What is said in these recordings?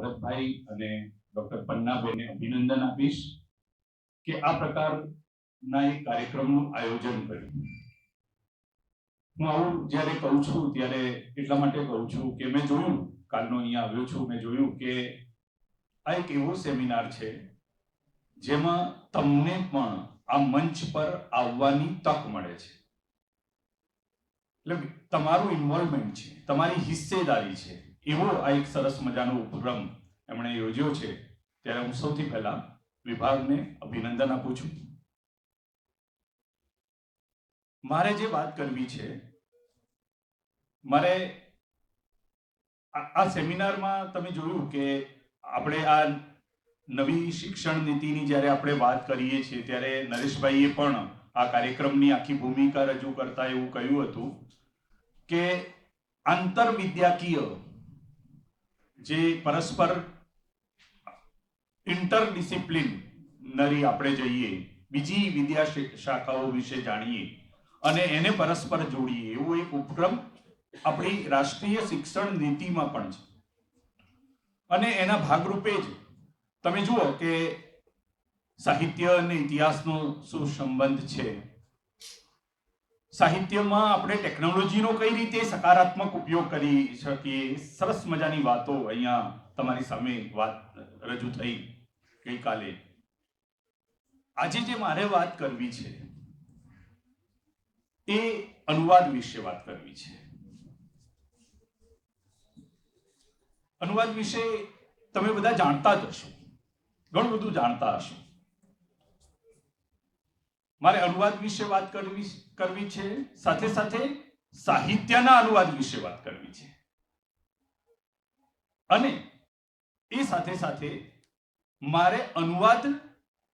ભરતભાઈ અને ડોક્ટર પન્નાબેનને અભિનંદન આપીશ કે આ પ્રકારના એક કાર્યક્રમનું આયોજન કર્યું. હું આવું જ્યારે કહું છું ત્યારે એટલા માટે કહું છું કે મેં જોયું, કાલનો અહીંયા આવ્યો છું, મેં જોયું કે આ એક એવો સેમિનાર છે જેમાં તમને પણ આ મંચ પર આવવાની તક મળે છે. એટલે તમારું ઇન્વોલ્વમેન્ટ છે, તમારી હિસ્સેદારી છે, એવો આ એક સરસ મજાનો ઉપક્રમ એમણે યોજ્યો છે. ત્યારે હું સૌથી પહેલા વિભાગને અભિનંદન આપું છું. મારે જે વાત કરવી છે, મારે આ સેમિનારમાં તમે જોયું કે આપણે આ નવી શિક્ષણ નીતિની જ્યારે આપણે વાત કરીએ છીએ ત્યારે નરેશભાઈએ પણ આ કાર્યક્રમની આખી ભૂમિકા રજૂ કરતા એવું કહ્યું હતું કે આંતરવિદ્યાકીય જે પરસ્પર ઇન્ટરડિસિપ્લિનરી આપણે જઈએ, બીજી વિદ્યા શાખાઓ વિશે જાણીએ અને એને પરસ્પર જોડીએ, એવો એક ઉપક્રમ આપણી રાષ્ટ્રીય શિક્ષણ નીતિમાં પણ છે. અને એના ભાગરૂપે જ તમે જુઓ કે સાહિત્ય અને ઇતિહાસનો શું સંબંધ છે. સાહિત્યમાં આપણે ટેકનોલોજીનો કઈ રીતે સકારાત્મક ઉપયોગ કરી શકીએ, સરસ મજાની વાતો અહીંયા તમારી સામે વાત રજૂ થઈ ગઈકાલે. આજે જે મારે વાત કરવી છે એ અનુવાદ વિશે વાત કરવી છે. અનુવાદ વિશે તમે બધા જાણતા જ હશો, ઘણું બધું જાણતા હશો. મારે અનુવાદ વિશે વાત કરવી છે, સાથે સાથે સાહિત્યના અનુવાદ વિશે વાત કરવી છે. અને એ સાથે સાથે મારે અનુવાદ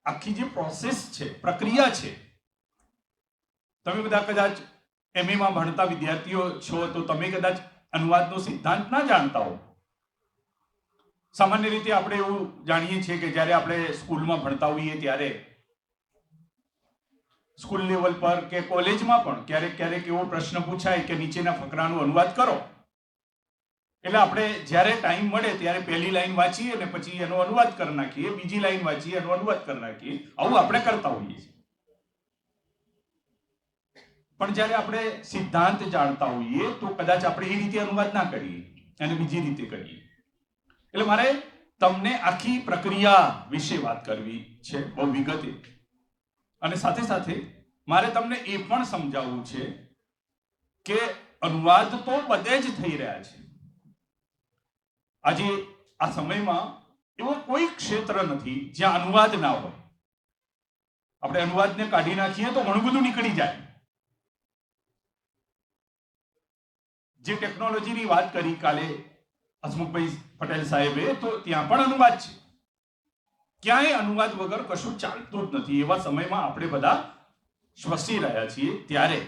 આખી જે પ્રોસેસ છે, પ્રક્રિયા છે, તમે બધા કદાચ MA માં ભણતા વિદ્યાર્થીઓ છો તો તમે કદાચ અનુવાદનો સિદ્ધાંત ના જાણતા હો. સામાન્ય રીતે આપણે એવું જાણીએ છીએ કે જ્યારે આપણે સ્કૂલમાં ભણતા હોઈએ ત્યારે સ્કૂલ લેવલ પર કે કોલેજમાં પણ ક્યારેક ક્યારેક એવો પ્રશ્ન પૂછાય કે નીચેના ફકરાનો અનુવાદ કરો. એટલે આપણે જ્યારે ટાઈમ મળે ત્યારે પહેલી લાઈન વાંચીએ અને પછી એનો અનુવાદ કરી નાખીએ, બીજી લાઈન વાંચીએ, એનો અનુવાદ કરી નાખીએ. આવું આપણે કરતા હોઈએ છીએ. પણ જ્યારે આપણે સિદ્ધાંત જાણતા હોઈએ તો કદાચ આપણે એ રીતે અનુવાદ ના કરીએ અને બીજી રીતે કરીએ. એટલે મારે તમને આખી પ્રક્રિયા વિશે વાત કરવી છે બહુ વિગતે. અને સાથે સાથે મારે તમને એ પણ સમજાવવું છે કે અનુવાદ તો બધે જ થઈ રહ્યા છે. આજે આ સમયમાં એવો કોઈ ક્ષેત્ર નથી જ્યાં અનુવાદ ના હોય. આપણે અનુવાદને કાઢી નાખીએ તો ઘણું બધું નીકળી જાય. જે ટેકનોલોજીની વાત કરી કાલે હસમુખભાઈ પટેલ સાહેબે, તો ત્યાં પણ અનુવાદ છે. ક્યાંય અનુવાદ વગર કશું ચાલતું જ નથી. એવા સમયમાં આપણે બધા શ્વસી રહ્યા છીએ. ત્યારે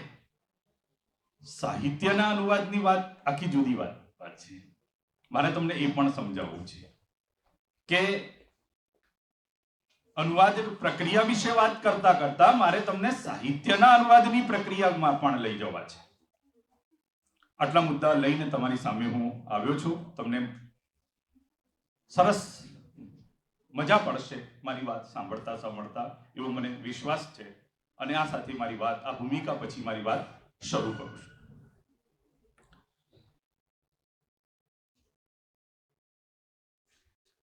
સાહિત્યના અનુવાદની વાત આખી જુદી વાત છે. મારે તમને એ પણ સમજાવવું છે કે અનુવાદ પ્રક્રિયા વિશે વાત કરતા કરતા મારે તમને સાહિત્યના અનુવાદની પ્રક્રિયામાં પણ લઈ જવા છે. આટલા મુદ્દા લઈને તમારી સામે હું આવ્યો છું. તમને સરસ મજા પડશે મારી વાત સાંભળતા સાંભળતા, એવો મને વિશ્વાસ છે. અને આ સાથે મારી વાત, આ ભૂમિકા પછી મારી વાત શરૂ કરું છું.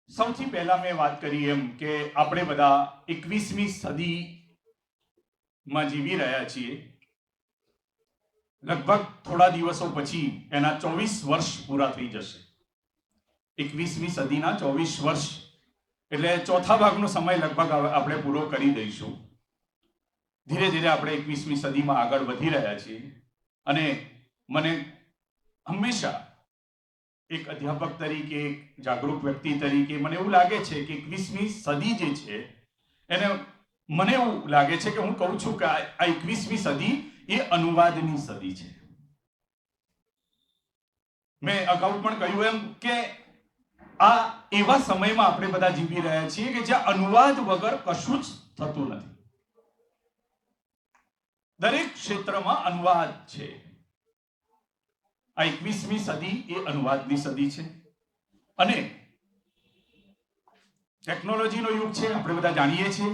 સૌથી પહેલા મેં વાત કરી એમ કે આપણે બધા 21મી સદીમાં જીવી રહ્યા છીએ. લગભગ થોડા દિવસો પછી એના 24 વર્ષ પૂરા થઈ જશે. 21મી સદીના 24 વર્ષ એટલે ચોથા ભાગનો સમય લગભગ આપણે પૂરો કરી દઈશું. ધીરે ધીરે આપણે 21મી સદીમાં આગળ વધી રહ્યા છીએ. અને મને હંમેશા એક અધ્યાપક તરીકે, એક જાગૃત વ્યક્તિ તરીકે મને એવું લાગે છે કે 21મી સદી જે છે એને મને એવું લાગે છે કે હું કહું છું કે આ 21મી સદી એ અનુવાદની સદી છે. મેં અગાઉ પણ કહ્યું એમ કે આ એવા સમયમાં આપણે બધા જીવી રહ્યા છીએ કે જ્યાં અનુવાદ વગર કશું જ થતું નથી. દરેક ક્ષેત્રમાં અનુવાદ છે. આ 21મી સદી એ અનુવાદની સદી છે. અને ટેકનોલોજીનો યુગ છે, આપણે બધા જાણીએ છીએ.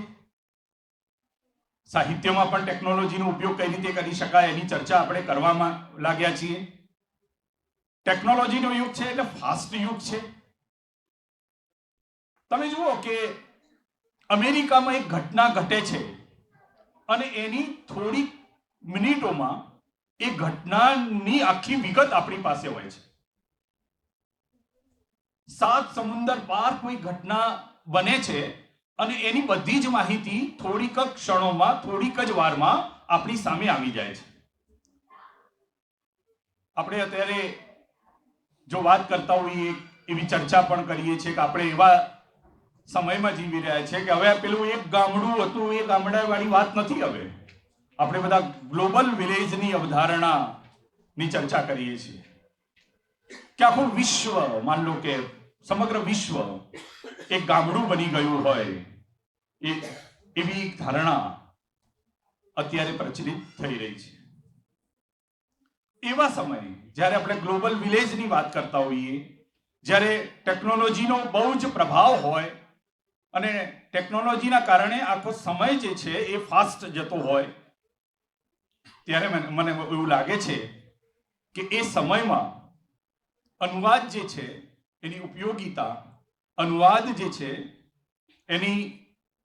સાહિત્યમાં પણ ટેકનોલોજીનો ઉપયોગ કઈ રીતે કરી શકાય એની ચર્ચા આપણે કરવામાં લાગ્યા છીએ. ટેકનોલોજીનો યુગ છે એટલે ફાસ્ટ યુગ છે. તમે જુઓ કે અમેરિકામાં એક ઘટના ઘટે છે અને એની થોડી મિનિટોમાં એ ઘટનાની આખી વિગત આપણી પાસે હોય છે. 7 સમુદ્ર પાર કોઈ ઘટના બને છે અને એની બધી જ માહિતી થોડીક ક્ષણોમાં, થોડીક જ વારમાં આપણી સામે આવી જાય છે. આપણે અત્યારે જો વાત કરતા હોઈએ, એવી ચર્ચા પણ કરીએ છીએ કે આપણે એવા સમયમાં જીવી રહ્યા છે કે હવે પેલું એક ગામડું હતું એ ગામડાવાળી વાત નથી. હવે આપણે બધા ગ્લોબલ વિલેજની અવધારણાની ચર્ચા કરીએ છીએ કે આખું વિશ્વ, માન લો કે સમગ્ર વિશ્વ એક ગામડું બની ગયું હોય, એવી એક ધારણા અત્યારે પ્રચલિત થઈ રહી છે. એવા સમયે જ્યારે આપણે ગ્લોબલ વિલેજની વાત કરતા હોઈએ, જ્યારે ટેકનોલોજીનો બહુ જ પ્રભાવ હોય અને ટેકનોલોજીના કારણે આખો સમય જે છે એ ફાસ્ટ જતો હોય, ત્યારે મને એવું લાગે છે કે એ સમયમાં અનુવાદ જે છે એની ઉપયોગિતા, અનુવાદ જે છે એની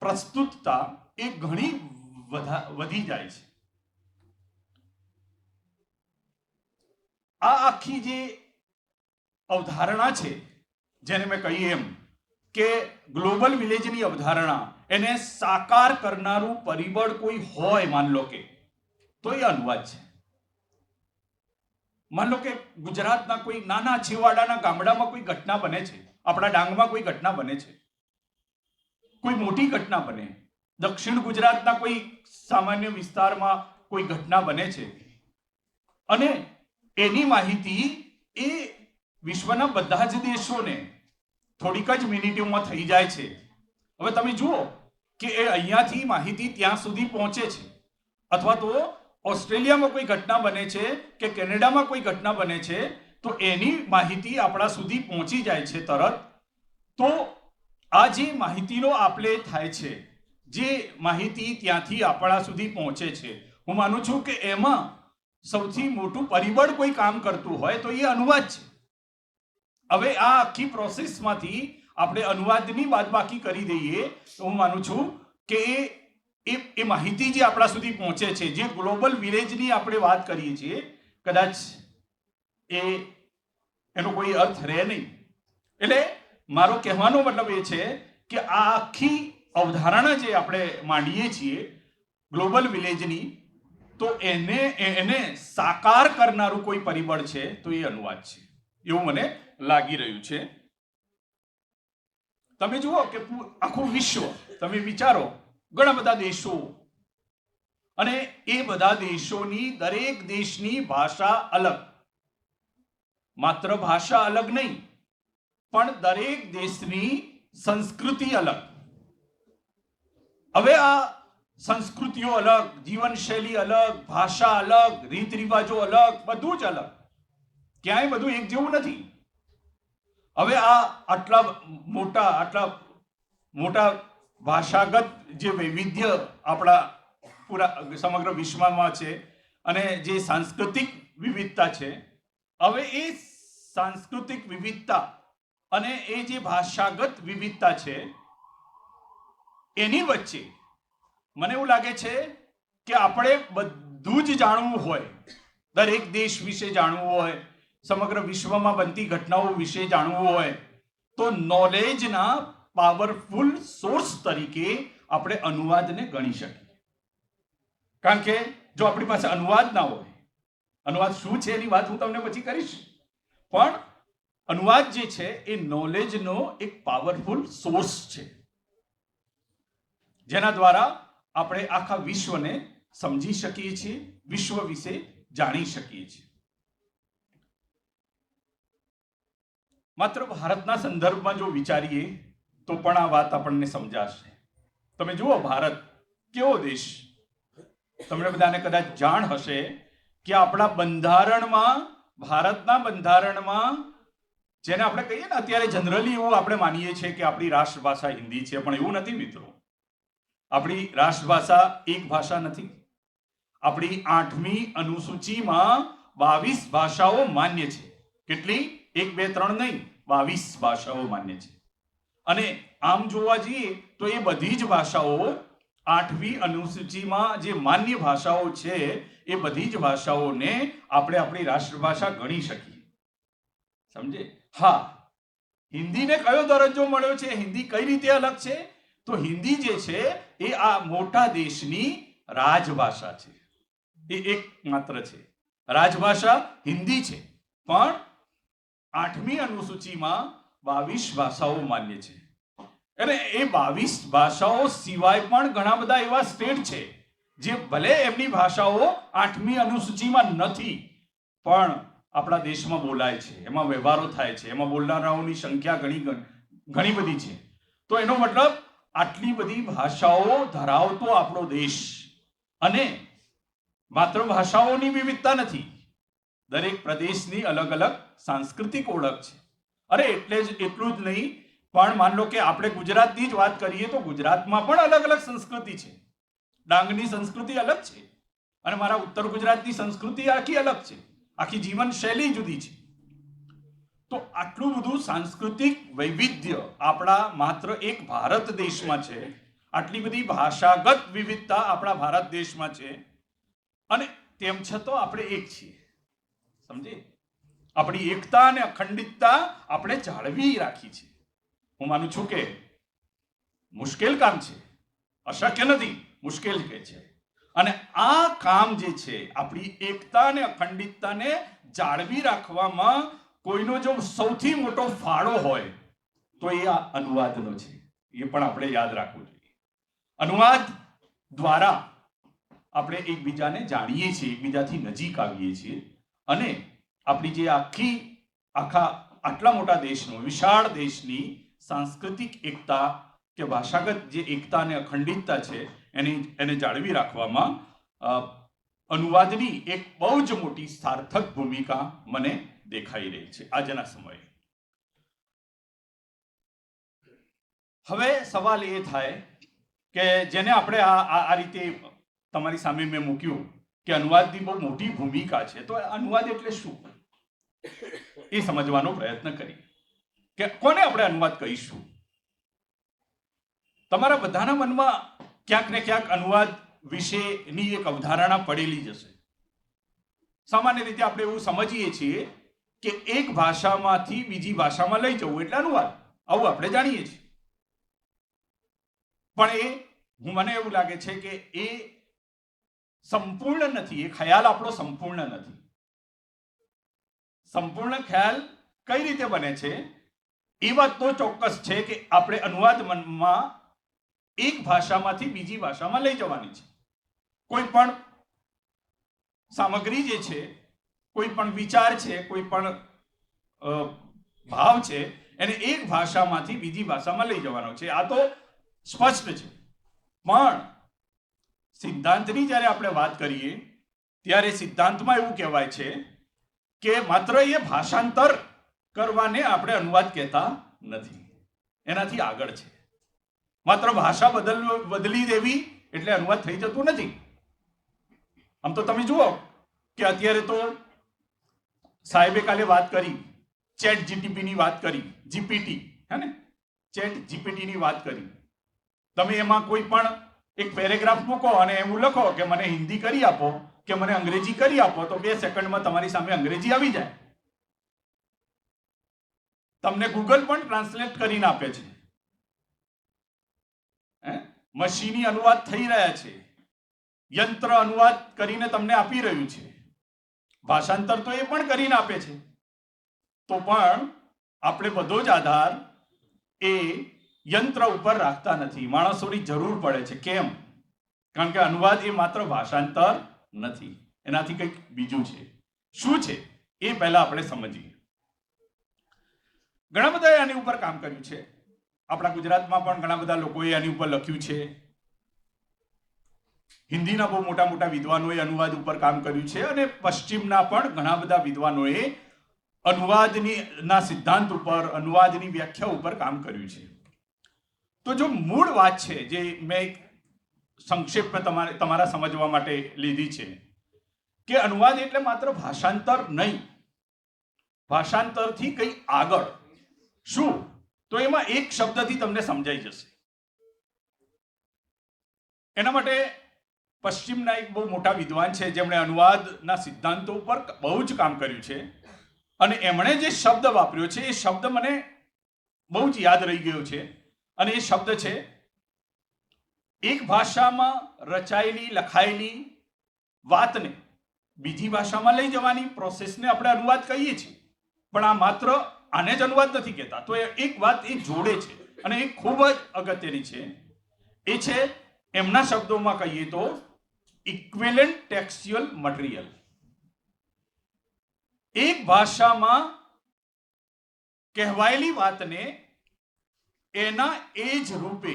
પ્રસ્તુતતા એ ઘણી વધી જાય છે. આ આખી જે અવધારણા છે, જેને મેં કહી એમ કે ગ્લોબલ વિલેજની અવધારણા, એને સાકાર કરનારું પરિબળ કોઈ હોય, માન લો કે, તો એ અનુવાદ છે. માન લો કે ગુજરાતના કોઈ નાના છેવાડાના ગામડામાં કોઈ ઘટના બને છે, આપણા ડાંગમાં કોઈ ઘટના બને છે, કોઈ મોટી ઘટના બને, દક્ષિણ ગુજરાતના કોઈ સામાન્ય વિસ્તારમાં કોઈ ઘટના બને છે અને એની માહિતી એ વિશ્વના બધા જ દેશોને થોડીક જ મિનિટોમાં થઈ જાય છે. હવે તમે જુઓ કે એ અહીંયાથી માહિતી ત્યાં સુધી પહોંચે છે, અથવા તો ઓસ્ટ્રેલિયામાં કોઈ ઘટના બને છે કે કેનેડામાં કોઈ ઘટના બને છે તો એની માહિતી આપણા સુધી પહોંચી જાય છે તરત. તો આ જે માહિતીનો આપલે થાય છે, જે માહિતી ત્યાંથી આપણા સુધી પહોંચે છે, હું માનું છું કે એમાં સૌથી મોટું પરિબળ કોઈ કામ કરતું હોય તો એ અનુવાદ છે. હવે આ આખી પ્રોસેસમાંથી આપણે અનુવાદની બાદબાકી કરી દઈએ તો હું માનું છું કે એ માહિતી જે આપણા સુધી પહોંચે છે, જે ગ્લોબલ વિલેજની આપણે વાત કરીએ છીએ, કદાચ એનો કોઈ અર્થ રહે નહીં. એટલે મારો કહેવાનો મતલબ એ છે કે આ આખી અવધારણા જે આપણે માંડીએ છીએ ગ્લોબલ વિલેજની, તો એને સાકાર કરનારું કોઈ પરિબળ છે તો એ અનુવાદ છે, એવું મને લાગી રહ્યું છે. તમે જુઓ કે આખું વિશ્વ, તમે વિચારો, ઘણા બધા દેશો, અને એ બધા દેશોની દરેક દેશની ભાષા અલગ. માત્ર ભાષા અલગ નહીં, પણ દરેક દેશની સંસ્કૃતિ અલગ. હવે આ સંસ્કૃતિઓ અલગ, જીવનશૈલી અલગ, ભાષા અલગ, રીત રિવાજો અલગ, બધું જ અલગ. ક્યાંય બધું એક જેવું નથી. હવે આ આટલા મોટા ભાષાગત જે વૈવિધ્ય આપણા પૂરા સમગ્ર વિશ્વમાં છે અને જે સાંસ્કૃતિક વિવિધતા છે, હવે એ સાંસ્કૃતિક વિવિધતા અને એ જે ભાષાગત વિવિધતા છે એની વચ્ચે મને એવું લાગે છે કે આપણે બધું જ જાણવું હોય, દરેક દેશ વિશે જાણવું હોય, સમગ્ર વિશ્વમાં બનતી ઘટનાઓ વિશે જાણવું હોય, તો નોલેજના પાવરફુલ સોર્સ તરીકે આપણે અનુવાદને ગણી શકીએ. કારણ કે જો આપણી પાસે અનુવાદ ના હોય, અનુવાદ શું છે એની વાત હું તમને પછી કરીશ, પણ અનુવાદ જે છે એ નોલેજનો એક પાવરફુલ સોર્સ છે, જેના દ્વારા આપણે આખા વિશ્વને સમજી શકીએ છીએ, વિશ્વ વિશે જાણી શકીએ છીએ. માત્ર ભારતના સંદર્ભમાં જો વિચારીએ તો પણ આ વાત આપણને સમજાશે. તમે જુઓ, ભારત કેવો દેશ. તમને બધાને કદાચ જાણ હશે કે આપણા બંધારણમાં, ભારતના બંધારણમાં જેને આપણે કહીએ ને અત્યારે જનરલી એવું આપણે માનીએ છીએ કે આપણી રાષ્ટ્રભાષા હિન્દી છે, પણ એવું નથી મિત્રો. આપણી રાષ્ટ્રભાષા એક ભાષા નથી. આપણી 8મી અનુસૂચિમાં 22 ભાષાઓ માન્ય છે. કેટલી? 1 2 3 નહીં, 22 ભાષાઓ માન્ય છે. અને આમ જોવા જઈએ તો એ બધી જ ભાષાઓ 8મી અનુસૂચિમાં જે માન્ય ભાષાઓ છે એ બધી જ ભાષાઓને આપણે આપણી રાષ્ટ્રભાષા ગણી શકીએ. સમજે? હા, હિન્દીને કયો દરજ્જો મળ્યો છે? હિન્દી કઈ રીતે અલગ છે? તો હિન્દી જે છે એ આ મોટા દેશની રાજભાષા છે. એ એક માત્ર છે રાજભાષા હિન્દી છે, પણ 8મી અનુસૂચિમાં 22 ભાષાઓ માન્ય છે. અને એ 22 ભાષાઓ સિવાય પણ ઘણા બધા એવા સ્ટેટ છે જે ભલે એમની ભાષાઓ 8મી અનુસૂચિમાં નથી, પણ આપણા દેશમાં બોલાય છે, એમાં વ્યવહારો થાય છે, એમાં બોલનારાઓની સંખ્યા ઘણી બધી છે. તો એનો મતલબ આટલી બધી ભાષાઓ ધરાવતો આપણો દેશ, અને માત્ર ભાષાઓની વિવિધતા નથી, દરેક પ્રદેશની અલગ અલગ સાંસ્કૃતિક ઓળખ છે. અરે એટલું જ નહીં, પણ માન લો કે આપણે ગુજરાતની જ વાત કરીએ તો ગુજરાતમાં પણ અલગ અલગ સંસ્કૃતિ છે. ડાંગની સંસ્કૃતિ અલગ છે, અને મારા ઉત્તર ગુજરાતની સંસ્કૃતિ આખી અલગ છે, આખી જીવન શૈલી જુદી છે. તો આટલું બધું સાંસ્કૃતિક વૈવિધ્ય આપણા માત્ર એક ભારત દેશમાં છે. આટલી બધી ભાષાગત વિવિધતા આપણા ભારત દેશમાં છે, અને તેમ છતાં આપણે એક છીએ. સમજે? આપણી એકતા અને અખંડિતતા આપણે જાળવી રાખી છે. હું માનું છું કે મુશ્કેલ કામ છે, અશક્ય નથી, મુશ્કેલ કે છે. અને આ કામ જે છે આપણી એકતા અને અખંડિતતાને જાળવી રાખવામાં કોઈનો જો સૌથી મોટો ફાળો હોય તો એ આ અનુવાદનો છે. એ પણ આપણે યાદ રાખવું જોઈએ. અનુવાદ દ્વારા આપણે એકબીજાને જાણીએ છીએ, એકબીજાથી નજીક આવીએ છીએ, અને આપણી જે આટલા મોટા દેશનો, વિશાળ દેશની સાંસ્કૃતિક એકતા કે ભાષાગત જે એકતા અને અખંડિતતા છે એને જાળવી રાખવામાં અનુવાદની એક બહુ જ મોટી સાર્થક ભૂમિકા મને દેખાઈ રહી છે આજના સમયે. હવે સવાલ એ થાય કે જેને આપણે આ રીતે તમારી સામે મેં મૂક્યું કે અનુવાદની બહુ મોટી ભૂમિકા છે, તો અનુવાદ એટલે શું એ સમજવાનો પ્રયત્ન કરીએ કે કોને આપણે અનુવાદ કહીશું. તમારા બધાના મનમાં ક્યાંક ને ક્યાંક અનુવાદ વિશેની એક અવધારણા પડેલી જ હશે. સામાન્ય રીતે આપણે એવું સમજીએ છીએ કે એક ભાષામાંથી બીજી ભાષામાં લઈ જવું એટલે અનુવાદ, આવું આપણે જાણીએ છીએ. પણ મને એવું લાગે છે કે એ સંપૂર્ણ નથી. એ ખ્યાલ આપણો સંપૂર્ણ નથી. સંપૂર્ણ ખ્યાલ કઈ રીતે બને છે? એ વાત તો ચોક્કસ છે કે આપણે અનુવાદમાં એક ભાષામાંથી બીજી ભાષામાં લઈ જવાની છે. કોઈ પણ સામગ્રી જે છે, કોઈ પણ વિચાર છે, કોઈ પણ ભાવ છે, એને એક ભાષામાંથી બીજી ભાષામાં લઈ જવાનો છે. આ તો સ્પષ્ટ છે. પણ સિદ્ધાંતની જ્યારે આપણે વાત કરીએ ત્યારે સિદ્ધાંતમાં એવું કહેવાય છે કે માત્ર એ ભાષાંતર કરવાને આપણે અનુવાદ કહેતા નથી, એનાથી આગળ છે. માત્ર ભાષા બદલી દેવી એટલે અનુવાદ થઈ જતું નથી. આમ તો તમે જુઓ કે અત્યારે તો સાહેબે કાલે વાત કરી, ચેટ જીટીપીની વાત કરી, જીપીટી, હે ને, ચેટ જીપીટીની વાત કરી. તમે એમાં કોઈ પણ એક પેરેગ્રાફ મૂકો અને એવું લખો કે મને હિન્દી કરી આપો કે મને અંગ્રેજી કરી આપો, તો 2 સેકન્ડમાં તમારી સામે અંગ્રેજી આવી જાય. તમને ગૂગલ પણ ટ્રાન્સલેટ કરીને આપે છે. મશીની અનુવાદ થઈ રહ્યા છે, યંત્ર અનુવાદ કરીને તમને આપી રહ્યું છે, ભાષાંતર તો એ પણ કરીને આપે છે. તો પણ આપણે બધો જ આધાર એ યંત્ર ઉપર રાખતા નથી. માણસોની જરૂર પડે છે. કેમ? કારણ કે અનુવાદ એ માત્ર ભાષાંતર નથી, એનાથી કંઈક બીજું છે. શું છે એ પહેલા આપણે સમજીએ. ઘણા બધાએ આની ઉપર કામ કર્યું છે. આપણા ગુજરાતમાં પણ ઘણા બધા લોકોએ આની ઉપર લખ્યું છે. હિન્દીના બહુ મોટા મોટા વિદ્વાનોએ અનુવાદ ઉપર કામ કર્યું છે, અને પશ્ચિમના પણ ઘણા બધા વિદ્વાનોએ અનુવાદના સિદ્ધાંત ઉપર, અનુવાદની વ્યાખ્યા ઉપર કામ કર્યું છે. તો જો મૂળ વાત છે જે મેં સંક્ષેપમાં તમારા સમજવા માટે લીધી છે કે અનુવાદ એટલે માત્ર ભાષાંતર નહીં, ભાષાંતરથી કંઈ આગળ. શું? તો એમાં એક શબ્દથી તમને સમજાઈ જશે. એના માટે પશ્ચિમના એક બહુ મોટા વિદ્વાન છે જેમણે અનુવાદના સિદ્ધાંતો ઉપર બહુ જ કામ કર્યું છે, અને એમણે જે શબ્દ વાપર્યો છે એ શબ્દ મને બહુ જ યાદ રહી ગયો છે. અને એ શબ્દ છે, એક ભાષામાં રચાયેલી, લખાયેલી વાતને બીજી ભાષામાં લઈ જવાની પ્રોસેસને આપણે અનુવાદ કહીએ છીએ. પણ આ માત્ર આને જ અનુવાદ નથી કહેતા. તો એક વાત એ જોડે છે અને એ ખૂબ જ અગત્યની છે. એ છે, એમના શબ્દોમાં કહીએ તો ઇક્વિવેલન્ટ ટેક્સ્ચ્યુઅલ મટીરિયલ. એક ભાષામાં કહેવાયેલી વાતને એના એ જ રૂપે,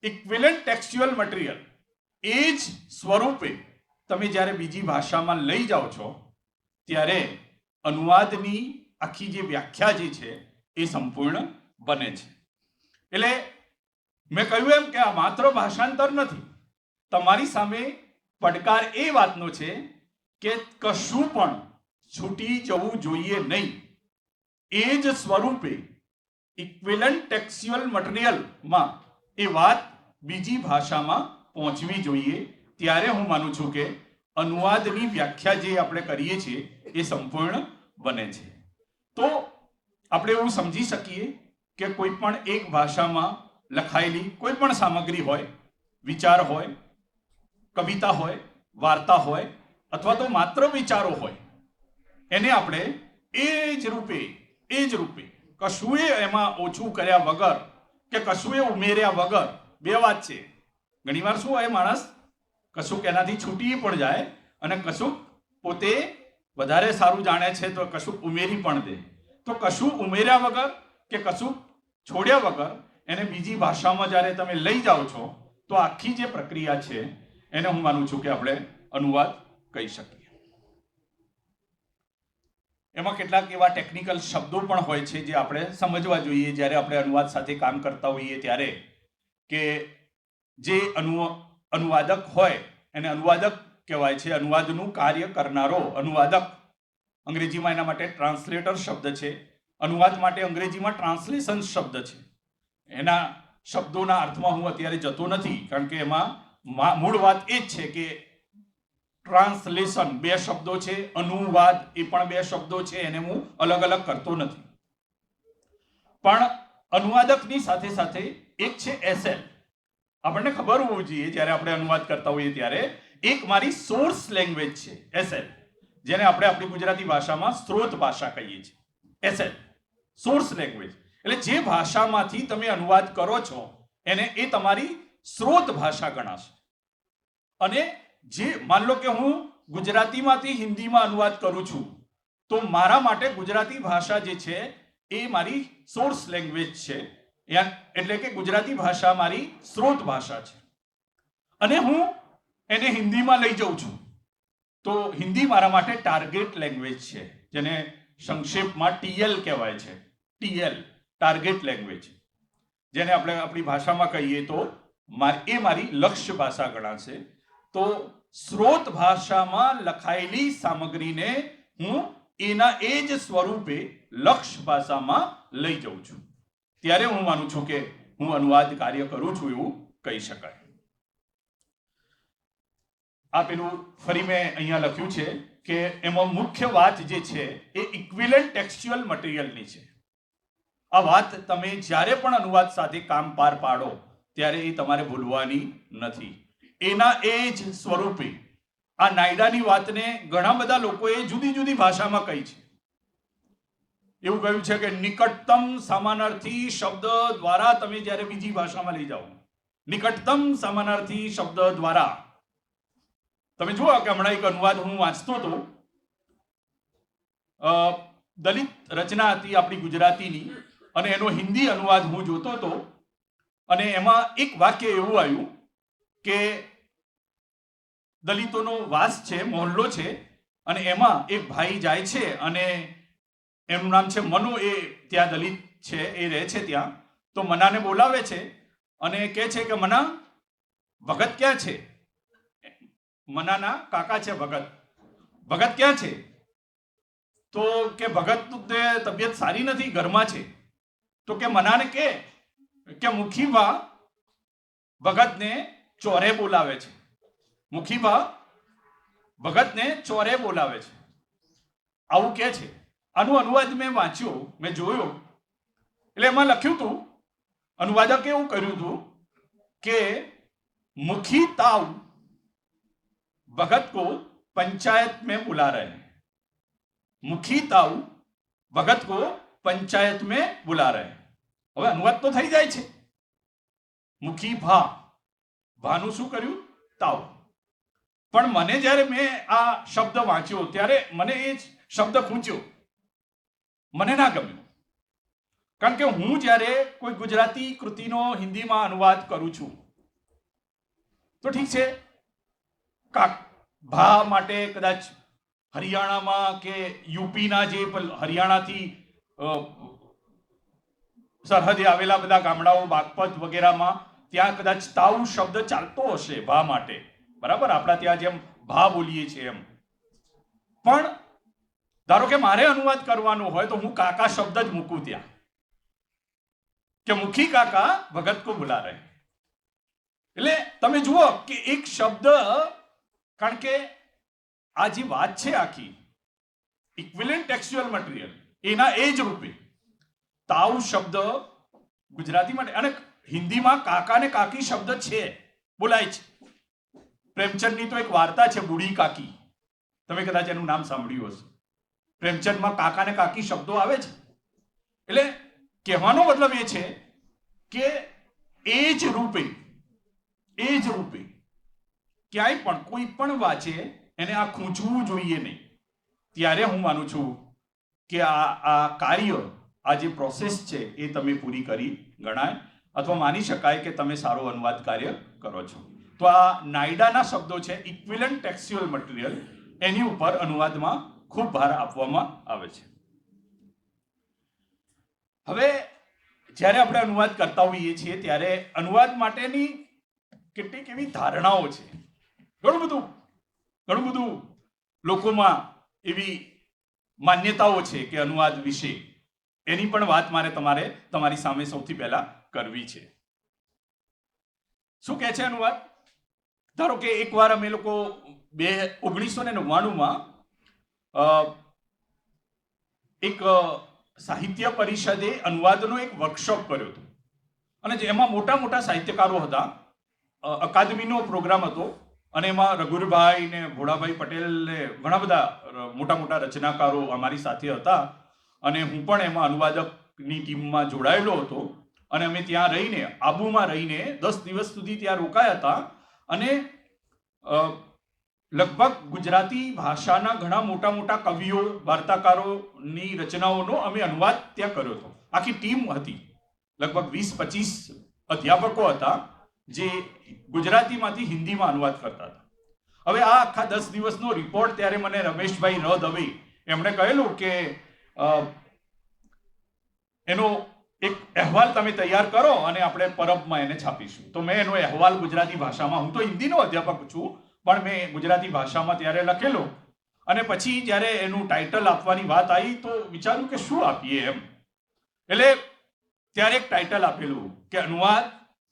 ઇક્વિવેલન્ટ ટેક્સ્ચ્યુઅલ મટીરિયલ, એ જ સ્વરૂપે તમે જ્યારે બીજી ભાષામાં લઈ જાઓ છો ત્યારે અનુવાદની આખી જે વ્યાખ્યા જે છે એ સંપૂર્ણ બને છે. એટલે મેં કહ્યું એમ કે આ માત્ર ભાષાંતર નથી. તમારી સામે પડકાર એ વાતનો છે કે કશું પણ છૂટી જવું જોઈએ નહીં. એ જ સ્વરૂપે ઇક્વિવેલન્ટ ટેક્સ્ચ્યુઅલ મટીરિયલમાં એ વાત બીજી ભાષામાં પહોંચવી જોઈએ. ત્યારે હું માનું છું કે અનુવાદની વ્યાખ્યા જે આપણે કરીએ છીએ એ સંપૂર્ણ બને છે. તો આપણે એવું સમજી શકીએ કે કોઈ પણ એક ભાષામાં લખાયેલી કોઈ પણ સામગ્રી હોય, વિચાર હોય, કવિતા હોય, વાર્તા હોય, અથવા તો માત્ર વિચારો હોય, એને આપણે એ જ રૂપે કશું એમાં ઓછું કર્યા વગર કે કશું ઉમેર્યા વગર, બે વાત છે. ઘણીવાર શું હોય, માણસ કશુંક એનાથી છૂટી પણ જાય અને કશુંક પોતે વધારે સારું જાણે છે તો કશુંક ઉમેરી પણ દે. તો કશું ઉમેર્યા વગર કે કશું છોડ્યા વગર એને બીજી ભાષામાં જ્યારે તમે લઈ જાઓ છો તો આખી જે પ્રક્રિયા છે એને હું માનું છું કે આપણે અનુવાદ કહી શકીએ. એમાં કેટલાક એવા ટેકનિકલ શબ્દો પણ હોય છે જે આપણે સમજવા જોઈએ જ્યારે આપણે અનુવાદ સાથે કામ કરતા હોઈએ ત્યારે, કે જે અનુવાદક હોય એને અનુવાદક કહેવાય છે. અનુવાદનું કાર્ય કરનારો અનુવાદક, અંગ્રેજીમાં એના માટે ટ્રાન્સલેટર શબ્દ છે. અનુવાદ માટે અંગ્રેજીમાં ટ્રાન્સલેશન શબ્દ છે. એના શબ્દોના અર્થમાં હું અત્યારે જતો નથી, કારણ કે એમાં મૂળ વાત એ જ છે કે ટ્રાન્સલેશન બે શબ્દો છે, અનુવાદ એ પણ બે શબ્દો છે, એને હું અલગ અલગ કરતો નથી. પણ અનુવાદકની સાથે સાથે એક છે એસએલ. આપણને ખબર હોવું જોઈએ જ્યારે આપણે અનુવાદ કરતા હોઈએ ત્યારે એક મારી સોર્સ લેંગ્વેજ છે એસએલ, જેને આપણે આપણી ગુજરાતી ભાષામાં સ્ત્રોત ભાષા કહીએ છીએ. એસએલ સોર્સ લેંગ્વેજ એટલે જે ભાષામાંથી તમે અનુવાદ કરો છો એને એ તમારી સ્ત્રોત ભાષા ગણાશે. અને જે માન લો કે હું ગુજરાતીમાંથી હિન્દીમાં અનુવાદ કરું છું તો મારા માટે ગુજરાતી ભાષા જે છે એ મારી સોર્સ લેંગ્વેજ છે, એટલે કે ગુજરાતી ભાષા મારી સ્ત્રોત ભાષા છે. અને હું એને હિન્દીમાં લઈ જાઉં છું તો હિન્દી મારા માટે ટાર્ગેટ લેંગ્વેજ છે, જેને સંક્ષેપમાં ટીએલ કહેવાય છે. ટીએલ ટાર્ગેટ લેંગ્વેજ, જેને આપણે આપણી ભાષામાં કહીએ તો એ મારી લક્ષ્ય ભાષા ગણાશે. તો સ્ત્રોત ભાષામાં લખાયેલી સામગ્રીને હું એના એ જ સ્વરૂપે લક્ષ્ય ભાષામાં લઈ જાઉં છું ત્યારે હું માનું છું કે હું અનુવાદ કાર્ય કરું છું એવું કહી શકાય. આ પેલું ફરી મેં અહીંયા લખ્યું છે કે એમાં મુખ્ય વાત જે છે એ ઇક્વિવેલન્ટ ટેક્સ્ચ્યુઅલ મટીરિયલની છે. આ વાત તમે જ્યારે પણ અનુવાદ સાથે કામ પાર પાડો ત્યારે એ તમારે ભૂલવાની નથી. એના એ જ સ્વરૂપે આ નાયડાની વાતને ઘણા બધા લોકોએ જુદી જુદી ભાષામાં કહી છે. એવું કહ્યું છે કે નિકટતમ સમાનાર્થી શબ્દ દ્વારા તમે જ્યારે બીજી ભાષામાં લઈ જાઓ, નિકટતમ સમાનાર્થી શબ્દ દ્વારા. તમે જુઓ કે હમણાં એક અનુવાદ હું વાંચતો હતો, દલિત રચના હતી આપણી ગુજરાતીની, અને એનો હિન્દી અનુવાદ હું જોતો હતો અને એમાં એક વાક્ય એવું આવ્યું કે દલિતોનો વાસ છે, મોહલ્લો છે, અને એમાં એક ભાઈ જાય છે અને એમનું નામ છે મનુ, એ ત્યાં દલિત છે, એ રહે છે ત્યાં. તો મનાને બોલાવે છે અને કહે છે કે મના, ભગત ક્યાં છે? મનાના કાકા છે ભગત. ભગત ક્યાં છે? તો કે ભગત તબિયત સારી નથી, ઘરમાં છે. તો કે મનાને કે મુખીબા ભગતને ચોરે બોલાવે છે. મુખીબા ભગતને ચોરે બોલાવે છે, આવું કે છે. આનું અનુવાદ મેં વાંચ્યો, મેં જોયો, એટલે એમાં લખ્યું હતું, અનુવાદકે એવું કર્યું હતું કે मुखी ताऊ भगत को पंचायत में बुला रहे हैं. मुखी ताऊ भगत को पंचायत में बुला रहे हैं. હવે અનુવાદ તો થઈ જાય છે. મુખી ભાનું શું કર્યું? તાવ. પણ મને જ્યારે મેં આ શબ્દ વાંચ્યો ત્યારે મને એ શબ્દ ખૂંચ્યો, મને ના ગમ્યો. કારણ કે હું જ્યારે કોઈ ગુજરાતી કૃતિનો હિન્દીમાં અનુવાદ કરું છું તો ઠીક છે, ભા માટે કદાચ હરિયાણામાં કે યુપીના જે હરિયાણાથી સરહદે આવેલા બધા ગામડાઓ, બાગપત વગેરેમાં ત્યાં કદાચ તાવ શબ્દ ચાલતો હશે ભા માટે, બરાબર, આપણા ત્યાં જેમ ભા બોલીએ છીએ એમ. પણ ધારો કે મારે અનુવાદ કરવાનો હોય તો હું કાકા શબ્દ જ મૂકું ત્યાં, કે મુખી કાકા ભગત કો બુલા રહે. એટલે તમે જુઓ કે એક શબ્દ, કારણ કે આ જે વાત છે આખી ઇક્વિવેલન્ટ ટેક્સ્ચ્યુઅલ મટીરિયલ, એના એ જ રૂપે તાવ શબ્દ ગુજરાતી માટે, અને હિન્દીમાં કાકા ને કાકી શબ્દ છે, બોલાય છે. પ્રેમચંદની તો એક વાર્તા છે બુઢી કાકી, તમે કદાચ એનું નામ સાંભળ્યું હશે. પ્રેમચંદમાં કાકા ને કાકી શબ્દો આવે છે. એટલે કહેવાનો મતલબ એ છે કે એ જ રૂપે ક્યાંય પણ કોઈ પણ વાંચે એને આ ખૂંચવું જોઈએ નહીં. ત્યારે હું માનું છું કે આ કાર્ય, આ જે પ્રોસેસ છે એ તમે પૂરી કરી ગણાય, અથવા માની શકાય કે તમે સારો અનુવાદ કાર્ય કરો છો. તો આ નાયડાના શબ્દો છે, ઇક્વિવેલન્ટ ટેક્સ્ચ્યુઅલ મટીરિયલ, એની ઉપર અનુવાદમાં ખૂબ ભાર આપવામાં આવે છે. હવે જ્યારે આપણે અનુવાદ કરતા હોઈએ છીએ ત્યારે અનુવાદ માટેની કેટલીક એવી ધારણાઓ છે. ઘણું બધું લોકોમાં એવી માન્યતાઓ છે કે અનુવાદ વિશે, એની પણ વાત મારે તમારી સામે સૌથી પહેલા કરવી છે. શું કહે છે અનુવાદ? ધારો કે એકવાર અમે લોકો 1999માં એક સાહિત્ય પરિષદે અનુવાદનો એક વર્કશોપ કર્યો હતો, અને એમાં મોટા સાહિત્યકારો હતા. અકાદમીનો પ્રોગ્રામ હતો, અને એમાં રઘુરભાઈ ને ભોળાભાઈ પટેલ ને ઘણા બધા મોટા રચનાકારો અમારી સાથે હતા. અને હું પણ એમાં અનુવાદકની ટીમમાં જોડાયેલો હતો. અને અમે ત્યાં રહીને, આબુમાં રહીને 10 દિવસ સુધી ત્યાં રોકાયા હતા. અને લગભગ ગુજરાતી ભાષાના ઘણા મોટા કવિઓ, વાર્તાકારોની રચનાઓનો અમે અનુવાદ ત્યાં કર્યો હતો. આખી ટીમ હતી, લગભગ 20-25 અધ્યાપકો હતા જે ગુજરાતીમાંથી હિન્દીમાં અનુવાદ કરતા હતા. હવે આ આખા 10 દિવસનો રિપોર્ટ ત્યારે મને રમેશભાઈ ર દવે એમણે કહેલું કે એનો એક અહેવાલ તમે તૈયાર કરો અને આપણે પરબમાં એને છાપીશું. તો મેં એનો અહેવાલ ગુજરાતી ભાષામાં, હું તો હિન્દીનો અધ્યાપક છું, પણ મેં ગુજરાતી ભાષામાં ત્યારે લખેલો. અને પછી જ્યારે એનું ટાઇટલ આપવાની વાત આવી તો વિચાર્યું કે શું આપીએ એમ. એટલે ત્યારે એક ટાઇટલ આપેલું કે અનુવાદ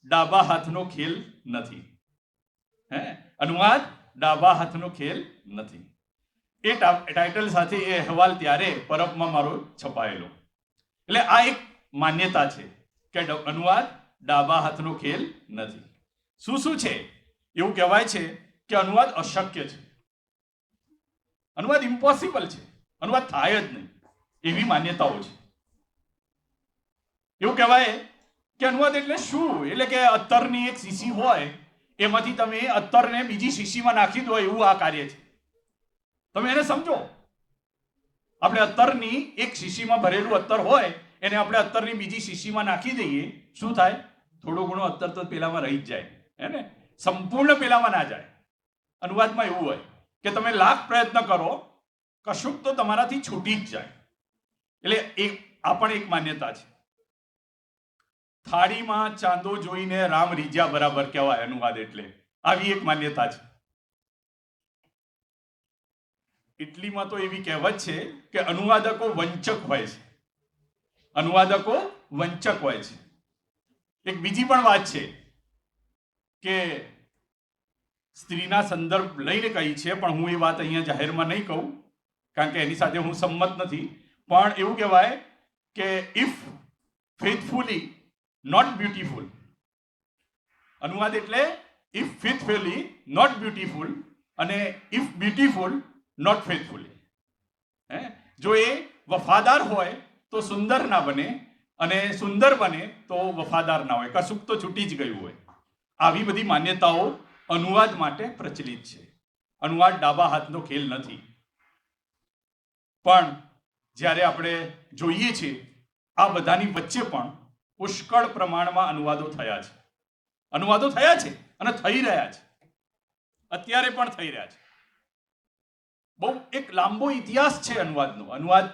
ડાબા હાથનો ખેલ નથી. અનુવાદ ડાબા હાથનો ખેલ નથી. એ ટાઇટલ સાથે એ અહેવાલ ત્યારે પરબમાં મારો છપાયેલો. એટલે આ એક માન્યતા છે કે અનુવાદ ડાબા હાથનો ખેલ નથી. શું છે? એવું કહેવાય છે કે અનુવાદ અશક્ય છે, અનુવાદ ઇમ્પોસિબલ છે, અનુવાદ થાય જ નહીં, એવી માન્યતાઓ છે. એવું કહેવાય કે અનુવાદ એટલે શું? એટલે કે અત્તરની એક શીશી હોય, એમાંથી તમે અત્તરને બીજી શીશીમાં નાખી દો, એવું આ કાર્ય છે. તમે એને સમજો. આપણે અત્તરની એક શીશીમાં ભરેલું અત્તર હોય, એને આપણે અત્તરની બીજી શીશીમાં નાખી દઈએ, શું થાય? થોડો ઘણો અત્તર તો પેલામાં રહી જ જાય, હે ને? સંપૂર્ણ પેલામાં ના જાય. અનુવાદમાં એવું હોય કે તમે લાખ પ્રયત્ન કરો, કશુંક તો તમારાથી છૂટી જ જાય. એટલે આ પણ એક માન્યતા છે. થાળીમાં ચાંદો જોઈને રામ રીઝ્યા બરાબર કહેવાય અનુવાદ એટલે, આવી એક માન્યતા છે. ઇટલીમાં તો એવી કહેવત છે કે અનુવાદકો વંચક હોય છે. અનુવાદકો વંચક હોય છે. એક બીજી પણ વાત છે કે સ્ત્રીના સંદર્ભ લઈને કહી છે, પણ હું એ વાત અહીંયા જાહેરમાં નહીં કહું કારણ કે એની સાથે હું સંમત નથી. પણ એવું કહેવાય કે ઇફ ફેથફુલી નોટ બ્યુટીફુલ. અનુવાદ એટલે ઇફ ફેથફુલી નોટ બ્યુટીફુલ અને ઇફ બ્યુટીફુલ નોટ ફેથફુલી. જો એ વફાદાર હોય તો સુંદર ના બને, અને સુંદર બને તો વફાદાર ના હોય, કશુંક તો છૂટી જ ગયું હોય. આવી બધી માન્યતાઓ અનુવાદ માટે પ્રચલિત છે. અનુવાદ ડાબા હાથનો ખેલ નથી. પણ જ્યારે આપણે જોઈએ છીએ આ બધાની વચ્ચે પણ પુષ્કળ પ્રમાણમાં અનુવાદો થયા છે. અનુવાદો થયા છે અને થઈ રહ્યા છે, અત્યારે પણ થઈ રહ્યા છે. બહુ એક લાંબો ઇતિહાસ છે અનુવાદનો. અનુવાદ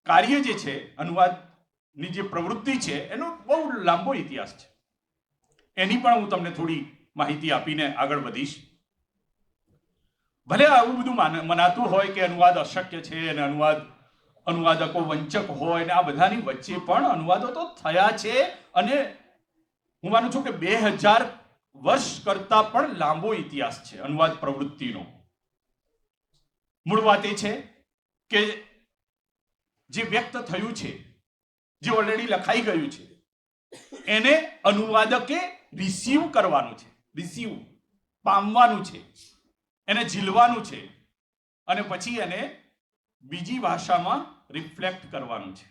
કાર્ય જે છે, અનુવાદની જે પ્રવૃત્તિ છે, એનો બહુ લાંબો ઇતિહાસ છે. એની પણ હું તમને થોડી માહિતી આપીને આગળ વધીશ. ભલે આવું બધું મનાતું હોય કે અનુવાદ અશક્ય છે અને અનુવાદકો વંચક હોય, ને આ બધાની વચ્ચે પણ અનુવાદો તો થયા છે. અને હું માનું છું કે 2000 વર્ષ કરતા પણ લાંબો ઇતિહાસ છે અનુવાદ પ્રવૃત્તિનો. મૂળ વાત એ છે કે જે વ્યક્ત થયું છે, જે ઓલરેડી લખાઈ ગયું છે, એને અનુવાદકે રિસીવ કરવાનું છે, રિસીવ પામવાનું છે, એને ઝીલવાનું છે, અને પછી એને બીજી ભાષામાં રિફ્લેક્ટ કરવાનું છે.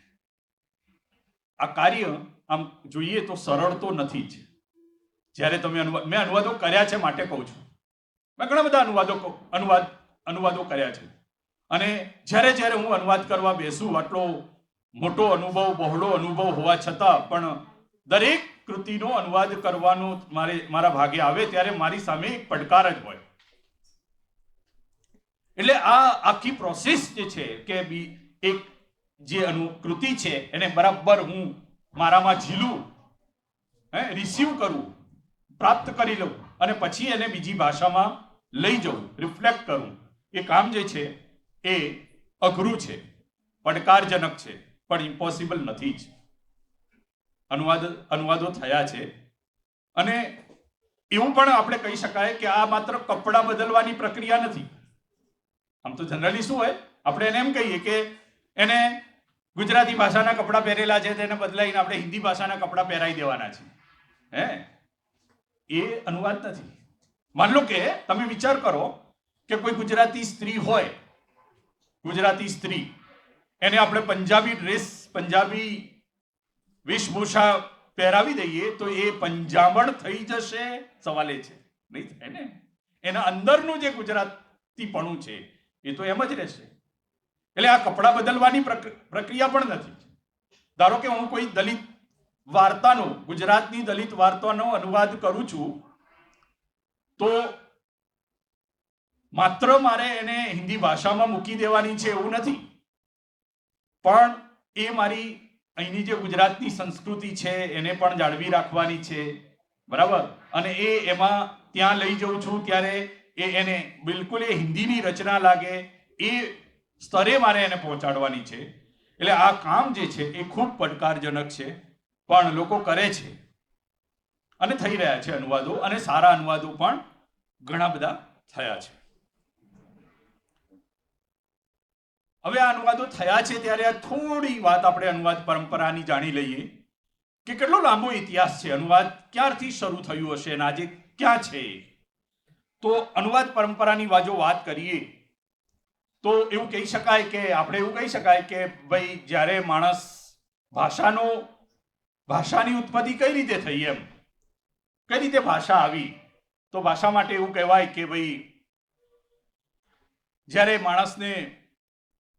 આ કાર્ય આમ જોઈએ તો સરળ તો નથી જ. જ્યારે તમે મેં અનુવાદો કર્યા છે માટે કહું છું. મેં ઘણા બધા અનુવાદો કર્યા છે, અને જ્યારે હું અનુવાદ કરવા બેસું, આટલો મોટો અનુભવ, બહોળો અનુભવ હોવા છતાં પણ દરેક કૃતિનો અનુવાદ કરવાનો મારા ભાગે આવે ત્યારે મારી સામે એક પડકાર જ હોય. એટલે આ આખી પ્રોસેસ જે છે કે એક જે કૃતિ છે એને બરાબર હું મારામાં ઝીલું, રિસીવ કરું, પ્રાપ્ત કરી લઉં, અને પછી એને બીજી ભાષામાં લઈ જવું, રિફ્લેક્ટ કરું. એ કામ જે છે એ અઘરું છે, પડકારજનક છે, પણ ઇમ્પોસિબલ નથી જ. અનુવાદો થયા છે. અને એવું પણ આપણે કહી શકાય કે આ માત્ર કપડાં બદલવાની પ્રક્રિયા નથી. આમ તો જનરલી શું હોય, આપણે એને એમ કહીએ કે એને ગુજરાતી ભાષાના કપડાં પહેરેલા છે તેને બદલાઈને આપણે હિન્દી ભાષાના કપડાં પહેરાવી દેવાના છે. એ અનુવાદ નથી. માન લો કે તમે વિચાર કરો કે કોઈ ગુજરાતી સ્ત્રી હોય, ગુજરાતી સ્ત્રી, એને આપણે પંજાબી ડ્રેસ, પંજાબી વેશભૂષા પહેરાવી દઈએ તો એ પંજાબણ થઈ જશે? સવાલ એ છે. નહીં થાય ને. એના અંદરનું જે ગુજરાતીપણું છે એ તો એમ જ રહેશે. એટલે આ કપડાં બદલવાની પ્રક્રિયા પણ નથી. ધારો કે હું કોઈ દલિત વાર્તાનો, ગુજરાતની દલિત વાર્તાનો અનુવાદ કરું છું, તો માત્ર મારે એને હિન્દી ભાષામાં મૂકી દેવાની છે એવું નથી, પણ એ મારી અહીંની જે ગુજરાતની સંસ્કૃતિ છે એને પણ જાળવી રાખવાની છે, બરાબર. અને એમાં ત્યાં લઈ જઉં છું ત્યારે એને બિલકુલ એ હિન્દીની રચના લાગે એ સ્તરે મારે એને પહોંચાડવાની છે. એટલે આ કામ જે છે એ ખૂબ પડકારજનક છે, પણ લોકો કરે છે અને થઈ રહ્યા છે અનુવાદો, અને સારા અનુવાદો પણ ઘણા બધા થયા છે. હવે આ અનુવાદો થયા છે ત્યારે આ થોડી વાત આપણે અનુવાદ પરંપરાની જાણી લઈએ કે કેટલો લાંબો ઇતિહાસ છે. અનુવાદ ક્યારથી શરૂ થયું હશે અને આજે ક્યાં છે? તો અનુવાદ પરંપરાની જો વાત કરીએ તો એવું કહી શકાય કે આપણે એવું કહી શકાય કે ભાઈ જ્યારે માણસ ભાષાની ઉત્પત્તિ કઈ રીતે થઈ, એમ કઈ રીતે ભાષા આવી, તો ભાષા માટે એવું કહેવાય કે ભાઈ જ્યારે માણસને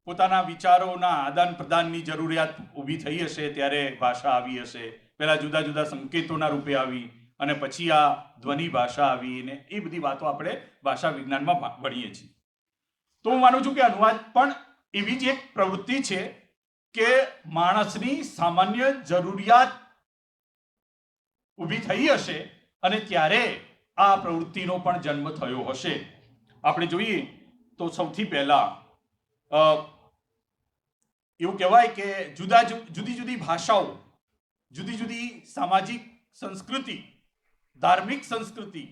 પોતાના વિચારોના આદાન પ્રદાનની જરૂરિયાત ઊભી થઈ હશે ત્યારે ભાષા આવી હશે. પહેલા જુદા જુદા સંકેતોના રૂપે આવી, અને પછી આ ધ્વનિ ભાષા આવી, ને એ બધી વાતો આપણે ભાષા વિજ્ઞાનમાં ભણીએ છીએ. તો હું માનું છું કે અનુવાદ પણ એવી જ એક પ્રવૃત્તિ છે કે માણસની સામાન્ય જરૂરિયાત ઊભી થઈ હશે અને ત્યારે આ પ્રવૃત્તિનો પણ જન્મ થયો હશે. આપણે જોઈએ તો સૌથી પહેલા એવું કહેવાય કે જુદી જુદી ભાષાઓ, જુદી જુદી સામાજિક સંસ્કૃતિ, ધાર્મિક સંસ્કૃતિ,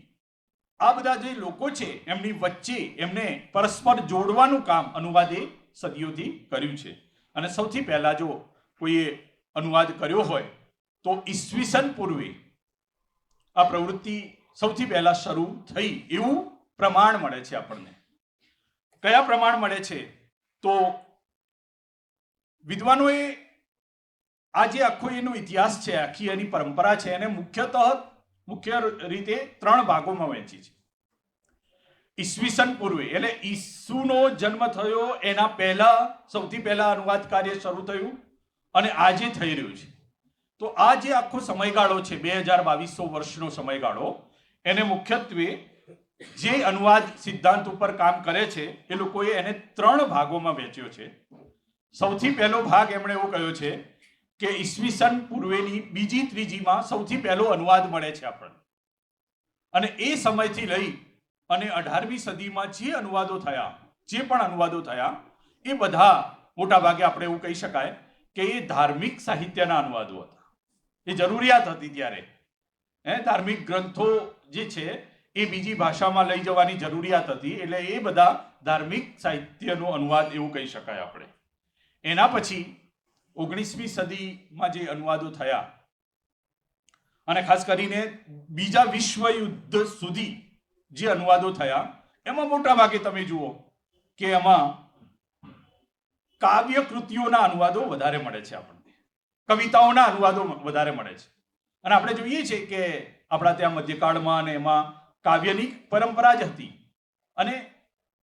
આ બધા જે લોકો છે એમની વચ્ચે એમને પરસ્પર જોડવાનું કામ અનુવાદે સદીઓથી કર્યું છે. અને સૌથી પહેલા જો કોઈએ અનુવાદ કર્યો હોય તો ઈસવીસન પૂર્વે આ પ્રવૃત્તિ સૌથી પહેલા શરૂ થઈ એવું પ્રમાણ મળે છે આપણને. કયા પ્રમાણ મળે છે? તો વિદ્વાનોએ આ જે આખો એનો ઇતિહાસ છે, આખી એની પરંપરા છે, એને મુખ્ય રીતે 3 ભાગોમાં વહેંચી છે. ઈસવીસન પૂર્વે એટલે ઈસુનો જન્મ થયો એના પહેલા સૌથી પહેલા અનુવાદ કાર્ય શરૂ થયું અને આજે થઈ રહ્યું છે. તો આ જે આખો સમયગાળો છે 2200 વર્ષનો સમયગાળો, એને મુખ્યત્વે જે અનુવાદ સિદ્ધાંત ઉપર કામ કરે છે એ લોકોએ એને 3 ભાગોમાં વહેંચ્યો છે. સૌથી પહેલો ભાગ એમણે એવો કહ્યો છે કે ઈસવીસન પૂર્વેની બીજી ત્રીજીમાં સૌથી પહેલો અનુવાદ મળે છે આપણને. અને એ સમયથી લઈ અને 18મી સદીમાં જે પણ અનુવાદો થયા એ બધા મોટા ભાગે આપણે એવું કહી શકાય કે એ ધાર્મિક સાહિત્યના અનુવાદો હતા. એ જરૂરિયાત હતી ત્યારે. ધાર્મિક ગ્રંથો જે છે એ બીજી ભાષામાં લઈ જવાની જરૂરિયાત હતી, એટલે એ બધા ધાર્મિક સાહિત્યનો અનુવાદ એવું કહી શકાય આપણે. એના પછી 19મી સદીમાં જે અનુવાદો થયા અને ખાસ કરીને બીજા વિશ્વયુદ્ધ સુધી જે અનુવાદો થયા એમાં મોટા ભાગે તમે જુઓ કે એમાં કાવ્ય કૃતિઓના અનુવાદો વધારે મળે છે આપણને, કવિતાઓના અનુવાદો વધારે મળે છે. અને આપણે જોઈએ છીએ કે આપણા ત્યાં મધ્યકાળમાં અને એમાં કાવ્યની પરંપરા જ હતી અને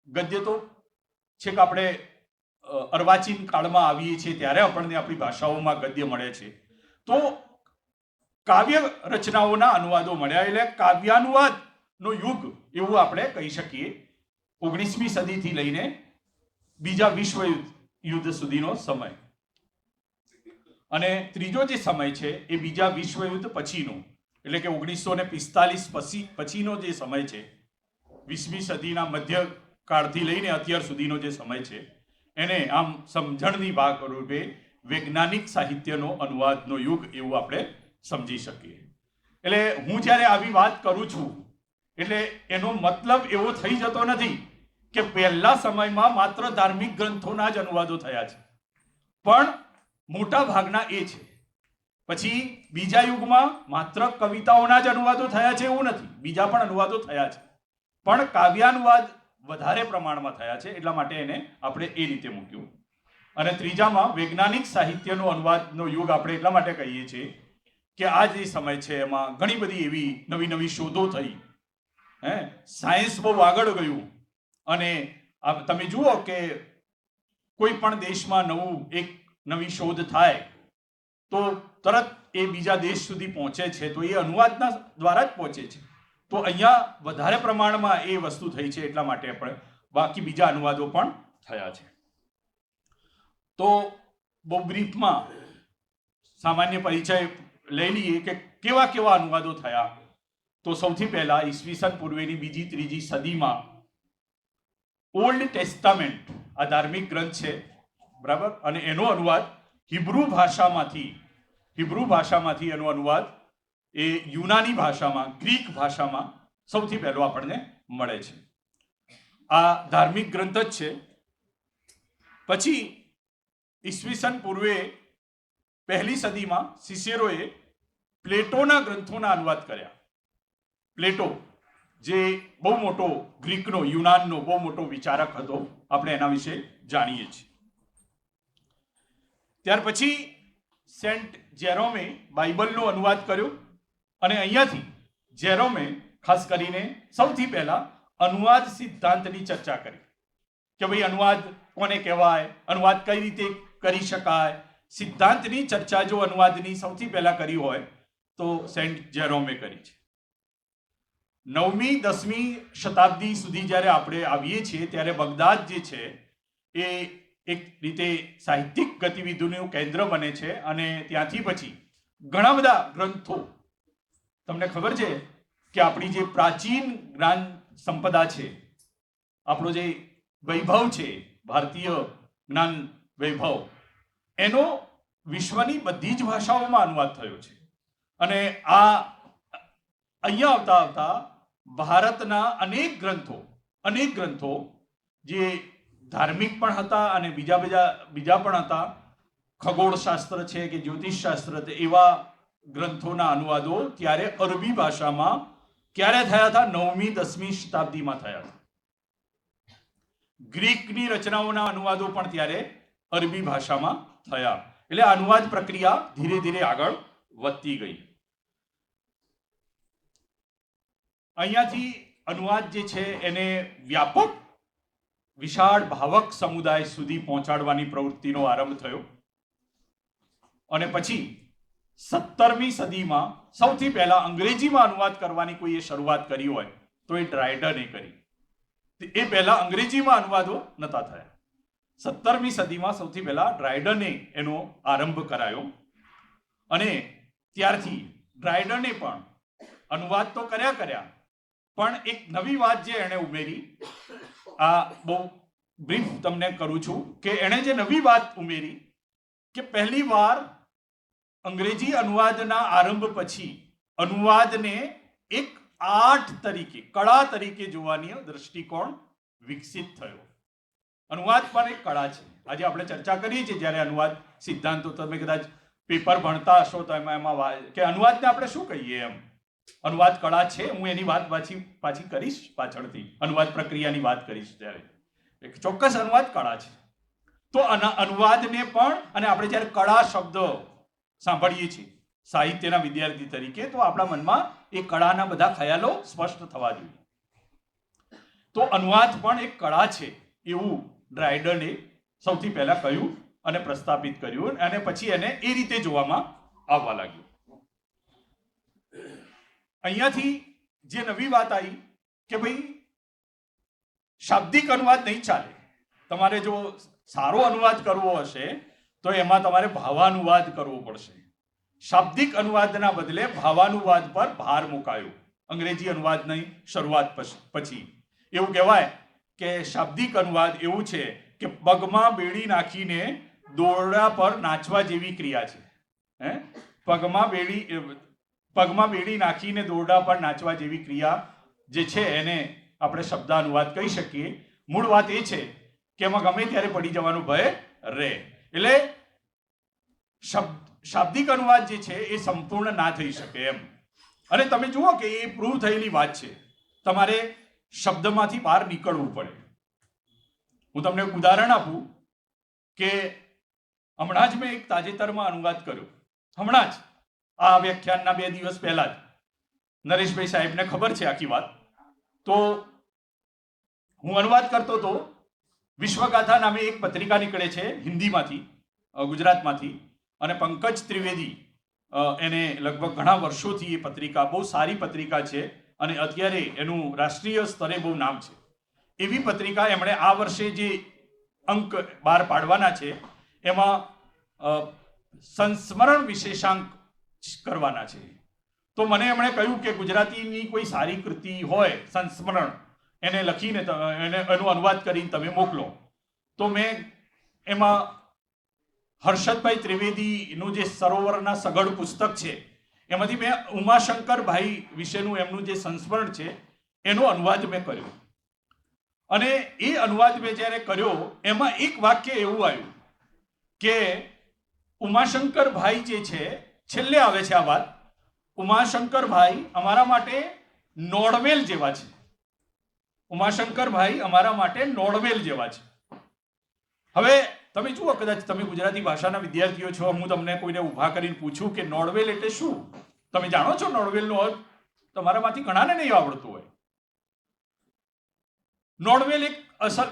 ગદ્ય તો છે કે આપણે અર્વાચીન કાળમાં આવીએ છીએ ત્યારે આપણને આપણી ભાષાઓમાં ગદ્ય મળે છે. તો કાવ્ય રચનાઓના અનુવાદો મળ્યા એટલે કાવ્યાનુવાદનો યુગ એવું આપણે કહી શકીએ. 19મી સદીથી લઈને બીજા વિશ્વયુદ્ધ સુધીનો સમય. અને ત્રીજો જે સમય છે એ બીજા વિશ્વયુદ્ધ પછીનો, એટલે કે 1945 પછીનો જે સમય છે, 20મી સદીના મધ્યકાળથી લઈને અત્યાર સુધીનો જે સમય છે, એને આમ સમજણની ભાગ રૂપે વૈજ્ઞાનિક સાહિત્યનો અનુવાદનો યુગ એવું આપણે સમજી શકીએ. એટલે હું જ્યારે આવી વાત કરું છું એટલે એનો મતલબ એવો થઈ જતો નથી કે પહેલા સમયમાં માત્ર ધાર્મિક ગ્રંથોના જ અનુવાદો થયા છે, પણ મોટા ભાગના એ છે. પછી બીજા યુગમાં માત્ર કવિતાઓના જ અનુવાદો થયા છે એવું નથી, બીજા પણ અનુવાદો થયા છે, પણ કાવ્યાનુવાદ વધારે પ્રમાણમાં થયા છે, એટલા માટે એને આપણે એ રીતે મૂક્યું. અને ત્રીજામાં વૈજ્ઞાનિક સાહિત્યનો અનુવાદનો યુગ આપણે એટલા માટે કહીએ છીએ કે આ જે સમય છે એમાં ઘણી બધી એવી નવી શોધો થઈ, સાયન્સ બહુ આગળ ગયું. અને તમે જુઓ કે કોઈ પણ દેશમાં એક નવી શોધ થાય તો તરત એ બીજા દેશ સુધી પહોંચે છે, તો એ અનુવાદના દ્વારા જ પહોંચે છે. તો અહીંયા વધારે પ્રમાણમાં એ વસ્તુ થઈ છે, એટલા માટે આપણે બાકી બીજા અનુવાદો પણ થયા છે. તો બહુ બ્રીફમાં સામાન્ય પરિચય લઈ લઈએ કે કેવા અનુવાદો થયા. તો સૌથી પહેલા ઈસવીસન પૂર્વેની બીજી ત્રીજી સદીમાં ઓલ્ડ ટેસ્ટામેન્ટ, આ ધાર્મિક ગ્રંથ છે, બરાબર, અને એનો અનુવાદ હિબ્રુ ભાષામાંથી એનો અનુવાદ એ યુનાની ભાષામાં, ગ્રીક ભાષામાં સૌથી પહેલો આપણને મળે છે. આ ધાર્મિક ગ્રંથ જ છે. પછી ઈસવીસન પૂર્વે પહેલી સદીમાં સિસેરોએ પ્લેટોના ગ્રંથોના અનુવાદ કર્યા. પ્લેટો જે બહુ મોટો ગ્રીકનો, યુનાનનો બહુ મોટો વિચારક હતો, આપણે એના વિશે જાણીએ છીએ. ત્યાર પછી સેન્ટ જેરોમે બાઇબલનો અનુવાદ કર્યો અને અહીંયાથી જેરોમે ખાસ કરીને સૌથી પહેલા અનુવાદ સિદ્ધાંતની ચર્ચા કરી કે ભાઈ અનુવાદ કોને કહેવાય, અનુવાદ કઈ રીતે કરી શકાય. સિદ્ધાંતની ચર્ચા જો અનુવાદની સૌથી પહેલા કરી હોય તો સેન્ટ જેરોમે કરી છે. 9મી 10મી શતાબ્દી સુધી જ્યારે આપણે આવીએ છીએ ત્યારે બગદાદ જે છે એ એક રીતે સાહિત્યિક ગતિવિધિનું કેન્દ્ર બને છે અને ત્યાંથી પછી ઘણા બધા ગ્રંથો, તમને ખબર છે કે આપણી જે પ્રાચીન જ્ઞાન સંપદા છે, આપણો જે વૈભવ છે, ભારતીય જ્ઞાન વૈભવ, એનો વિશ્વની બધી જ ભાષાઓમાં અનુવાદ થયો છે. અને આ અહીંયા આવતા આવતા ભારતના અનેક ગ્રંથો જે ધાર્મિક પણ હતા અને બીજા પણ હતા, ખગોળશાસ્ત્ર છે કે જ્યોતિષશાસ્ત્ર, એવા ગ્રંથોના અનુવાદો ત્યારે અરબી ભાષામાં ક્યારે થયા હતા? 9મી 10મી શતાબ્દીમાં થયા હતા. ગ્રીકની રચનાઓના અનુવાદો પણ ત્યારે અરબી ભાષામાં થયા. એટલે અનુવાદ પ્રક્રિયા ધીરે ધીરે આગળ વધતી ગઈ. અહીંયાથી અનુવાદ જે છે એને વ્યાપક વિશાળ ભાવક સમુદાય સુધી પહોંચાડવાની પ્રવૃત્તિનો આરંભ થયો. અને પછી 17મી સદીમાં સૌથી પહેલા અંગ્રેજીમાં અનુવાદ કરવાની કોઈએ શરૂઆત કરી હોય તો એ ડ્રાયડને કરી. એ પહેલા અંગ્રેજીમાં અનુવાદો નતા થયા. 17મી સદીમાં સૌથી પહેલા ડ્રાયડને એનો આરંભ કરાયો અને ત્યારથી ડ્રાયડને પણ અનુવાદ તો કર્યા, પણ એક નવી વાત જે એણે ઉમેરી, આ બહુ બ્રીફ તમને કરું છું કે એણે જે નવી વાત ઉમેરી કે પહેલી વાર અંગ્રેજી અનુવાદના આરંભ પછી અનુવાદને એક આર્ટ તરીકે, કળા તરીકે જોવાની દ્રષ્ટિકોણ વિકસિત થયો. અનુવાદ પણ એક કળા છે. આજે આપણે ચર્ચા કરીએ છીએ જ્યારે અનુવાદ સિદ્ધાંતો, તમે કદાચ પેપર ભણતા હશો તો એમાં કે અનુવાદને આપણે શું કહીએ, એમ અનુવાદ કળા છે. હું એની વાત પાછી કરીશ, પાછળથી અનુવાદ પ્રક્રિયાની વાત કરીશ ત્યારે. એક ચોક્કસ અનુવાદ કળા છે. તો અનુવાદને પણ, અને આપણે જ્યારે કળા શબ્દ સાંભળીએ છીએ સાહિત્યના વિદ્યાર્થી તરીકે, તો આપણા મનમાં એ કળાના બધા ખ્યાલો સ્પષ્ટ થવા જોઈએ. તો અનુવાદ પણ એક કળા છે એવું ડ્રાયડને સૌથી પહેલા કહ્યું અને પ્રસ્થાપિત કર્યું, અને પછી એને એ રીતે જોવામાં આવવા લાગ્યું. અહીંયાથી જે નવી વાત આવી કે ભાઈ શાબ્દિક અનુવાદ નહીં ચાલે. તમારે જો સારો અનુવાદ કરવો હશે તો એમાં તમારે ભાવાનુવાદ કરવો પડશે. શાબ્દિક અનુવાદના બદલે ભાવાનુવાદ પર ભાર મુકાયો અંગ્રેજી અનુવાદની શરૂઆત પછી. એવું કહેવાય કે શાબ્દિક અનુવાદ એવું છે કે પગમાં બેડી નાખીને દોરડા પર નાચવા જેવી ક્રિયા છે. પગમાં બેડી નાખીને દોરડા પર નાચવા જેવી ક્રિયા જે છે એને આપણે શબ્દાનુવાદ કહી શકીએ. મૂળ વાત એ છે કે એમાં ગમે ત્યારે પડી જવાનો ભય રહે. એટલે શાબ્દિક અનુવાદ જે છે એ સંપૂર્ણ ના થઈ શકે એમ. અને તમે જુઓ કે એ પ્રૂવ થયેલી વાત છે. તમારે શબ્દમાંથી બહાર નીકળવું પડે. હું તમને એક ઉદાહરણ આપું કે હમણાં જ મેં એક તાજેતરમાં અનુવાદ કર્યો. હમણાં જ આ વ્યાખ્યાનના 2 દિવસ પહેલા જ નરેશભાઈ સાહેબને ખબર છે આખી વાત. તો હું અનુવાદ કરતો હતો. વિશ્વગાથા નામે એક પત્રિકા નીકળે છે હિન્દીમાંથી, ગુજરાતમાંથી, અને પંકજ ત્રિવેદી એને લગભગ ઘણા વર્ષોથી એ પત્રિકા, બહુ સારી પત્રિકા છે અને અત્યારે એનું રાષ્ટ્રીય સ્તરે બહુ નામ છે. એવી પત્રિકા એમણે આ વર્ષે જે અંક બહાર પાડવાના છે એમાં સંસ્મરણ વિશેષાંક કરવાના છે. તો મને એમણે કહ્યું કે ગુજરાતીની કોઈ સારી કૃતિ હોય, સંસ્મરણ, એને લખીને એનો અનુવાદ કરીને તમે મોકલો. તો મેં એમાં હર્ષદભાઈ ત્રિવેદીનું જે સરોવરના સગડ પુસ્તક છે એમાંથી મેં ઉમાશંકરભાઈ વિશેનું એમનું જે સંસ્મરણ છે એનો અનુવાદ મેં કર્યો. અને એ અનુવાદ મેં જ્યારે કર્યો એમાં એક વાક્ય એવું આવ્યું કે ઉમાશંકરભાઈ જે છે, છેલ્લે આવે છે આ વાત, ઉમાશંકરભાઈ અમારા માટે નોડવેલ જેવા છે. ઉમાશંકરભાઈ અમારા માટે નોડવેલ જેવા છે. હવે તમે જુઓ, કદાચ તમે ગુજરાતી ભાષાના વિદ્યાર્થીઓ છો, હું તમને કોઈને ઊભા કરીને પૂછું કે નોડવેલ એટલે શું, તમે જાણો છો નોડવેલનો અર્થ? તમારામાંથી ઘણાને નહીં આવડતું હોય. નોડવેલ એક અસલ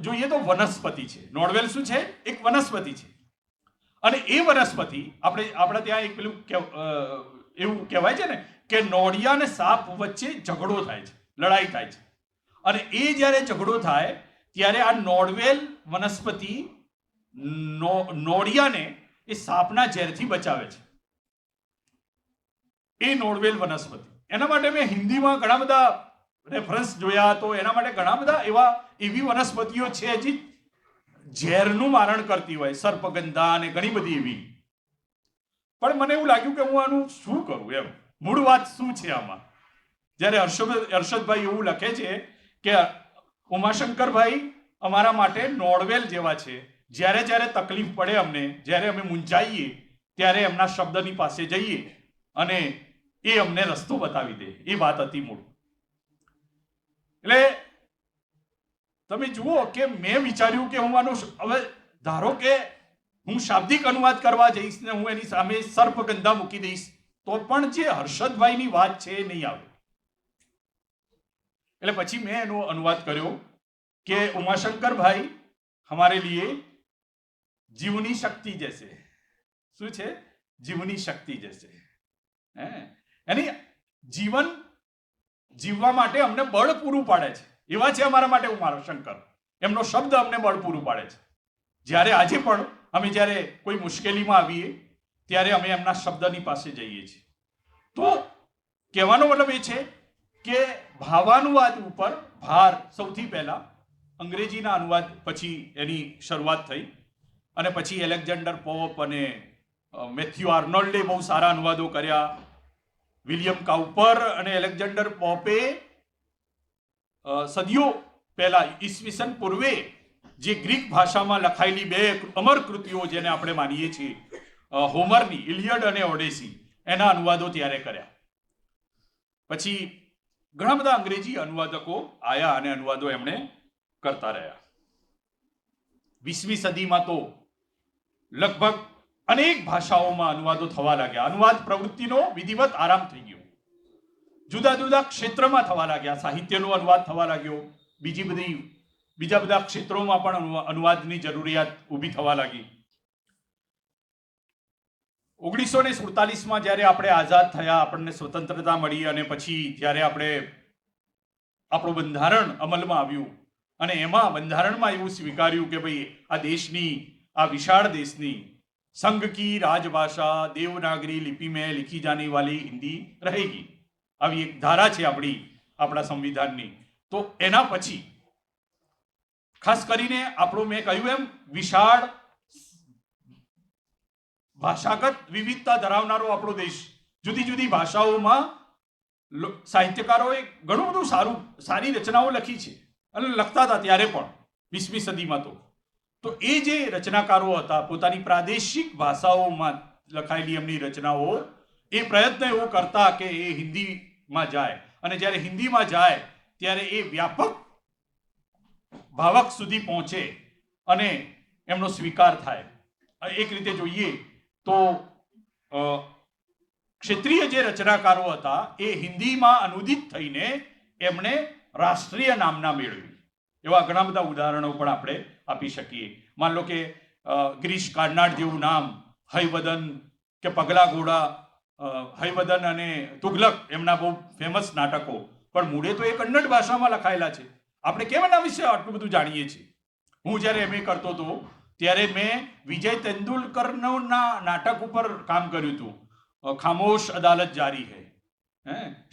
જોઈએ તો વનસ્પતિ છે. નોડવેલ શું છે? એક વનસ્પતિ છે. અને એ વનસ્પતિ આપણે ત્યાં એક પેલું એવું કહેવાય છે ને કે નોળિયા અને સાપ વચ્ચે ઝઘડો થાય છે, લડાઈ થાય છે. અને એ જ્યારે ઝઘડો થાય ત્યારે આ નોડવેલ વનસ્પતિ નોળિયાને એ સાપના ઝેરથી બચાવે છે, એ નોળવેલ વનસ્પતિ. એના માટે મેં હિન્દીમાં ઘણા બધા રેફરન્સ જોયા, તો એના માટે ઘણા બધા એવી વનસ્પતિઓ છે જે ઝેરનું મારણ કરતી હોય, સર્પગંધા અને ઘણી બધી એવી. પણ મને એવું લાગ્યું કે હું આનું શું કરું, એમ મૂળ વાત શું છે આમાં. જ્યારે હર્ષદભાઈ એવું લખે છે કે ઉમાશંકરભાઈ અમારા માટે નોળવેલ જેવા છે, જ્યારે જ્યારે તકલીફ પડે અમને, જ્યારે અમે મૂંઝાઈએ ત્યારે એમના શબ્દની પાસે જઈએ અને એ અમને રસ્તો બતાવી દે. એ વાત હતી મૂળ. એટલે તમે જુઓ કે મેં વિચાર્યું કે હું આનું હવે ધારો કે હું શાબ્દિક અનુવાદ કરવા જઈશ ને હું એની સામે સર્પગંધા મૂકી દઈશ તો પણ જે હર્ષદભાઈની વાત છે એ નહીં આવે. એટલે પછી મેં એનો અનુવાદ કર્યો કે ઉમાશંકરભાઈ हमारे लिए जीवनी शक्ति जैसे. શું છે? જીવની શક્તિ જૈસે. यानी જીવન જીવવા માટે અમને બળ પૂરું પાડે છે, એવા છે અમારા માટે ઉમાશંકર. એમનો શબ્દ અમને બળ પૂરું પાડે છે. જ્યારે આજે પણ અમે જ્યારે કોઈ મુશ્કેલીમાં આવીએ ત્યારે અમે એમના શબ્દની પાસે જઈએ છીએ. તો કહેવાનો મતલબ એ છે કે ભાવાનુવાદ ઉપર ભાર સૌથી પહેલા અંગ્રેજીના અનુવાદ પછી એની શરૂઆત થઈ, અને પછી એલેક્ઝાન્ડર પોપ અને મેથ્યુ આર્નોલ્ડે બહુ સારા અનુવાદો કર્યા. વિલિયમ કાઉપર અને એલેક્ઝાન્ડર પોપે સદીઓ પહેલા ઈસવીસન પૂર્વે જે ગ્રીક ભાષામાં લખાયેલી બે અમર કૃતિઓ જેને આપણે માનીએ છીએ, હોમરની ઇલિયડ અને ઓડેસી, એના અનુવાદો ત્યારે કર્યા. પછી ઘણા બધા અંગ્રેજી અનુવાદકો આયા અને અનુવાદો એમણે કરતા રહ્યા. 20મી સદીમાં તો લગભગ અનેક ભાષાઓમાં અનુવાદો થવા લાગ્યા. અનુવાદ પ્રવૃત્તિનો વિધિવત આરામ થઈ ગયો. જુદા જુદા ક્ષેત્રમાં થવા લાગ્યા. સાહિત્યનો અનુવાદ થવા લાગ્યો. બીજા બધા ક્ષેત્રોમાં પણ અનુવાદની જરૂરિયાત ઊભી થવા લાગી. 1947માં જ્યારે આપણે આઝાદ થયા, આપણને સ્વતંત્રતા મળી, અને પછી જ્યારે આપણે આપણું બંધારણ અમલમાં આવ્યું અને એમાં બંધારણમાં એવું સ્વીકાર્યું કે ભાઈ આ દેશની, આ વિશાળ દેશની संघ की राजभाषा देवनागरी लिपि में लिखी जाने वाली हिंदी रहेगी, આવી એક ધારા છે આપણા સંવિધાનની. તો એના પછી ખાસ કરીને આપણો મેં કહ્યું એમ વિશાળ ભાષાગત વિવિધતા ધરાવનારો આપણો દેશ, જુદી જુદી ભાષાઓમાં સાહિત્યકારોએ ઘણું બધું સારી રચનાઓ લખી છે અને લખતા હતા ત્યારે પણ 20મી સદીમાં. તો એ જે રચનાકારો હતા પોતાની પ્રાદેશિક ભાષાઓમાં લખાયેલી એમની રચનાઓ, એ પ્રયત્ન એવો કરતા કે એ હિન્દીમાં જાય, અને જ્યારે હિન્દીમાં જાય ત્યારે એ વ્યાપક ભાવક સુધી પહોંચે અને એમનો સ્વીકાર થાય. એક રીતે જોઈએ તો ક્ષેત્રીય જે રચનાકારો હતા એ હિન્દીમાં અનુદિત થઈને એમણે રાષ્ટ્રીય નામના મેળવી. એવા ઘણા બધા ઉદાહરણો પણ આપણે આપી શકીએ. માન લો કે ગિરીશ કાર્નાડ જેવું નામ, હયવદન કે પગલા ઘોડા, હયવદન અને તુગલક એમના બહુ ફેમસ નાટકો, પણ મૂળે તો એ કન્નડ ભાષામાં લખાયેલા છે. આપણે કેમ એના વિશે આટલું બધું જાણીએ છીએ? હું જ્યારે એમએ કરતો હતો ત્યારે મેં વિજય તેંડુલકરના નાટક ઉપર કામ કર્યું હતું, ખામોશ અદાલત જારી હૈ,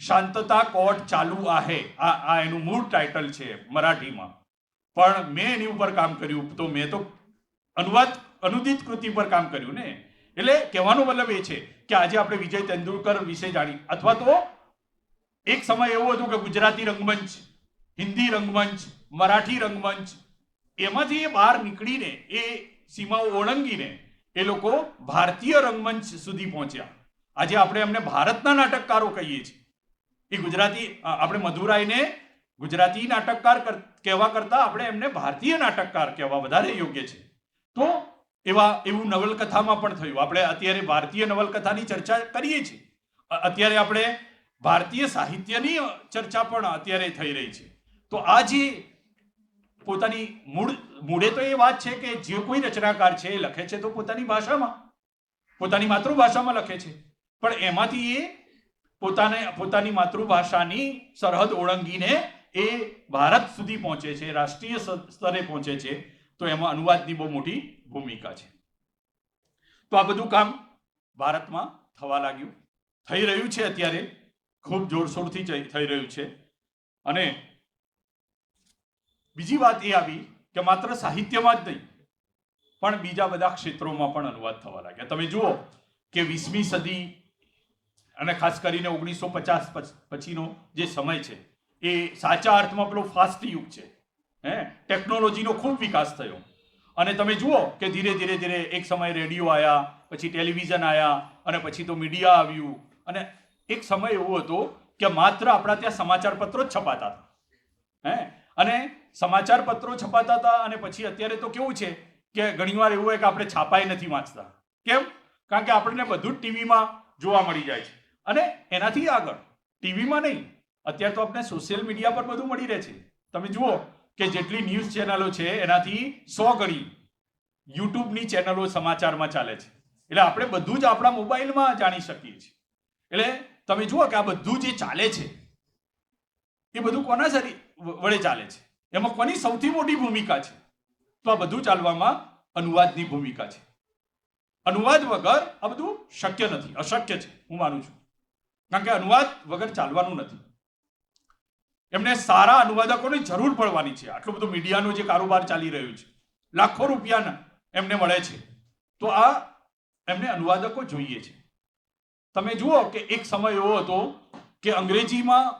શાંતતા કોર્ટ ચાલુ આહે, આ એનું મૂળ ટાઇટલ છે મરાઠીમાં. પણ મેં એની ઉપર કામ કર્યું, તો મેં તો અનુદિત કૃતિ પર કામ કર્યું ને. એટલે કહેવાનો મતલબ એ છે કે આજે આપણે વિજય તેંડુલકર વિશે જાણી, અથવા તો એક સમય એવો હતો કે ગુજરાતી રંગમંચ, હિન્દી રંગમંચ, મરાઠી રંગમંચ, એમાંથી એ બહાર નીકળીને એ સીમાઓ ઓળંગીને એ લોકો ભારતીય રંગમંચ સુધી પહોંચ્યા. આજે આપણે એમને ભારતના નાટકકારો કહીએ છીએ. એ ગુજરાતી, આપણે મધુરાઈને ગુજરાતી નાટકકાર કહેવા કરતા આપણે એમને ભારતીય નાટકકાર કહેવા વધારે યોગ્ય છે. તો એવું નવલકથામાં પણ થયું. આપણે અત્યારે ભારતીય નવલકથાની ચર્ચા કરીએ છીએ, અત્યારે આપણે ભારતીય સાહિત્યની ચર્ચા પણ અત્યારે થઈ રહી છે. તો આ જે પોતાની મૂળે તો એ વાત છે કે જે કોઈ રચનાકાર છે એ લખે છે તો પોતાની ભાષામાં, પોતાની માતૃભાષામાં લખે છે, પણ એમાંથી એ પોતાની માતૃભાષાની સરહદ ઓળંગીને એ ભારત સુધી પહોંચે છે, રાષ્ટ્રીય સ્તરે પહોંચે છે, તો એમાં અનુવાદની બહુ મોટી ભૂમિકા છે. તો આ બધું કામ ભારતમાં થવા લાગ્યું, થઈ રહ્યું છે, અત્યારે ખૂબ જોરશોરથી થઈ રહ્યું છે. અને બીજી વાત એ આવી કે માત્ર સાહિત્યમાં જ નહીં પણ બીજા બધા ક્ષેત્રોમાં પણ અનુવાદ થવા લાગ્યા. તમે જુઓ કે 20મી સદી અને ખાસ કરીને 1950 પછીનો જે સમય છે એ સાચા અર્થમાં પેલો ફાસ્ટ યુગ છે. ટેકનોલોજીનો ખૂબ વિકાસ થયો અને તમે જુઓ કે ધીરે ધીરે એક સમયે રેડિયો આવ્યા, પછી ટેલિવિઝન આવ્યા અને પછી તો મીડિયા આવ્યું. અને એક સમય એવો હતો કે માત્ર આપણા ત્યાં સમાચાર પત્રો જ છપાતા હતા. અને સમાચાર પત્રો છપાતા હતા અને પછી અત્યારે તો કેવું છે કે ઘણીવાર એવું હોય કે આપણે છાપાઈ નથી વાંચતા. કેમ? કારણ કે આપણને બધું જ ટીવીમાં જોવા મળી જાય છે. અને એનાથી આગળ ટીવીમાં નહીં, અત્યારે તો આપણે સોશિયલ મીડિયા પર બધું મળી રહે છે. તમે જુઓ કે જેટલી ન્યૂઝ ચેનલો છે એનાથી 100 ગણી યુટ્યુબની ચેનલો સમાચારમાં ચાલે છે. એટલે આપણે બધું જ આપણા મોબાઈલમાં જાણી શકીએ છીએ. એટલે તમે જુઓ કે આ બધું જે ચાલે છે એ બધું કોના વડે ચાલે છે? એમાં કોની સૌથી મોટી ભૂમિકા છે? તો આ બધું ચાલવામાં અનુવાદની ભૂમિકા છે. અનુવાદ વગર આ બધું શક્ય નથી, અશક્ય છે હું માનું છું. કારણ કે અનુવાદ વગર ચાલવાનું નથી. એમને સારા અનુવાદકોની જરૂર પડવાની છે. આટલું બધું મીડિયાનો જે કારોબાર ચાલી રહ્યું છે, લાખો રૂપિયા એમને મળે છે, તો આ એમને અનુવાદકો જોઈએ છે. તમે જુઓ કે એક સમય એવો હતો કે અંગ્રેજીમાં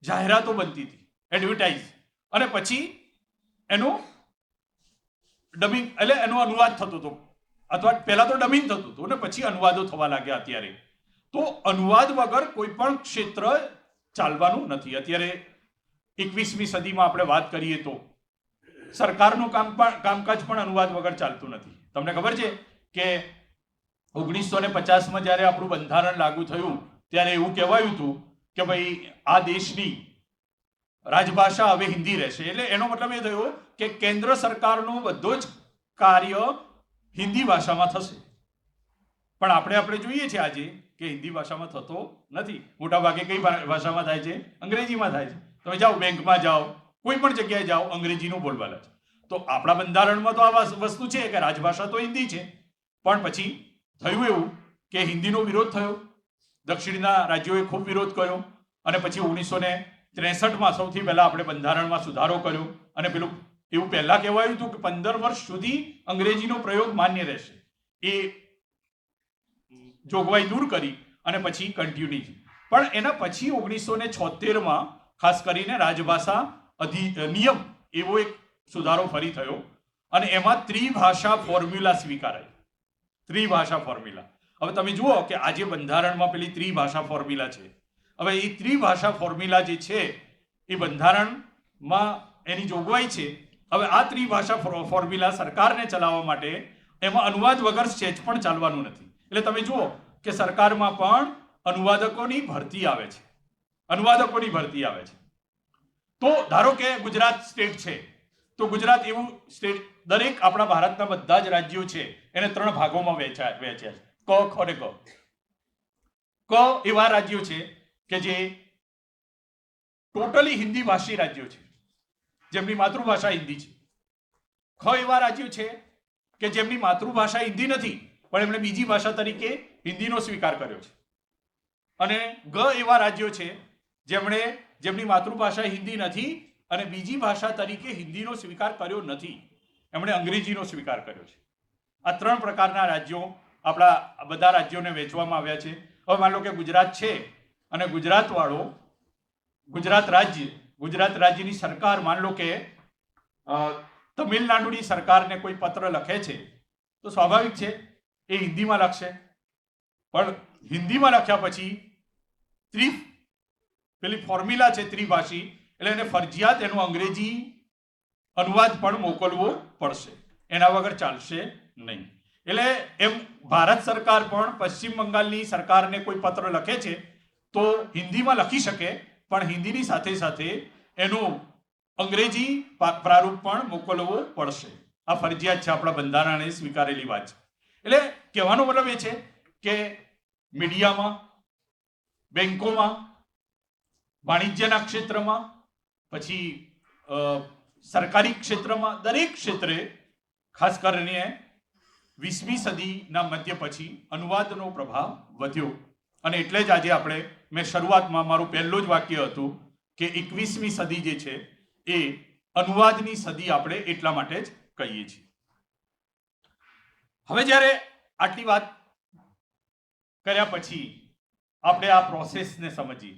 જાહેરાતો બનતી હતી, એડવર્ટાઇઝ, અને પછી એનું ડબિંગ એટલે એનો અનુવાદ થતો હતો, અથવા પહેલા તો ડબિંગ થતું હતું અને પછી અનુવાદો થવા લાગ્યા. અત્યારે તો અનુવાદ વગર કોઈ પણ ક્ષેત્ર ચાલવાનું નથી. અત્યારે 21મી સદીમાં આપણે વાત કરીએ તો સરકારનું કામકાજ પણ અનુવાદ વગર ચાલતું નથી. તમને ખબર છે કે 1950માં જ્યારે આપણું બંધારણ લાગુ થયું ત્યારે એવું કહેવાયું હતું કે ભાઈ આ દેશની રાજભાષા હવે હિન્દી રહેશે. એટલે એનો મતલબ એ થયો કે કેન્દ્ર સરકારનો બધો જ કાર્ય હિન્દી ભાષામાં થશે. પણ આપણે જોઈએ છીએ આજે કે હિન્દી ભાષામાં થતો નથી. મોટા ભાગે કઈ ભાષામાં થાય છે? અંગ્રેજીમાં થાય છે. તમે જાઓ બેંકમાં જાઓ, કોઈ પણ જગ્યાએ જાઓ, અંગ્રેજીનું બોલબાલા છે. તો આપણા બંધારણમાં તો આ વસ્તુ છે કે રાજભાષા તો હિન્દી છે. પણ પછી થયું એવું કે હિન્દીનો વિરોધ થયો, દક્ષિણના રાજ્યોએ ખૂબ વિરોધ કર્યો અને પછી 1963માં સૌથી પહેલા આપણે બંધારણમાં સુધારો કર્યો. અને પેલું એવું પહેલા કહેવાયું હતું કે 15 વર્ષ સુધી અંગ્રેજીનો પ્રયોગ માન્ય રહેશે. એ જોગવાઈ દૂર કરી અને પછી કન્ટિન્યુ. પણ એના પછી 1976માં ખાસ કરીને રાજભાષા અધિનિયમ એવો એક સુધારો ફરી થયો અને એમાં ત્રિભાષા ફોર્મ્યુલા સ્વીકારાય. ત્રિભાષા ફોર્મ્યુલા. હવે તમે જુઓ કે આજે બંધારણમાં પેલી ત્રિભાષા ફોર્મ્યુલા છે. હવે એ ત્રિભાષા ફોર્મ્યુલા જે છે એ બંધારણમાં એની જોગવાઈ છે. હવે આ ત્રિભાષા ફોર્મ્યુલા સરકારને ચલાવવા માટે એમાં અનુવાદ વગર સ્ટેજ પણ ચાલવાનું નથી. એટલે તમે જુઓ કે સરકારમાં પણ અનુવાદકોની ભરતી આવે છે. અનુવાદકોની ભરતી આવે છે. તો ધારો કે ગુજરાત સ્ટેટ છે, તો ગુજરાત એવું સ્ટેટ, દરેક આપણા ભારતના બધા જ રાજ્યો છે એને 3 ભાગોમાં વહેંચ્યા છે, ક, ખ અને ગ. ક એવા રાજ્યો છે કે જે ટોટલી હિન્દી ભાષી રાજ્યો છે, જેમની માતૃભાષા હિન્દી છે. ખ એવા રાજ્યો છે કે જેમની માતૃભાષા હિન્દી નથી પણ એમણે બીજી ભાષા તરીકે હિન્દીનો સ્વીકાર કર્યો છે. અને ગ એવા રાજ્યો છે જેમની માતૃભાષા હિન્દી નથી અને બીજી ભાષા તરીકે હિન્દીનો સ્વીકાર કર્યો નથી, એમણે અંગ્રેજીનો સ્વીકાર કર્યો છે. આ 3 પ્રકારના રાજ્યો આપણા બધા રાજ્યોને વહેંચવામાં આવ્યા છે. હવે માન લો કે ગુજરાત છે અને ગુજરાત રાજ્યની સરકાર માન લો કે તમિલનાડુની સરકારને કોઈ પત્ર લખે છે તો સ્વાભાવિક છે એ હિન્દીમાં લખશે. પણ હિન્દીમાં લખ્યા પછી પેલી ફોર્મ્યુલા છે ત્રિભાષી, એટલે એને ફરજિયાત એનો અંગ્રેજી અનુવાદ પણ મોકલવો પડશે, એના વગર ચાલશે નહીં. એટલે એમ ભારત સરકાર પણ પશ્ચિમ બંગાળની સરકારને કોઈ પત્ર લખે છે તો હિન્દીમાં લખી શકે, પણ હિન્દીની સાથે સાથે એનું અંગ્રેજી પ્રારૂપ પણ મોકલવો પડશે. આ ફરજિયાત છે, આપણા બંધારણે સ્વીકારેલી વાત છે. એટલે કહેવાનો મતલબ એ છે કે મીડિયામાં, બેંકોમાં, વાણિજ્યના ક્ષેત્રમાં, પછી સરકારી ક્ષેત્રમાં દરેક ક્ષેત્રે ખાસ કરીને 20મી સદીના મધ્ય પછી અનુવાદનો પ્રભાવ વધ્યો અને એટલે જ આજે આપણે મેં શરૂઆતમાં મારું પહેલું જ વાક્ય હતું કે 21મી સદી જે છે એ અનુવાદની સદી આપણે એટલા માટે જ કહીએ છીએ. હવે જ્યારે આટલી વાત કર્યા પછી આપણે આ પ્રોસેસને સમજીએ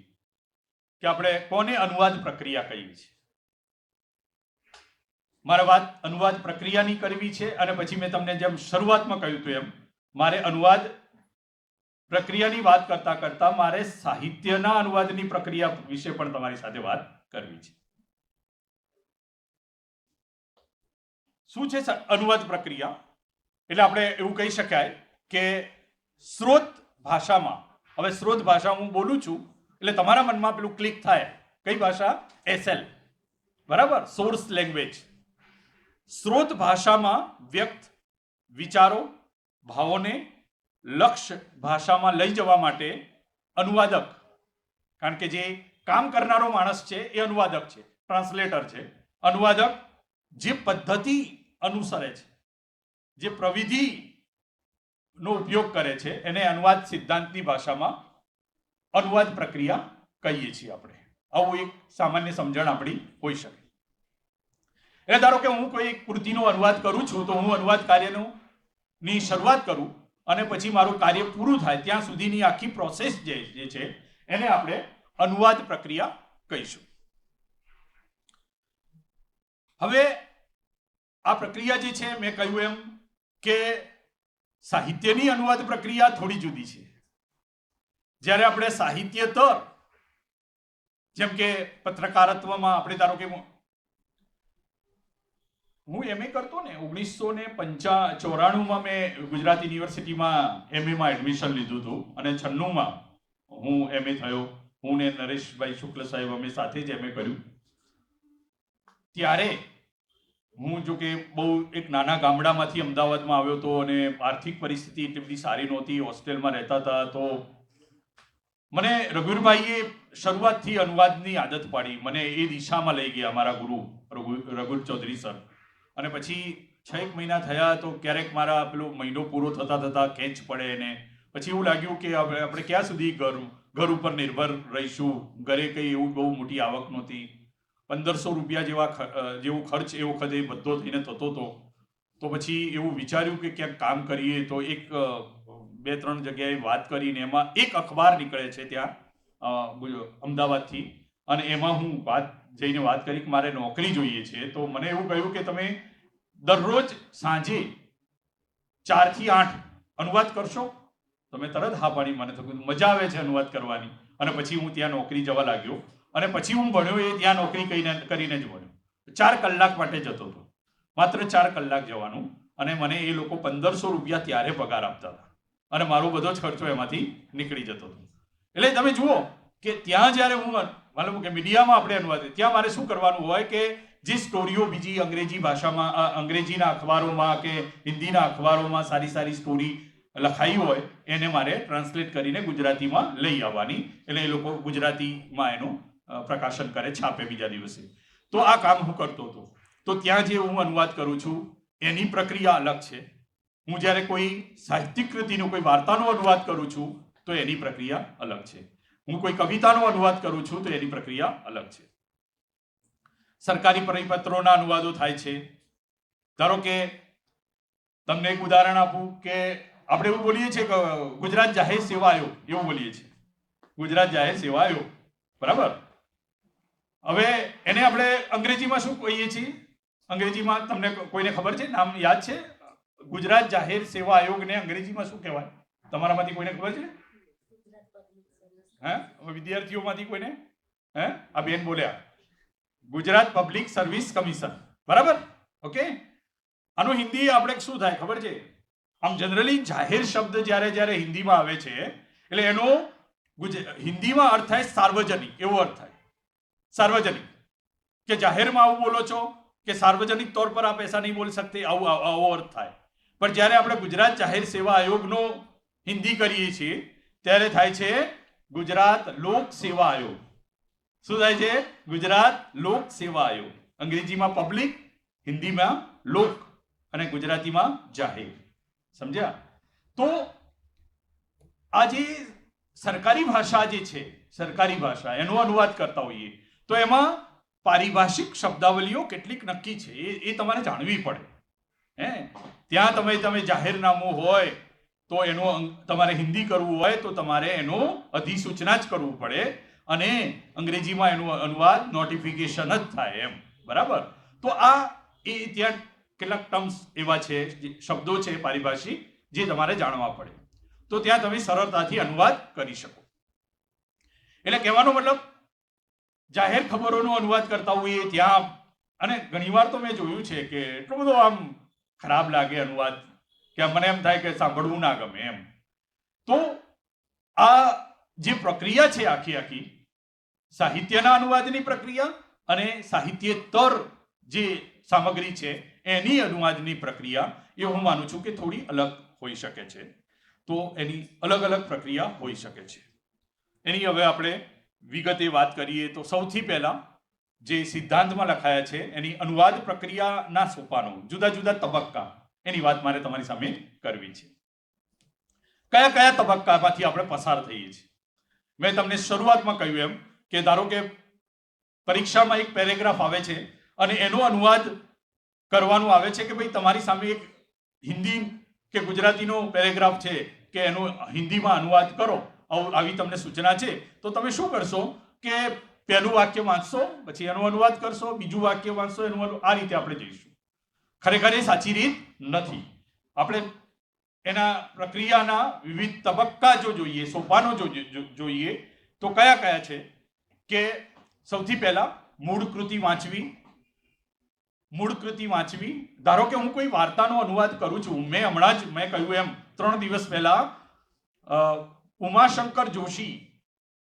કે આપણે કોને અનુવાદ પ્રક્રિયા કહીએ છીએ. મારે વાત અનુવાદ પ્રક્રિયાની કરવી છે અને પછી મેં તમને જેમ શરૂઆતમાં કહ્યું હતું એમ મારે અનુવાદ પ્રક્રિયાની વાત કરતા કરતા મારે સાહિત્યના અનુવાદની પ્રક્રિયા વિશે પણ તમારી સાથે વાત કરવી છે. શું છે અનુવાદ પ્રક્રિયા? એટલે આપણે એવું કહી શકાય કે સ્ત્રોત ભાષામાં, હવે સ્ત્રોત ભાષા હું બોલું છું એટલે તમારા મનમાં પેલું ક્લિક થાય, કઈ ભાષા? SL, બરાબર, સોર્સ લેંગ્વેજ. સ્ત્રોત ભાષામાં વ્યક્ત વિચારો, ભાવોને લક્ષ્ય ભાષામાં લઈ જવા માટે અનુવાદક, કારણ કે જે કામ કરનારો માણસ છે એ અનુવાદક છે, ટ્રાન્સલેટર છે. અનુવાદક જે પદ્ધતિ અનુસરે છે, જે પ્રવિધિનો ઉપયોગ કરે છે એને અનુવાદ સિદ્ધાંતની ભાષામાં અનુવાદ પ્રક્રિયા કહીએ છીએ આપણે. આવું એક સામાન્ય સમજણ આપણી હોઈ શકે. એટલે ધારો કે હું કોઈ કૃતિનો અનુવાદ કરું છું તો હું અનુવાદ કાર્યની શરૂઆત કરું અને પછી મારું કાર્ય પૂરું થાય ત્યાં સુધીની આખી પ્રોસેસ જે છે એને આપણે અનુવાદ પ્રક્રિયા કહીશું. હવે આ પ્રક્રિયા જે છે મેં કહ્યું એમ કે સાહિત્યની અનુવાદ પ્રક્રિયા થોડી જુદી છે. જ્યારે આપણે સાહિત્યતર, જેમ કે પત્રકારત્વમાં આપણે ધારો કે હું MA કરતો ને 1994માં મેં ગુજરાત યુનિવર્સિટીમાં MA એડમિશન લીધું હતું અને 96માં હું MA થયો. હું ને નરેશભાઈ શુક્લ સાહેબ અમે સાથે જ MA કર્યું. ત્યારે હું જો કે બહુ એક નાના ગામડામાંથી અમદાવાદમાં આવ્યો હતો અને આર્થિક પરિસ્થિતિ એટલી બધી સારી નહોતી, હોસ્ટેલમાં રહેતા હતા. તો મને રઘુવીરભાઈએ શરૂઆતથી અનુવાદની આદત પાડી, મને એ દિશામાં લઈ ગયા મારા ગુરુ રઘુ ચૌધરી સર. અને પછી 6 મહિના થયા તો ક્યારેક મારા પેલો મહિનો પૂરો થતા થતા ખેંચ પડે ને પછી એવું લાગ્યું કે આપણે ક્યાં સુધી ઘર ઉપર નિર્ભર રહીશું. ઘરે કંઈ એવું બહુ મોટી આવક નહોતી, 1500 રૂપિયા જેવું ખર્ચ એ વખતે બધો થઈને થતો હતો. તો પછી એવું વિચાર્યું કે ક્યાંક કામ કરીએ. તો એક 2-3 જગ્યાએ વાત કરીને એમાં એક અખબાર નીકળે છે ત્યાં અમદાવાદથી, અને એમાં હું જઈને વાત કરી કે મારે નોકરી જોઈએ છે. તો મને એવું કહ્યું કે તમે દરરોજ સાંજે 4 થી 8 અનુવાદ કરશો? તો મેં તરત હા પાડી. મને તો મજા આવે છે અનુવાદ કરવાની. અને પછી હું ત્યાં નોકરી જવા લાગ્યો અને પછી હું ભણ્યો એ ત્યાં નોકરી કરીને જ ભણ્યો. 4 કલાક માટે જતો હતો, માત્ર 4 કલાક જવાનું, અને મને એ લોકો 1500 રૂપિયા ત્યારે પગાર આપતા હતા અને મારો બધો જ ખર્ચો એમાંથી નીકળી જતો હતો. એટલે તમે જુઓ કે ત્યાં જ્યારે હું માલુમ કે મીડિયામાં આપણે અનુવાદ, ત્યાં મારે શું કરવાનું હોય કે જે સ્ટોરીઓ બીજી અંગ્રેજી ભાષામાં, અંગ્રેજીના અખબારોમાં કે હિન્દીના અખબારોમાં સારી સારી સ્ટોરી લખાઈ હોય એને મારે ટ્રાન્સલેટ કરીને ગુજરાતીમાં લઈ આવવાની. એટલે એ લોકો ગુજરાતીમાં એનું પ્રકાશન કરે, છાપે બીજા દિવસે. તો આ કામ હું કરતો હતો. તો ત્યાં જે હું અનુવાદ કરું છું એની પ્રક્રિયા અલગ છે. હું જ્યારે કોઈ સાહિત્યિક કૃતિનો, કોઈ વાર્તાનો અનુવાદ કરું છું તો એની પ્રક્રિયા અલગ છે. હું કોઈ કવિતાનો અનુવાદ કરું છું તો એની પ્રક્રિયા અલગ છે. સરકારી પરિપત્રોના અનુવાદો થાય છે. ધારો કે તમને એક ઉદાહરણ આપું કે આપણે એવું બોલીએ છીએ કે ગુજરાત જાહેર સેવા આયોગ, એવું બોલીએ છીએ, ગુજરાત જાહેર સેવા આયોગ, બરાબર. હવે એને આપણે અંગ્રેજીમાં શું કહીએ છીએ? અંગ્રેજીમાં તમને કોઈને ખબર છે? નામ યાદ છે? ગુજરાત જાહેર સેવા આયોગને અંગ્રેજીમાં શું કહેવાય? તમારામાંથી કોઈને ખબર છે? વિદ્યાર્થીઓમાંથી કોઈને? આ બેન બોલ્યા ગુજરાત પબ્લિક સર્વિસ કમિશન, બરાબર. ઓકે, આનું હિન્દી આપણે શું થાય ખબર છે? આમ જનરલી જાહેર શબ્દ જ્યારે હિન્દીમાં આવે છે એટલે એનો હિન્દીમાં અર્થ થાય સાર્વજનિક, એવો અર્થ થાય. सार्वजनिक, કે જાહેરમાં આવું બોલો છો કે સાર્વજનિક तौर पर आप ऐसा नहीं बोल सकते, આવો અર્થ થાય. પણ જ્યારે આપણે ગુજરાત જાહેર સેવા આયોગનો હિન્દી કરીએ છીએ ત્યારે થાય છે ગુજરાત લોક સેવા આયોગ. શું થાય છે? ગુજરાત લોક સેવા આયોગ. અંગ્રેજીમાં પબ્લિક, હિન્દીમાં લોક અને ગુજરાતીમાં જાહેર. સમજ્યા? તો આ જે સરકારી ભાષા જે છે, સરકારી ભાષા એનો અનુવાદ કરતા હોઈએ તો એમાં પારિભાષિક શબ્દાવલીઓ કેટલીક નક્કી છે, એ તમારે જાણવી પડે. ત્યાં તમે જાહેરનામું હોય તો એનું તમારે હિન્દી કરવું હોય તો તમારે એનું અધિસૂચના જ કરવું પડે અને અંગ્રેજીમાં એનું અનુવાદ નોટિફિકેશન જ થાય એમ. બરાબર? તો આ એ ત્યાં કેટલાક ટર્મ્સ એવા છે, શબ્દો છે પારિભાષિક, જે તમારે જાણવા પડે તો ત્યાં તમે સરળતાથી અનુવાદ કરી શકો. એટલે કહેવાનો મતલબ જાહેર ખબરોનો અનુવાદ કરતા હોઈએ ત્યાં, અને ઘણીવાર તો મેં જોયું છે કે એટલો બધો આમ ખરાબ લાગે અનુવાદ કે મને એમ થાય કે સાંભળવું ના ગમે એમ. તો આ જે પ્રક્રિયા છે આખી સાહિત્યના અનુવાદની પ્રક્રિયા અને સાહિત્યેતર જે સામગ્રી છે એની અનુવાદની પ્રક્રિયા, એ હું માનું છું કે થોડી અલગ હોઈ શકે છે. તો એની અલગ અલગ પ્રક્રિયા હોઈ શકે છે. એની હવે આપણે વિગતે વાત કરીએ તો સૌથી પહેલા જે સિદ્ધાંતમાં લખાયા છે એની અનુવાદ પ્રક્રિયાના સોપાનો, જુદા જુદા તબક્કા, એની વાત મારે તમારી સામે કરવી છે. કયા કયા તબક્કામાંથી આપણે પસાર થઈએ છીએ? મેં તમને શરૂઆતમાં કહ્યું એમ કે ધારો કે પરીક્ષામાં એક પેરેગ્રાફ આવે છે અને એનો અનુવાદ કરવાનું આવે છે કે ભાઈ તમારી સામે એક હિન્દી કે ગુજરાતીનો પેરેગ્રાફ છે કે એનો હિન્દીમાં અનુવાદ કરો, આવી તમને સૂચના છે. તો તમે શું કરશો કે પહેલું વાક્ય વાંચશો, પછી એનો અનુવાદ કરશો, બીજું વાક્ય વાંચશો, એનું આ રીતે આપણે જઈશું. ખરેખર એ સાચી રીત નથી. આપણે એના પ્રક્રિયાના વિવિધ તબક્કા જો જોઈએ, સોપાનો જો જોઈએ તો કયા કયા છે કે સૌથી પહેલા મૂળ કૃતિ વાંચવી. ધારો કે હું કોઈ વાર્તાનો અનુવાદ કરું છું, હમણાં જ મેં કહ્યું એમ 3 દિવસ પહેલા ઉમાશંકર જોશી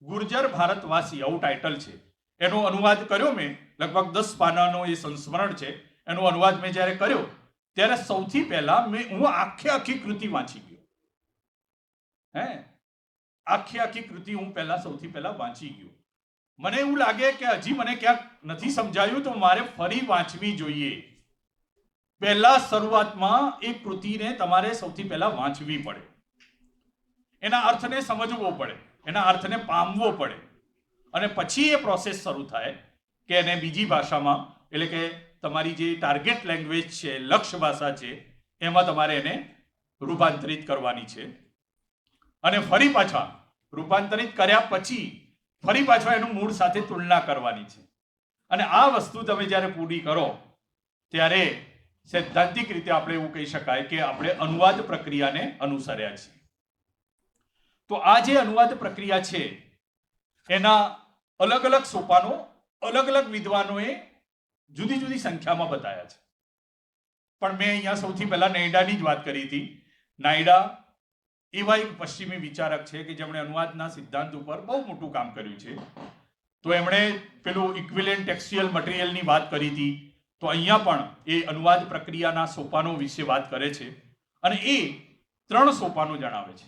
ગુર્જર ભારતવાસી, આવું ટાઇટલ છે, એનો અનુવાદ કર્યો મેં. લગભગ 10 પાનાનો એ સંસ્મરણ છે. એનો અનુવાદ મેં જ્યારે કર્યો ત્યારે સૌથી પહેલા હું આખી કૃતિ વાંચી ગયો. આખી કૃતિ હું સૌથી પહેલા વાંચી ગયો. મને એવું લાગે કે હજી મને ક્યાંક નથી સમજાયું તો મારે ફરી વાંચવી જોઈએ. પહેલા શરૂઆતમાં એ કૃતિને તમારે સૌથી પહેલા વાંચવી પડે, એના અર્થને સમજવો પડે, એના અર્થને પામવો પડે, અને પછી એ પ્રોસેસ શરૂ થાય કે એને બીજી ભાષામાં, એટલે કે તમારી જે ટાર્ગેટ લેંગ્વેજ છે, લક્ષ્ય ભાષા છે, એમાં તમારે એને રૂપાંતરિત કરવાની છે. અને ફરી પાછા રૂપાંતરિત કર્યા પછી ફરી પાછા એનું મૂળ સાથે તુલના કરવાની છે. અને આ વસ્તુ તમે જ્યારે પૂરી કરો ત્યારે સૈદ્ધાંતિક રીતે આપણે એવું કહી શકાય કે આપણે અનુવાદ પ્રક્રિયાને અનુસર્યા છે. તો આ જે અનુવાદ પ્રક્રિયા છે એના અલગ અલગ સોપાનો અલગ અલગ વિદ્વાનોએ જુદી જુદી સંખ્યામાં બતાવ્યા છે. પણ મેં અહીંયા સૌથી પહેલા નાયડાની જ વાત કરી હતી. નાયડા એવા એક પશ્ચિમી વિચારક છે કે જેમણે અનુવાદના સિદ્ધાંત ઉપર બહુ મોટું કામ કર્યું છે. તો એમણે પેલું ઇક્વિવેલન્ટ ટેક્સ્ચ્યુઅલ મટીરિયલની વાત કરી હતી. તો અહીંયા પણ એ અનુવાદ પ્રક્રિયાના સોપાનો વિશે વાત કરે છે અને એ 3 સોપાનો જણાવે છે.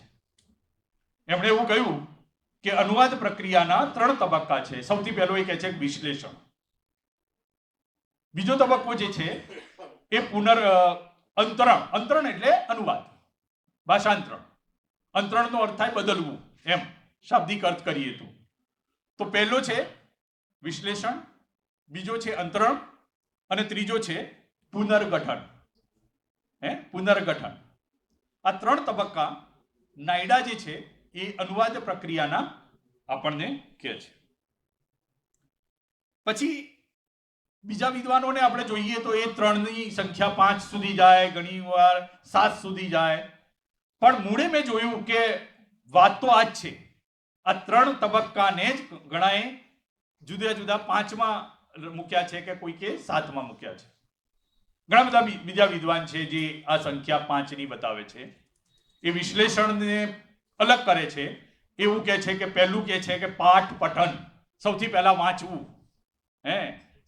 એમણે એવું કહ્યું કે અનુવાદ પ્રક્રિયાના 3 તબક્કા છે. સૌથી પહેલો એ કહે છે વિશ્લેષણ. બીજો તબક્કો જે છે એ અંતરણ. અંતરણ એટલે અનુવાદ, ભાષાંતરણ. અંતરણનો અર્થ થાય બદલવું, એમ શાબ્દિક અર્થ કરીએ તો પહેલો છે વિશ્લેષણ, બીજો છે અંતરણ અને ત્રીજો છે પુનર્ગઠન. પુનર્ગઠન. આ 3 તબક્કા નાયડા જે છે એ અનુવાદ પ્રક્રિયાના આપણને કહે છે. પછી બીજા વિદ્વાનોને આપણે જોઈએ તો એ 3ની સંખ્યા 5 સુધી જાય, ઘણી વાર 7 સુધી જાય. પણ મૂળે મેં જોયું કે વાત તો આ જ છે. આ 3 તબક્કાને જ ઘણાએ જુદા જુદા 5માં મૂક્યા છે કે કોઈ કે 7માં મૂક્યા છે. ઘણા બધા બીજા વિદ્વાન છે જે આ સંખ્યા 5ની બતાવે છે. એ વિશ્લેષણને અલગ કરે છે. એવું કહે છે કે પહેલું કહે છે કે પાઠ પઠન, સૌથી પહેલા વાંચવું,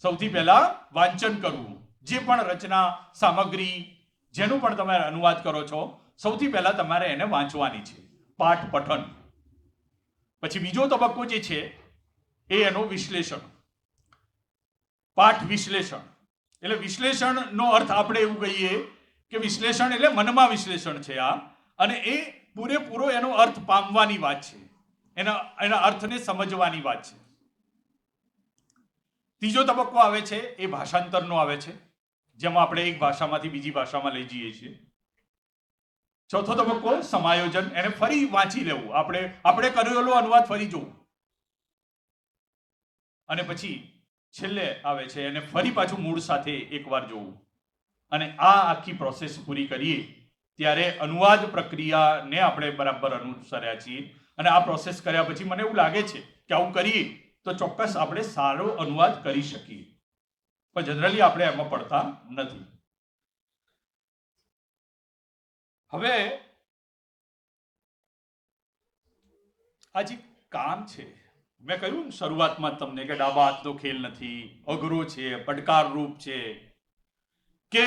સૌથી પહેલા વાંચન કરવું. જે પણ રચના સામગ્રી જેનું પણ તમે અનુવાદ કરો છો સૌથી પહેલા તમારે એને વાંચવાની છે, પાઠ પઠન. પછી બીજો તબક્કો જે છે એ એનો વિશ્લેષણ. પાઠ વિશ્લેષણ. એટલે વિશ્લેષણનો અર્થ આપણે એવું કહીએ કે વિશ્લેષણ એટલે મનમાં વિશ્લેષણ છે આ, અને એ પૂરેપૂરો એનો અર્થ પામવાની વાત છે, એના અર્થને સમજવાની વાત છે. ત્રીજો તબક્કો આવે છે એ ભાષાંતરનો આવે છે, જેમાં આપણે એક ભાષામાંથી બીજી ભાષામાં લઈ જઈએ છીએ. ચોથો તબક્કો સમાયોજન, એને ફરી વાંચી લેવું, આપણે કરેલો અનુવાદ ફરી જોવું. અને પછી છેલ્લે આવે છે એને ફરી પાછું મૂળ સાથે એકવાર જોવું. અને આ આખી પ્રોસેસ પૂરી કરીએ ત્યારે અનુવાદ પ્રક્રિયાને આપણે બરાબર અનુસર્યા છીએ. અને આ પ્રોસેસ કર્યા પછી મને એવું લાગે છે કે આવું કરીએ તો ચોક્કસ આપણે સારો અનુવાદ કરી શકીએ, પણ જનરલી આપણે એમાં પડતા નથી. હવે આ જે કામ છે, મેં કહ્યું ને શરૂઆતમાં તમને કે ડાબા હાથનો ખેલ નથી, અઘરો છે, પડકારરૂપ છે, કે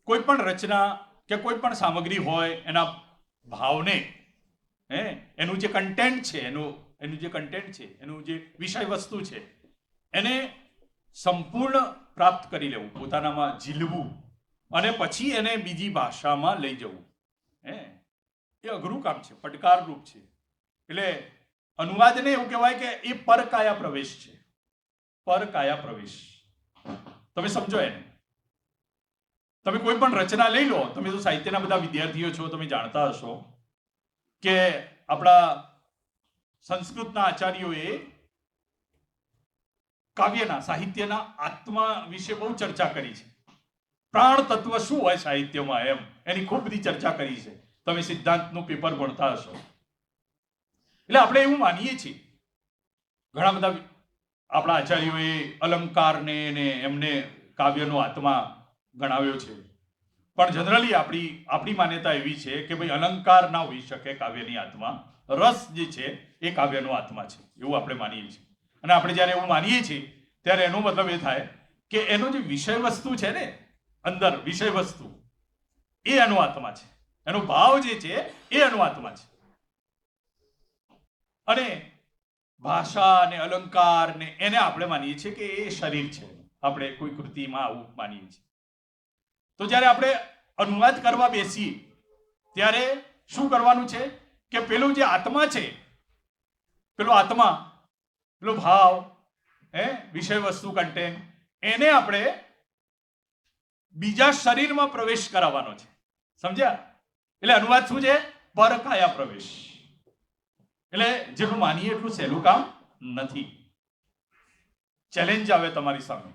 કોઈ પણ રચના કે કોઈ પણ સામગ્રી હોય એના ભાવને, એનું જે કન્ટેન્ટ છે, એનું જે વિષય વસ્તુ છે, એને સંપૂર્ણ પ્રાપ્ત કરી લેવું, પોતાનામાં ઝીલવું અને પછી એને બીજી ભાષામાં લઈ જવું, એ અઘરું કામ છે, પડકારરૂપ છે. એટલે અનુવાદને એવું કહેવાય કે એ પરકાયા પ્રવેશ છે. પરકાયા પ્રવેશ તમે સમજો એને. તમે કોઈ પણ રચના લઈ લો, તમે તો સાહિત્યના બધા વિદ્યાર્થીઓ છો, તમે જાણતા હશો કે આપણા સંસ્કૃતના આચાર્યોએ કાવ્યના, સાહિત્યના આત્મા વિશે બહુ ચર્ચા કરી છે. પ્રાણ તત્વ શું હોય સાહિત્યમાં, એની ખૂબ બધી ચર્ચા કરી છે. તમે સિદ્ધાંતનું પેપર ભણતા હશો. એટલે આપણે એવું માનીએ છીએ, ઘણા બધા આપણા આચાર્યોએ અલંકારને એમને કાવ્યનો આત્મા ગણાવ્યો છે. પણ જનરલી આપણી માન્યતા એવી છે કે ભાઈ અલંકાર ના હોઈ શકે કાવ્યની આત્મા, રસ જે છે એ કાવ્યનો આત્મા છે, એવું આપણે માનીએ છીએ. અને આપણે જ્યારે એવું માનીએ છીએ ત્યારે એનો મતલબ એ થાય કે એનો જે વિષય વસ્તુ છે ને, અંદર વિષય વસ્તુ, એ એનો આત્મા છે, એનો ભાવ જે છે એ એનો આત્મા છે. અને ભાષા અને અલંકાર ને એને આપણે માનીએ છીએ કે એ શરીર છે, આપણે કોઈ કૃતિમાં આવું માનીએ છીએ. તો જ્યારે આપણે અનુવાદ કરવા બેસીએ ત્યારે શું કરવાનું છે કે પેલું જે આત્મા છે, પેલો આત્મા, પેલો ભાવ, વિષય વસ્તુ, કન્ટેન્ટ, એને આપણે બીજા શરીરમાં પ્રવેશ કરાવવાનો છે. સમજ્યા? એટલે અનુવાદ શું છે? પરકાયા પ્રવેશ. એટલે જેટલું માનીએ એટલું સહેલું કામ નથી. ચેલેન્જ આવે તમારી સામે,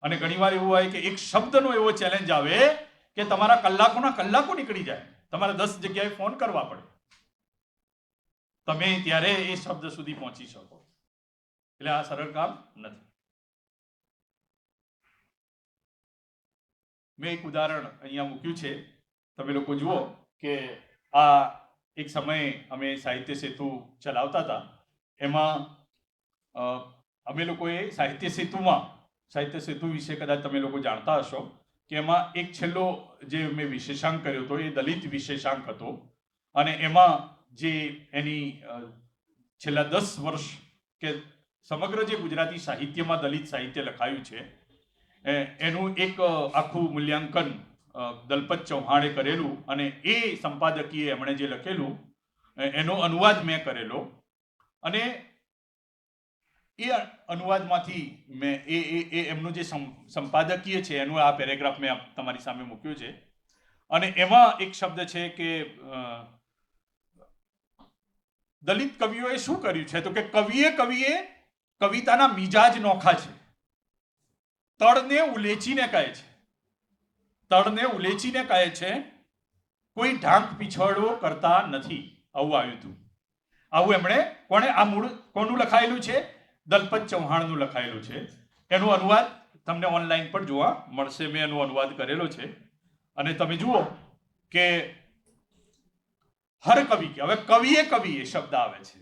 અને ઘણીવાર એવું હોય કે એક શબ્દનો એવો ચેલેન્જ આવે કે તમારા કલાકોના કલાકો નીકળી જાય, તમારે 10 જગ્યાએ ફોન કરવા પડે, તમે ત્યારે એ શબ્દ સુધી પહોંચી શકો. એટલે આ સરળ કામ નથી. મેં એક ઉદાહરણ અહીંયા મૂક્યું છે, તમે લોકો જુઓ કે આ એક સમયે અમે સાહિત્ય સેતુ ચલાવતા હતા. એમાં અમે લોકોએ સાહિત્ય સેતુ વિશે કદાચ તમે લોકો જાણતા હશો કે એમાં એક છેલ્લો જે મેં વિશેષાંક કર્યો હતો એ દલિત વિશેષાંક હતો. અને એમાં જે એની છેલ્લા 10 વર્ષ કે સમગ્ર જે ગુજરાતી સાહિત્યમાં દલિત સાહિત્ય લખાયું છે એનું એક આખું મૂલ્યાંકન દલપત ચૌહાણે કરેલું, અને એ સંપાદકીય એમણે જે લખેલું એનો અનુવાદ મેં કરેલો. અને એ અનુવાદમાંથી મેં એમનું જે સંપાદકીય છે એનું આ પેરેગ્રાફ મેં તમારી સામે મૂક્યું છે. અને એમાં એક શબ્દ છે કે દલિત કવિઓએ શું કર્યું છે, તો કે કવિએ કવિતાના મિજાજ નોખા છે, તળને ઉલેચીને કહે છે, કોઈ ઢાંક પીછળો કરતા નથી. આવું આવ્યું હતું. આવું એમણે આ મૂળ કોનું લખાયેલું છે? દલપત ચૌહાણનું લખાયેલું છે. એનો અનુવાદ તમને ઓનલાઈન પર જોવા મળશે. મેં એનો અનુવાદ કરેલો છે. અને તમે જુઓ કે હર કવિ કે હવે કવિએ શબ્દ આવે છે.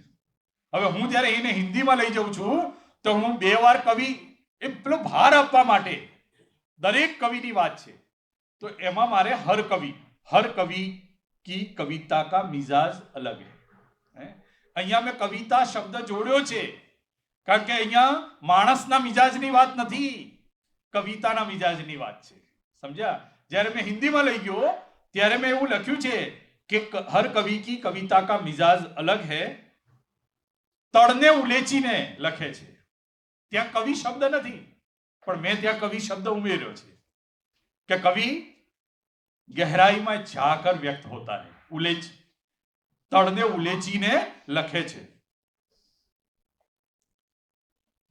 હવે હું જ્યારે એને હિન્દીમાં લઈ જાઉં છું તો હું 2 વાર કવિ, એ પેલો ભાર આપવા માટે દરેક કવિની વાત છે, તો એમાં મારે હર કવિ કી કવિતા કા મિજાજ અલગ હૈ. અહીંયા મેં કવિતા શબ્દ જોડ્યો છે, કારણ કે અહીંયા માણસના મિજાજની વાત નથી, કવિતાના મિજાજની વાત છે. સમજ્યા? જ્યારે મેં હિન્દીમાં લઈ ગયો ત્યારે મેં એવું લખ્યું છે કે હર કવિ કી કવિતા કા મિજાજ અલગ હૈ, તળને ઉલેચીને લખે છે. ત્યાં કવિ શબ્દ નથી, પણ મેં ત્યાં કવિ શબ્દ ઉમેર્યો છે કે કવિ ગહેરાઈમાં જાકર વ્યક્ત હોતા હૈ, ઉલેચ, તળને ઉલેચીને લખે છે,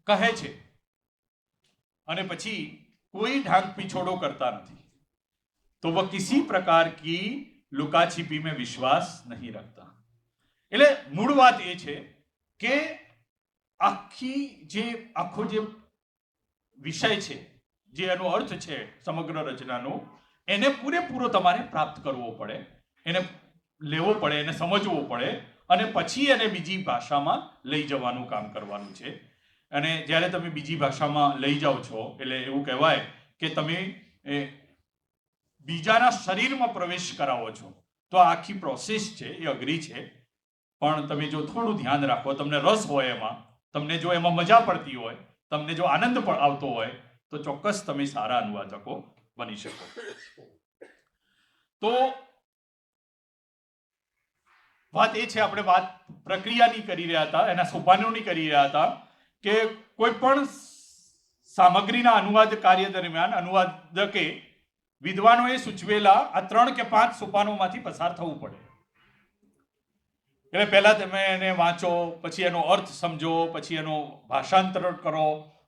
કહે છે, અને પછી कोई ढांक पिछोड़ो करता नहीं, तो वह किसी प्रकार की लुका छिपी में विश्वास नहीं रखता. એટલે મૂળ વાત એ છે કે આખો જે વિષય છે, જે એનો અર્થ છે સમગ્ર રચનાનો, એને પૂરેપૂરો તમારે પ્રાપ્ત કરવો પડે, એને લેવો પડે, એને સમજવો પડે, અને પછી એને બીજી ભાષામાં લઈ જવાનું કામ કરવાનું છે. અને જ્યારે તમે બીજી ભાષામાં લઈ જાઓ છો એટલે એવું કહેવાય કે તમે બીજાના શરીરમાં પ્રવેશ કરાવો છો. તો આ આખી પ્રોસેસ છે એ અઘરી છે, પણ તમે જો થોડું ધ્યાન રાખો, તમને રસ હોય એમાં, તમને જો એમાં મજા પડતી હોય, તમને જો આનંદ પણ આવતો હોય, તો ચોક્કસ તમે સારા અનુવાદકો બની શકો. તો વાત એ છે, આપણે વાત પ્રક્રિયાની કરી રહ્યા હતા, એના સોપાનોની કરી રહ્યા હતા કે કોઈ પણ સામગ્રીના અનુવાદ કાર્ય દરમિયાન અનુવાદકે વિદ્વાનોએ સૂચવેલા આ 3 કે 5 સોપાનોમાંથી પસાર થવું પડે. એટલે પહેલા તમે એને વાંચો, પછી એનો અર્થ સમજો, પછી એનો ભાષાંતરણ કરો,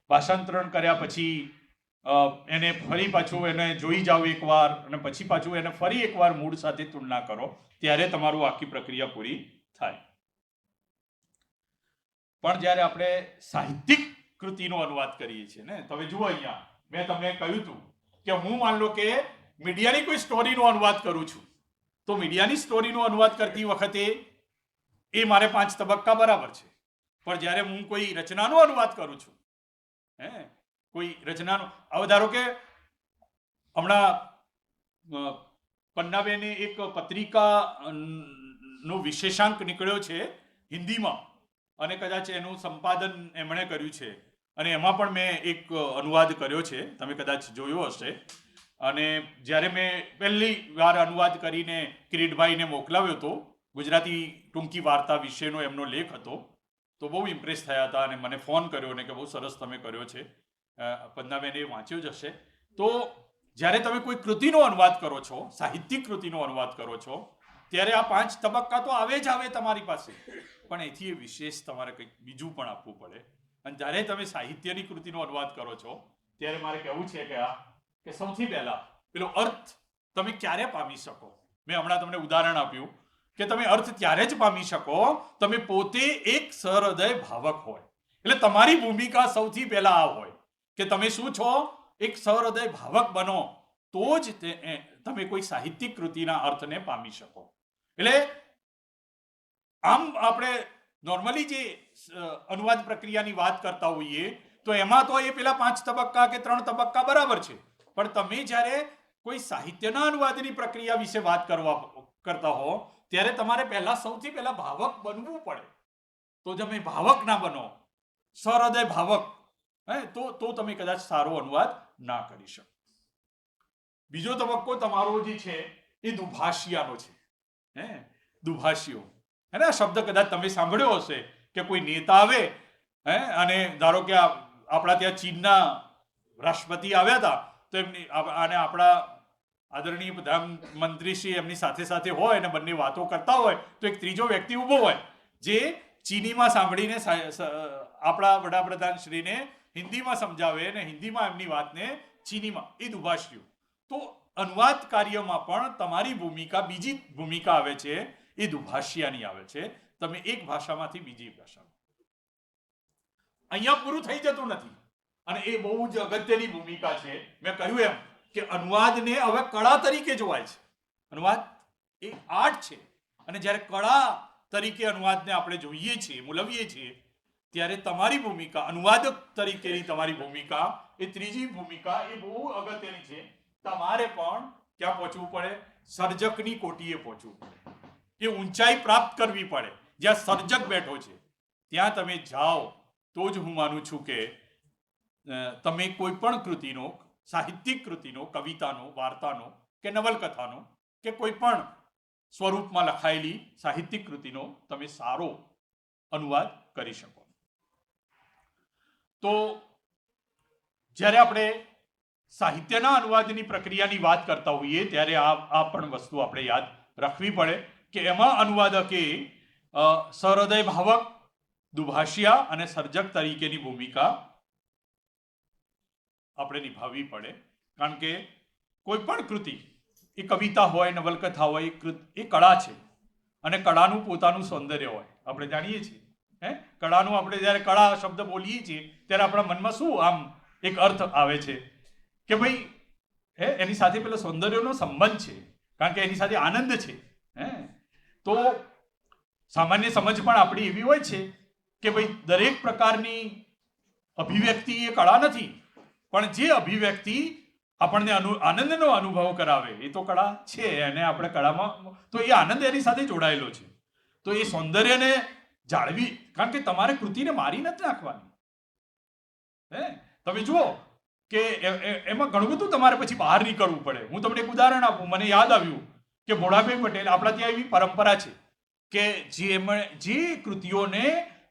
ભાષાંતરણ કર્યા પછી એને ફરી પાછું એને જોઈ જાઓ એકવાર, અને પછી પાછું એને ફરી એકવાર મૂળ સાથે તુલના કરો, ત્યારે તમારું આખી પ્રક્રિયા પૂરી થાય. પણ જ્યારે આપણે સાહિત્યિક કૃતિનો અનુવાદ કરીએ છીએ ને, તમે જુઓ અહીંયા મેં તમને કહ્યું હતું કે હું માન લો કે મીડિયાની કોઈ સ્ટોરીનો અનુવાદ કરું છું, તો મીડિયાની સ્ટોરીનો અનુવાદ કરતી વખતે એ મારે 5 તબક્કા બરાબર છે. પણ જ્યારે હું કોઈ રચનાનો અનુવાદ કરું છું, કોઈ રચનાનો, હવે ધારો કે હમણાં પન્નાબેને એક પત્રિકાનો વિશેષાંક નીકળ્યો છે હિન્દીમાં, અને કદાચ એનું સંપાદન એમણે કર્યું છે, અને એમાં પણ મેં એક અનુવાદ કર્યો છે, તમે કદાચ જોયો હશે. અને જ્યારે મેં પહેલી વાર અનુવાદ કરીને કિરીટભાઈને મોકલાવ્યો હતો, ગુજરાતી ટૂંકી વાર્તા વિશેનો એમનો લેખ હતો, તો બહુ ઇમ્પ્રેસ થયા હતા અને મને ફોન કર્યો ને કે બહુ સરસ તમે કર્યો છે. પન્નાબેને વાંચ્યો જ હશે. તો જ્યારે તમે કોઈ કૃતિનો અનુવાદ કરો છો, સાહિત્યિક કૃતિનો અનુવાદ કરો છો, ત્યારે આ 5 તબક્કા તો આવે જ આવે તમારી પાસે, પણ એથી વિશેષ તમારે કંઈક બીજું પણ આપવું પડે. અને જ્યારે તમે સાહિત્યની કૃતિનો અનુવાદ કરો છો, ત્યારે મારે કહેવું છે કે સૌથી પહેલા પેલો અર્થ તમે ક્યારે પામી શકો. મેં હમણાં તમને ઉદાહરણ આપ્યું કે તમે અર્થ ત્યારે જ પામી શકો તમે પોતે એક સહૃદય ભાવક હોય. એટલે તમારી ભૂમિકા સૌથી પહેલા આ હોય કે તમે શું છો, એક સહૃદય ભાવક બનો, તો જ તમે કોઈ સાહિત્યિક કૃતિના અર્થને પામી શકો. એટલે આમ આપણે નોર્મલી જે અનુવાદ પ્રક્રિયાની વાત કરતા હોઈએ તો એમાં તો એ પેલા 5 તબક્કા કે 3 તબક્કા બરાબર છે, પણ તમે જ્યારે કોઈ સાહિત્યના અનુવાદની પ્રક્રિયા વિશે વાત કરતા હો, ત્યારે તમારે સૌથી પહેલા ભાવક બનવું પડે. તો તમે ભાવક ના બનો, સહૃદય ભાવક, તો તમે કદાચ સારો અનુવાદ ના કરી શકો. બીજો તબક્કો તમારો જે છે એ દુભાષિયાનો છે. દુભાષીઓ, આ શબ્દ કદાચ તમે સાંભળ્યો હશે કે કોઈ નેતા આવે અને ધારો કે આપણા ત્યાં ચીનના રાષ્ટ્રપતિ આવ્યા હતા, તો એમની અને આપણા આદરણીય પ્રધાનમંત્રી શ્રી એમની સાથે સાથે હોય અને બંને વાતો કરતા હોય, તો એક ત્રીજો વ્યક્તિ ઊભો હોય જે ચીનીમાં સાંભળીને આપણા વડાપ્રધાન શ્રીને હિન્દીમાં સમજાવે અને હિન્દીમાં એમની વાતને ચીનીમાં. એ દુભાષીઓ. તો અનુવાદ કાર્યમાં પણ તમારી ભૂમિકા, બીજી ભૂમિકા આવે છે, એ દુભાષિયાની આવે છે. તમે એક ભાષામાંથી બીજી ભાષામાં. અહીંયા પૂરું થઈ જતું નથી, અને એ બહુ જ અગત્યની ભૂમિકા છે. મેં કહ્યું એમ કે અનુવાદને હવે કળા તરીકે જોવાય છે. અનુવાદ એ આર્ટ છે, અને જ્યારે કળા તરીકે અનુવાદને આપણે જોઈએ છીએ, મૂલવીએ છીએ, ત્યારે તમારી ભૂમિકા, અનુવાદક તરીકેની તમારી ભૂમિકા, એ ત્રીજી ભૂમિકા એ બહુ અગત્યની છે. તમારે પણ ક્યાં પહોંચવું પડે? સર્જકની કોટીએ પહોંચવું પડે. એ ઊંચાઈ પ્રાપ્ત કરવી પડે. જ્યાં સર્જક બેઠો છે ત્યાં તમે જાઓ તો જ હું માનું છું કે તમે કોઈ પણ કૃતિનો, સાહિત્યિક કૃતિનો, કવિતાનો, વાર્તાનો કે નવલકથાનો કે કોઈ પણ સ્વરૂપમાં લખાયેલી સાહિત્યિક કૃતિનો તમે સારો અનુવાદ કરી શકો. તો જ્યારે આપણે સાહિત્યના અનુવાદની પ્રક્રિયાની વાત કરતા હોઈએ ત્યારે આ પણ વસ્તુ આપણે યાદ રાખવી પડે કે એમાં અનુવાદકે સહૃદય ભાવક, દુભાષિયા અને સર્જક તરીકેની ભૂમિકા આપણે નિભાવવી પડે. કારણ કે કોઈ પણ કૃતિ, એ કવિતા હોય, નવલકથા હોય, એ કળા છે અને કળાનું પોતાનું સૌંદર્ય હોય. આપણે જાણીએ છીએ કળાનું, આપણે જ્યારે કળા શબ્દ બોલીએ છીએ ત્યારે આપણા મનમાં શું આમ એક અર્થ આવે છે કે ભાઈ એની સાથે પેલો સૌંદર્યનો સંબંધ છે, કારણ કે એની સાથે આનંદ છે. તો સામાન્ય સમજ પણ આપણી એવી હોય છે કે ભાઈ દરેક પ્રકારની અભિવ્યક્તિ એ કળા નથી, પણ જે અભિવ્યક્તિ આપણને આનંદનો અનુભવ કરાવે એ તો કળા છે. અને આપણે કળામાં તો એ આનંદ એની સાથે જોડાયેલો છે. તો એ સૌંદર્યને જાળવી, કારણ કે તમારે કૃતિને મારી નથી નાખવાની. તમે જુઓ કે એમાં ઘણું બધું તમારે પછી બહાર નીકળવું પડે. હું તમને એક ઉદાહરણ આપું. મને યાદ આવ્યું કે ભોળાભાઈ પટેલ, આપણા ત્યાં એવી પરંપરા છે કે જે કૃતિઓને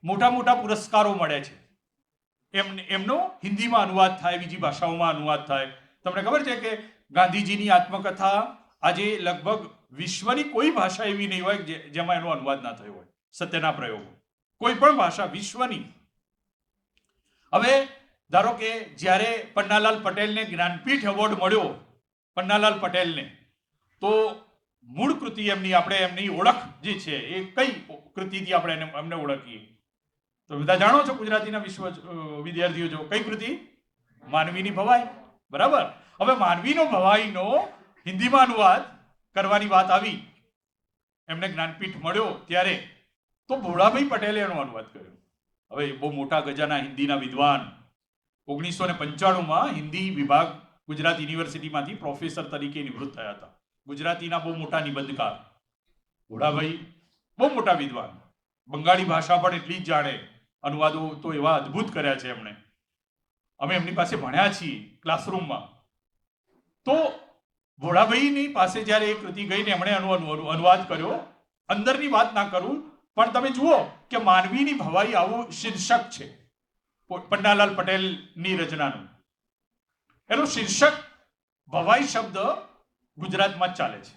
મોટા મોટા પુરસ્કારો મળે છે એમનો હિન્દીમાં અનુવાદ થાય, બીજી ભાષાઓમાં અનુવાદ થાય. તમને ખબર છે કે ગાંધીજીની આત્મકથા આજે લગભગ વિશ્વની કોઈ ભાષા એવી નહીં હોય જેમાં એનો અનુવાદ ના થયો હોય. સત્યના પ્રયોગો, કોઈ પણ ભાષા વિશ્વની. હવે ધારો કે જ્યારે પન્નાલાલ પટેલને જ્ઞાનપીઠ એવોર્ડ મળ્યો, પન્નાલાલ પટેલને, તો મૂળ કૃતિ એમની, આપણે એમની ઓળખ જે છે એ કઈ કૃતિથી આપણે એમને ઓળખીએ? તો બધા જાણો છો, ગુજરાતીના વિદ્યાર્થીઓ જો, કઈ કૃતિ? માનવીની ભવાઈ. બરાબર. હવે માનવીનો ભવાઈનો હિન્દીમાં અનુવાદ કરવાની વાત આવી, એમને જ્ઞાનપીઠ મળ્યો ત્યારે, તો ભોળાભાઈ પટેલે એનો અનુવાદ કર્યો. હવે બહુ મોટા ગજાના હિન્દીના વિદ્વાન, 1995માં હિન્દી વિભાગ ગુજરાત યુનિવર્સિટીમાંથી પ્રોફેસર તરીકે નિવૃત્ત થયા હતા. ગુજરાતીના બહુ મોટા નિબંધકાર ભોળાભાઈ, બહુ મોટા વિદ્વાન, બંગાળી ભાષા પણ એટલી જ જાણે, અનુવાદો તો એવા અદ્ભુત કર્યા છે એમણે. અમે એમની પાસે ભણ્યા છીએ ક્લાસરૂમમાં. તો ભોળાભાઈની પાસે જ્યારે એ કૃતિ ગઈને એમણે અનુવાદ કર્યો, અંદરની વાત ના કરું, પણ તમે જુઓ કે માનવીની ભવાઈ આવું શીર્ષક છે પન્નાલાલ પટેલની રચનાનું. એનું શીર્ષક ભવાઈ શબ્દ ગુજરાતમાં જ ચાલે છે.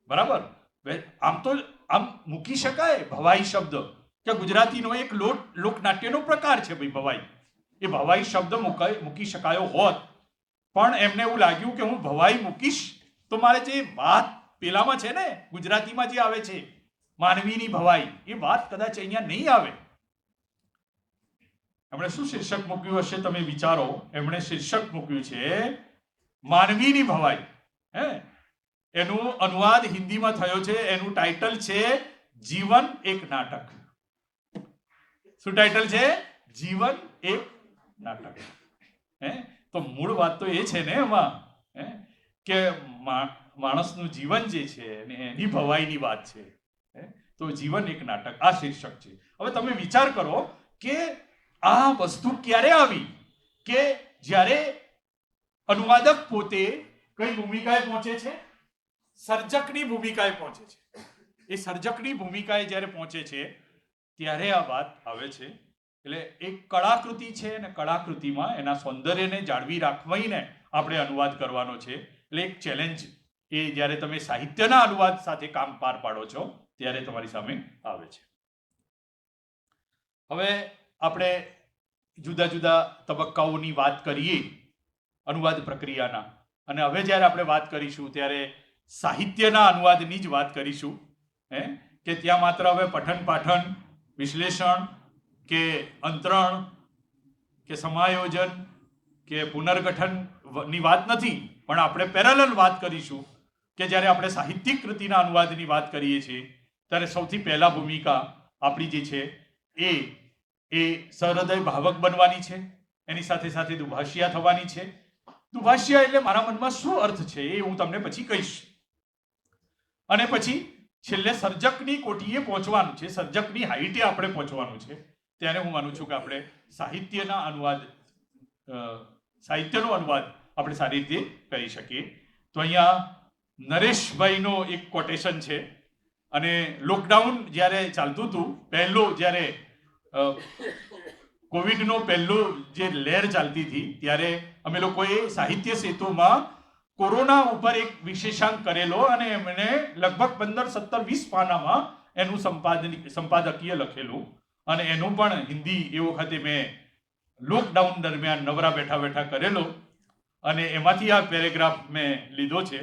બરાબર. આમ તો આમ મૂકી શકાય ભવાઈ શબ્દ, કે ગુજરાતીનો એક લોકનાટ્યનો પ્રકાર છે ભાઈ ભવાઈ. એ ભવાઈ શબ્દ મૂકી શકાયો હોત, પણ એમને એવું લાગ્યું કે હું ભવાઈ મૂકીશ તો મારે જે વાત પેલામાં છે ને ગુજરાતીમાં જે આવે છે માનવીની ભવાઈ, એ વાત કદાચ અહીંયા નહીં આવે. એમણે શું શીર્ષક મૂક્યું હશે તમે વિચારો? એમણે શીર્ષક મૂક્યું છે માનવીની ભવાઈ. એનું અનુવાદ હિન્દીમાં થયો છે, એનું ટાઇટલ છે જીવન એક નાટક. શું ટાઇટલ છે? જીવન એક નાટક. તો મૂળ વાત તો એ છે ને એમાં કે માણસનું જીવન જે છે એની ભવાઈની વાત છે. તો જીવન એક નાટક આ શીર્ષક છે. હવે તમે વિચાર કરો કે આ વસ્તુ ક્યારે આવી કે જ્યારે અનુવાદક પોતે કઈ ભૂમિકાએ પહોંચે છે? સર્જકની ભૂમિકાએ પહોંચે છે. એ સર્જકની ભૂમિકાએ જ્યારે પહોંચે છે ત્યારે આ વાત આવે છે. એટલે એક કળાકૃતિ છે અને કળાકૃતિમાં એના સૌંદર્યને જાળવી રાખવાને આપણે અનુવાદ કરવાનો છે. એટલે એક ચેલેન્જ એ જ્યારે તમે સાહિત્યના અનુવાદ સાથે કામ પાર પાડો છો ત્યારે તમારી સામે આવે છે. હવે આપણે જુદા જુદા તબક્કાઓની વાત કરીએ અનુવાદ પ્રક્રિયાના, અને હવે જ્યારે આપણે વાત કરીશું ત્યારે સાહિત્યના અનુવાદની જ વાત કરીશું. કે ત્યાં માત્ર હવે પઠન પાઠન, વિશ્લેષણ કે અંતરણ કે સમાયોજન કે પુનર્ગઠનની વાત નથી, પણ આપણે પેરેલલ વાત કરીશું કે જ્યારે આપણે સાહિત્યિક કૃતિના અનુવાદની વાત કરીએ છીએ ત્યારે સૌથી પહેલા ભૂમિકા આપણી જે છે એ સહૃદય ભાવક બનવાની છે. એની સાથે સાથે દુભાષિયા થવાની છે. દુભાષિયા એટલે મારા મનમાં શું અર્થ છે એ હું તમને પછી કહીશ. અને પછી છેલ્લે સર્જકની કોટીએ પહોંચવાનું છે, સર્જકની હાઈટે આપણે પહોંચવાનું છે. ત્યારે હું માનું છું કે આપણે સાહિત્યનો અનુવાદ આપણે સારી રીતે કરી શકીએ. તો અહીંયા નરેશભાઈનો એક કોટેશન છે, અને લોકડાઉન જ્યારે ચાલતું હતું, જ્યારે કોવિડનો પહેલો જે લહેર ચાલતી હતી, ત્યારે અમે લોકોએ સાહિત્ય સેતુમાં કોરોના ઉપર એક વિશેષાંક કરેલો, અને એમણે લગભગ 15, 17, 20 પાનામાં એનું સંપાદકીય લખેલું, અને એનું પણ હિન્દી એ વખતે મેં લોકડાઉન દરમિયાન નવરા બેઠા બેઠા કરેલો, અને એમાંથી આ પેરેગ્રાફ મેં લીધો છે.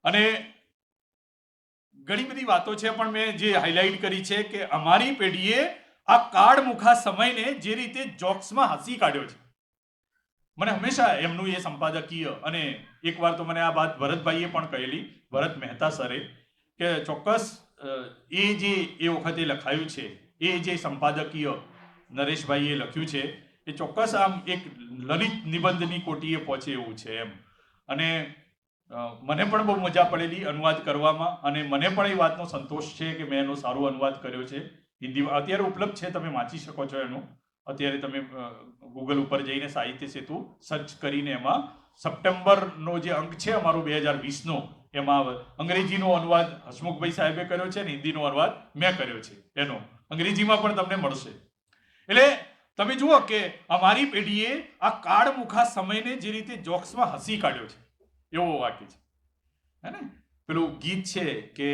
અને ઘણી બધી વાતો છે, પણ મેં જે હાઇલાઇટ કરી છે કે અમારી પેઢીએ આ કાળમુખા સમયને જે રીતે જોક્સમાં હસી કાઢ્યો છે. મને હંમેશા એમનું એ સંપાદકીય, અને એકવાર તો મને આ વાત ભરતભાઈએ પણ કહેલી, ભરત મહેતા સરે, કે ચોક્કસ એ વખતે લખાયું છે, એ જે સંપાદકીય નરેશભાઈએ લખ્યું છે, એ ચોક્કસ આમ એક લલિત નિબંધની કોટીએ પહોંચે એવું છે એમ. અને મને પણ બહુ મજા પડેલી અનુવાદ કરવામાં, અને મને પણ એ વાતનો સંતોષ છે કે મેં એનો સારો અનુવાદ કર્યો છે હિન્દીમાં. અત્યારે ઉપલબ્ધ છે, તમે વાંચી શકો છો એનું. અત્યારે તમે ગૂગલ ઉપર જઈને સાહિત્ય સેતુ સર્ચ કરીને એમાં સપ્ટેમ્બરનો જે અંક છે અમારો 2020નો, એમાં અંગ્રેજીનો અનુવાદ હસમુખભાઈ સાહેબે કર્યો છે, અને હિન્દીનો અનુવાદ મેં કર્યો છે. એનો અંગ્રેજીમાં પણ તમને મળશે. એટલે તમે જુઓ કે અમારી પેઢીએ આ કાળમુખા સમયને જે રીતે જોક્સમાં હસી કાઢ્યો છે, એવો વાક્ય છે, હે ને? પેલું ગીત છે કે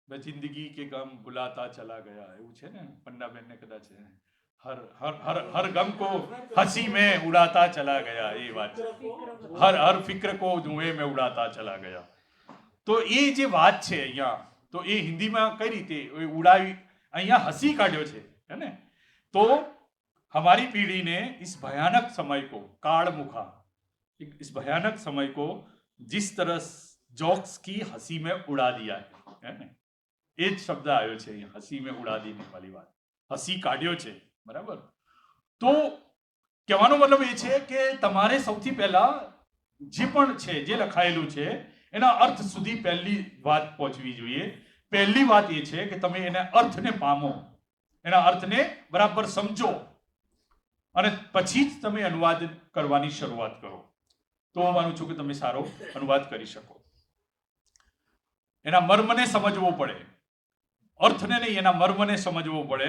જિંદગી કે ગમ ભુલાતા ચલા ગયા, એવું છે ને, પન્નાબેન ને કદાચ હર ગમ કો હસી में उड़ाता चला गया, એ વાત છે. હર ફિક્ર को धुएं में उड़ाता चला गया. તો એ જે વાત છે અહીંયા, તો એ હિન્દીમાં કઈ રીતે ઉડાવી, અહીંયા હસી કાઢ્યો છે, है ना? तो हमारी पीढ़ी ने इस भयानक समय को, कालमुखा, इस भयानक समय को जिस तरह जोक्स की हंसी में उड़ा दिया है ना? એ જ શબ્દ આવ્યો છે અહીંયા, હસી મેં ઉડા દીને વાલી વાત, હસી કાઢ્યો છે, બરાબર? તો કહેવાનો મતલબ એ છે કે તમારે સૌથી પહેલા જે પણ છે, જે લખાયેલું છે, એના અર્થ સુધી પહેલી વાત પહોંચવી જોઈએ. પહેલી વાત એ છે કે તમે એના અર્થને પામો, એના અર્થને બરાબર સમજો, અને પછી જ તમે અનુવાદ કરવાની શરૂઆત કરો. તો હું માનું છું કે તમે સારો અનુવાદ કરી શકો. એના મર્મને સમજવો પડે, અર્થને નહીં, એના મર્મને સમજવો પડે.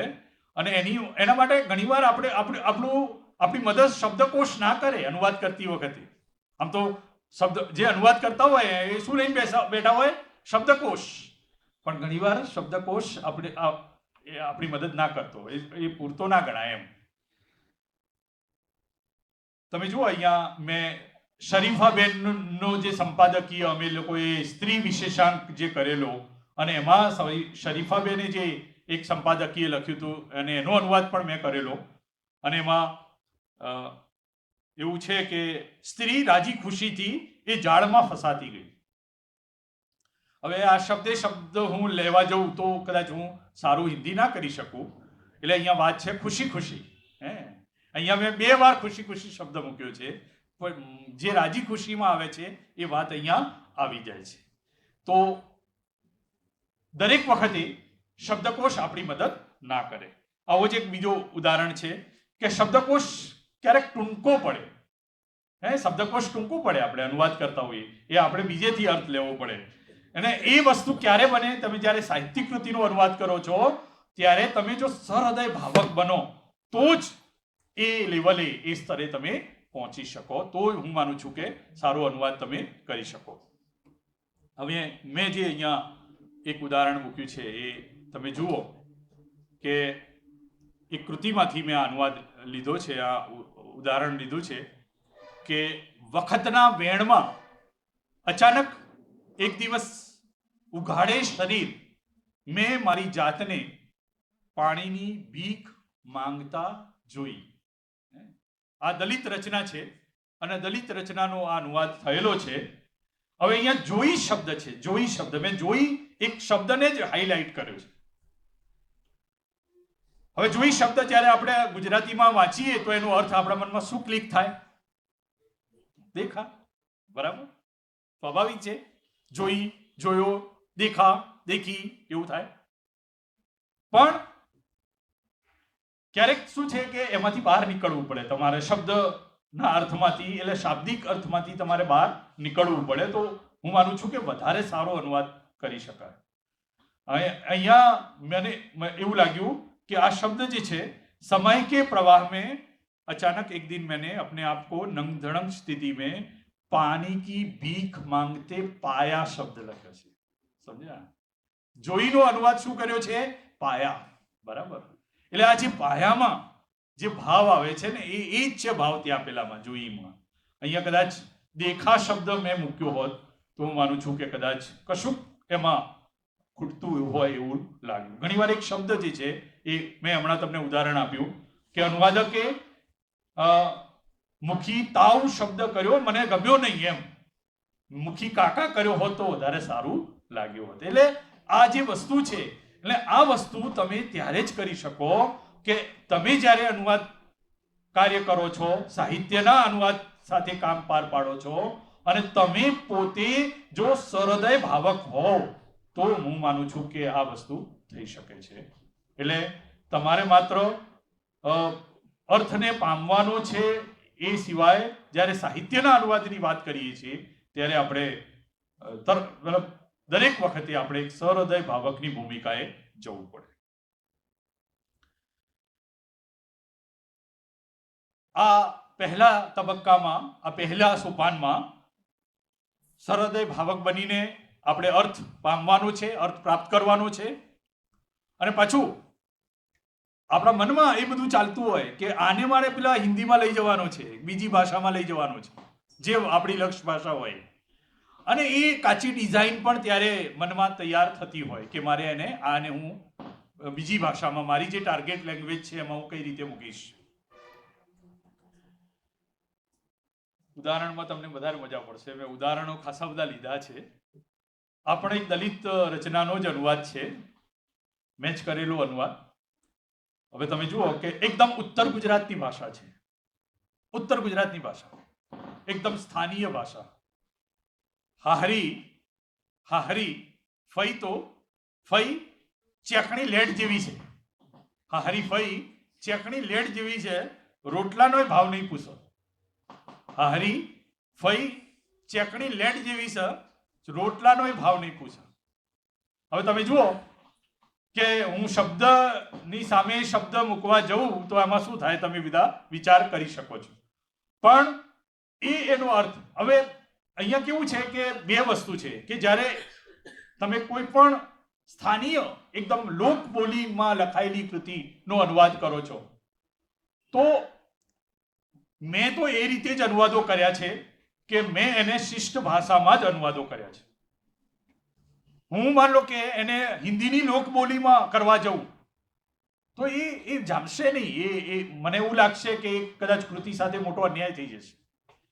અને એના માટે ઘણીવાર આપણી મદદ શબ્દકોશ ના કરે અનુવાદ કરતી વખતે. આમ તો જે અનુવાદ કરતા હોય એ શું લઈને બેઠા હોય? શબ્દકોશ. પણ ઘણીવાર શબ્દકોશ આપણી મદદ ના કરતો, એ પૂરતો ના ગણાય એમ. તમે જુઓ અહીંયા મેં શરીફાબેનનો જે સંપાદકીય અમે લોકોએ સ્ત્રી વિશેષાંક જે કરેલો, અને એમાં શરીફાબેને જે એક સંપાદકીય લખ્યું હતું, અને એનો અનુવાદ પણ મેં કરેલો. અને એમાં એવું છે કે સ્ત્રી રાજી ખુશીથી એ જાળમાં ફસાતી ગઈ. હવે આ શબ્દ હું લેવા જઉં તો કદાચ હું સારું હિન્દી ના કરી શકું, એટલે અહીંયા વાત છે ખુશી ખુશી. અહીંયા મેં 2 વાર ખુશી ખુશી શબ્દ મૂક્યો છે, પણ જે રાજી ખુશીમાં આવે છે એ વાત અહીંયા આવી જાય છે. તો દરેક વખતે શબ્દકોશ આપણી મદદ ના કરે. આવો જ એક બીજો ઉદાહરણ છે કે શબ્દકોશ ક્યારેક ટૂંકો પડે, શબ્દકોશ ટૂંકું પડે, આપણે અનુવાદ કરતા હોઈએ, એ આપણે બીજેથી અર્થ લેવો પડે. અને એ વસ્તુ ક્યારે બને? તમે જ્યારે સાહિત્યિક કૃતિનો અનુવાદ કરો છો, ત્યારે તમે જો સહૃદય ભાવક બનો, તો જ એ લેવલે, એ સ્તરે તમે પહોંચી શકો. તો હું માનું છું કે સારો અનુવાદ તમે કરી શકો. હવે મેં જે અહીંયા એક ઉદાહરણ મૂક્યું છે, એ તમે જુઓ કે એક કૃતિમાંથી મેં અનુવાદ લીધો છે, આ ઉદાહરણ લીધું છે કે વખતના વેણમાં અચાનક એક દિવસ ઉઘાડે શરીર મેં મારી જાતને પાણીની ભીખ માંગતા જોઈ. આ દલિત રચના છે, અને દલિત રચનાનો આ અનુવાદ થયેલો છે. હવે અહીંયા જોઈ શબ્દ છે, જોઈ શબ્દ, મેં જોઈ એક શબ્દને જ હાઇલાઇટ કર્યો છે. હવે જોઈ શબ્દ જ્યારે આપણે ગુજરાતીમાં વાંચીએ તો એનો અર્થ આપણા મનમાં શું ક્લિક થાય? દેખા, બરાબર, સ્વાભાવિક છે. જોઈ, જોયો, દેખા, દેખી એવું થાય. પણ ક્યારેક શું છે કે એમાંથી બહાર નીકળવું પડે તમારે, શબ્દના અર્થમાંથી, એટલે શાબ્દિક અર્થમાંથી તમારે બહાર નીકળવું પડે. તો હું માનું છું કે વધારે સારો અનુવાદ કરી શકાય. અહીંયા મને એવું લાગ્યું કે આ શબ્દ જે છે, समय के प्रवाह में अचानक एक दिन मैंने अपने आप को नंग धड़ंग स्थिति में पानी की भीख मांगते पाया शब्द लख्यो છે. સમજ્યા? જોઈનો અનુવાદ શું કર્યો છે? પાયા. બરાબર. એટલે આ જે પાયામાં જે ભાવ આવે છે ને, એ જ છે ભાવ ત્યાં પેલામાં જોઈમાં. અહીંયા કદાચ દેખા શબ્દ મેં મૂક્યો હોત તો હું માનું છું કે કદાચ કશુંક એમાં ખૂટતું હોય એવું લાગ્યું. ઘણીવાર એક શબ્દ જે છે એ મેં હમણાં તમને ઉદાહરણ આપ્યું કે અનુવાદકે મુખી તાવ શબ્દ કર્યો, મને ગમ્યો નહીં, એમ મુખી કાકા કર્યો હોત તો વધારે સારું લાગ્યું હોત. એટલે આ જે વસ્તુ છે, એટલે આ વસ્તુ તમે ત્યારે જ કરી શકો કે તમે જ્યારે અનુવાદ કાર્ય કરો છો, સાહિત્યના અનુવાદ સાથે કામ પાર પાડો છો, અને તમે પોતે જો સહૃદય ભાવક હોવ તો હું માનું છું કે આ વસ્તુ થઈ શકે છે. એટલે તમારે માત્ર અર્થને પામવાનો છે, એ સિવાય જ્યારે સાહિત્યના અનુવાદની વાત કરીએ છીએ ત્યારે આપણે દરેક વખતે આપણે એક સહૃદય ભાવકની ભૂમિકાએ જવું પડે. આ પહેલા તબક્કામાં, આ પહેલા સોપાનમાં સહૃદય ભાવક બનીને આપણે અર્થ પામવાનો છે, અર્થ પ્રાપ્ત કરવાનો છે. અને પાછું આપણા મનમાં એ બધું ચાલતું હોય કે આને મારે પેલા હિન્દીમાં લઈ જવાનો છે, બીજી ભાષામાં લઈ જવાનો છે, જે આપણી લક્ષ ભાષા હોય. અને એ કાચી ડિઝાઇન પણ ત્યારે મનમાં તૈયાર થતી હોય કે મારે આને હું બીજી ભાષામાં, મારી જે ટાર્ગેટ લેંગ્વેજ છે એમાં હું કઈ રીતે મૂકીશ. ઉદાહરણમાં તમને વધારે મજા પડશે. મેં ઉદાહરણો ખાસા બધા લીધા છે. આપણે એક દલિત રચનાનો જ અનુવાદ છે, મેં જ કરેલો અનુવાદ. હવે તમે જુઓ કે એકદમ ઉત્તર ગુજરાતની ભાષા છે, ઉત્તર ગુજરાતની ભાષા, એકદમ સ્થાનીય ભાષા. હાહરી, હાહરી, ફઈ તો ફઈ ચેકણી લેટ જેવી છે. હાહરી ફઈ ચેકણી લેટ જેવી છે, રોટલાનો ભાવ નહીં પૂછો. હાહરી ફઈ ચેકણી લેટ જેવી છે, રોટલાનો ભાવ નહીં પૂછો. હવે તમે જુઓ કે હું શબ્દની સામે શબ્દ મૂકવા જઉં તો આમાં શું થાય તમે બધા વિચાર કરી શકો છો. પણ એનો અર્થ, હવે અહીંયા કેવું છે કે બે વસ્તુ છે કે જ્યારે તમે કોઈ પણ સ્થાનીય એકદમ લોક બોલીમાં લખાયેલી કૃતિનો અનુવાદ કરો છો તો મેં તો એ રીતે જ અનુવાદો કર્યા છે કે મેં એને શિષ્ટ ભાષામાં જ અનુવાદો કર્યા છે. હું માન લો કે એને હિન્દીની લોકબોલીમાં કરવા જઉં તો એ જામશે નહીં. એ મને એવું લાગશે કે કદાચ કૃતિ સાથે મોટો અન્યાય થઈ જશે.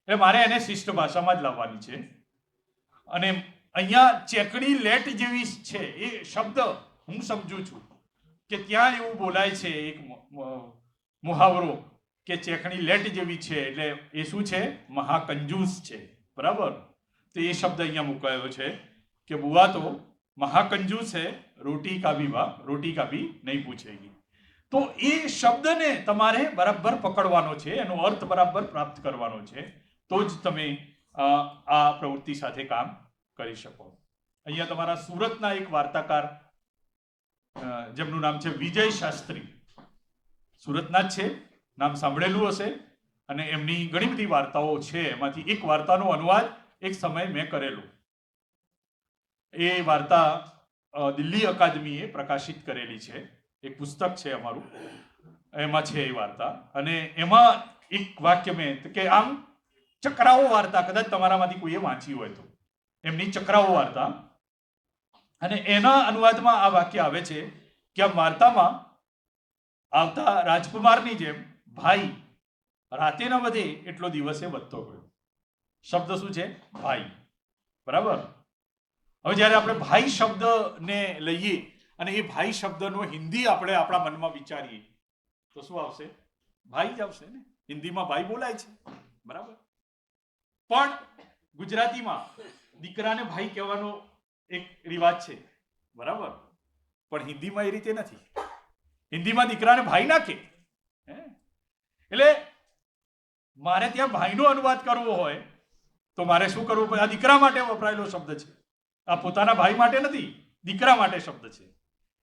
એટલે મારે એને શિષ્ટ ભાષામાં જ લાવવાની છે. અને અહીંયા ચેકડી લેટ જેવી છે એ શબ્દ હું સમજુ છું કે ત્યાં એવું બોલાય છે, એક મુહાવરો કે ચેકણી લેટ જેવી છે, એટલે એ શું છે? મહાકંજૂસ છે. બરાબર. તો એ શબ્દ અહીંયા મુકાયો છે કે બુआ तो महाकंजूस है, रोटी का भी नहीं पूछेगी. તો એ શબ્દને તમારે બરાબર પકડવાનો છે, એનો અર્થ બરાબર પ્રાપ્ત કરવાનો છે, તો જ તમે આ પ્રવૃત્તિ સાથે કામ કરી શકો. અહીંયા તમારા સુરતના એક વાર્તાકાર, જેમનું નામ છે વિજય શાસ્ત્રી, સુરતના જ છે, નામ સાંભળેલું હશે. અને એમની ઘણી બધી વાર્તાઓ છે, એમાંથી એક વાર્તાનો અનુવાદ એક સમય મેં કરેલો. એ વાર્તા દિલ્હી અકાદમીએ પ્રકાશિત કરેલી છે, એક પુસ્તક છે અમારું, એમાં છે એ વાર્તા. અને એમાં એક વાક્ય મેં કે આમ ચક્રાઓ વાર્તા, કદાચ તમારામાંથી કોઈએ વાંચી હોય તો, એમની ચક્રાઓ વાર્તા. અને એના અનુવાદમાં આ વાક્ય આવે છે કે આ વાર્તામાં આવતા રાજકુમારની જેમ ભાઈ રાતે ન વધે એટલો દિવસે વધતો ગયો. શબ્દ શું છે? ભાઈ. બરાબર. હવે જ્યારે આપણે ભાઈ શબ્દને લઈએ અને એ ભાઈ શબ્દનો હિન્દી આપણે આપણા મનમાં વિચારીએ તો શું આવશે? ભાઈ જ આવશે ને. હિન્દીમાં ભાઈ બોલાય છે. બરાબર. પણ ગુજરાતીમાં દીકરાને ભાઈ કહેવાનો એક રિવાજ છે. બરાબર, પણ હિન્દીમાં એ રીતે નથી. હિન્દીમાં દીકરાને ભાઈ ના કહે. એટલે મારે ત્યાં ભાઈનો અનુવાદ કરવો હોય તો મારે શું કરવું પડે? આ દીકરા માટે વપરાયેલો શબ્દ છે, આ પોતાના ભાઈ માટે નથી, દીકરા માટે શબ્દ છે.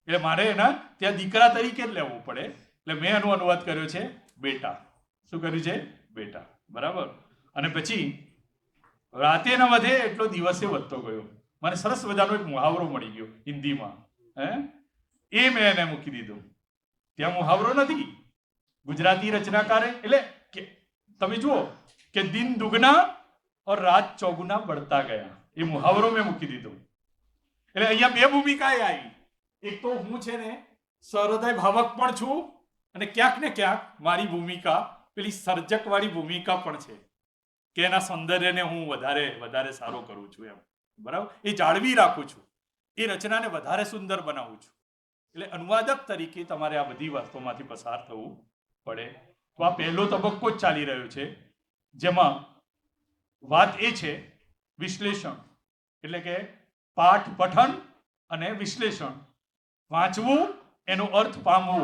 એટલે મારે એના ત્યાં દીકરા તરીકે જ લેવું પડે. એટલે મેં એનો અનુવાદ કર્યો છે બેટા. શું કર્યું છે? બેટા. બરાબર. અને પછી રાતે ન વધે એટલો દિવસે વધતો ગયો. મને સરસ મજાનો એક મુહાવરો મળી ગયો હિન્દીમાં. એ મેં એને મૂકી દીધું. ત્યાં મુહાવરો નથી. ગુજરાતી રચનાકારે એટલે તમે જુઓ કે દિન દુગના और રાત ચૌગુના बढ़ता ગયા. એ મુહાવરો મેં મૂકી દીધો. એટલે અહીંયા બે ભૂમિકા આવી. એક તો હું છે ને સહૃદય ભાવક પણ છું, અને ક્યાંક ને ક્યાંક મારી ભૂમિકા પેલી સર્જક વાળી ભૂમિકા પણ છે કે એના સૌંદર્યને હું વધારે સારો કરું છું એમ. બરાબર, એ જાળવી રાખું છું, એ રચનાને વધારે સુંદર બનાવું છું. એટલે અનુવાદક તરીકે તમારે આ બધી વસ્તુમાંથી પસાર થવું પડે. તો આ પહેલો તબક્કો જ ચાલી રહ્યો છે, જેમાં વાત એ છે વિશ્લેષણ, એટલે કે પાઠ પઠન અને વિશ્લેષણ. વાંચવું, એનો અર્થ પામવો.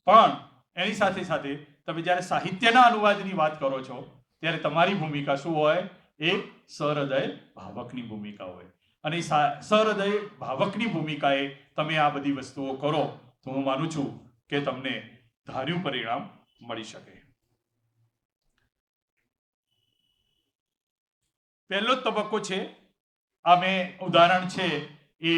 પણ એની સાથે સાથે તમે જ્યારે સાહિત્યના અનુવાદની વાત કરો છો ત્યારે તમારી ભૂમિકા શું હોય? એક સહૃદય ભાવકની ભૂમિકા હોય. અને સહૃદય ભાવકની ભૂમિકાએ તમે આ બધી વસ્તુઓ કરો તો હું માનું છું કે તમને ધાર્યું પરિણામ મળી શકે. પહેલો જ તબક્કો છે, આ મેં ઉદાહરણ છે એ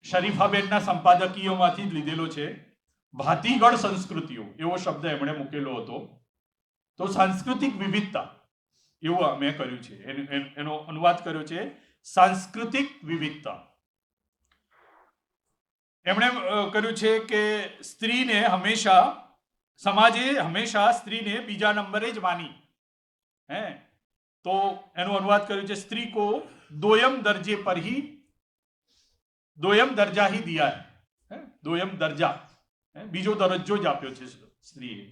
શરીફાબેનના સંપાદકીયોમાંથી જ લીધેલો છે. ભાતીગળ સંસ્કૃતિઓ એવો શબ્દ એમણે મૂકેલો હતો. તો સાંસ્કૃતિક વિવિધતા એવું મેં કર્યું છે, એનો અનુવાદ કર્યો છે સાંસ્કૃતિક વિવિધતા. એમણે કર્યું છે કે સ્ત્રીને સમાજે હંમેશા સ્ત્રીને બીજા નંબરે જ માની. તો એનું અનુવાદ કર્યું છે સ્ત્રી કો दोयम दर्जा ही दिया है. दोयम दर्जा, બીજો દરજ્જો જ આપ્યો છે સ્ત્રીએ.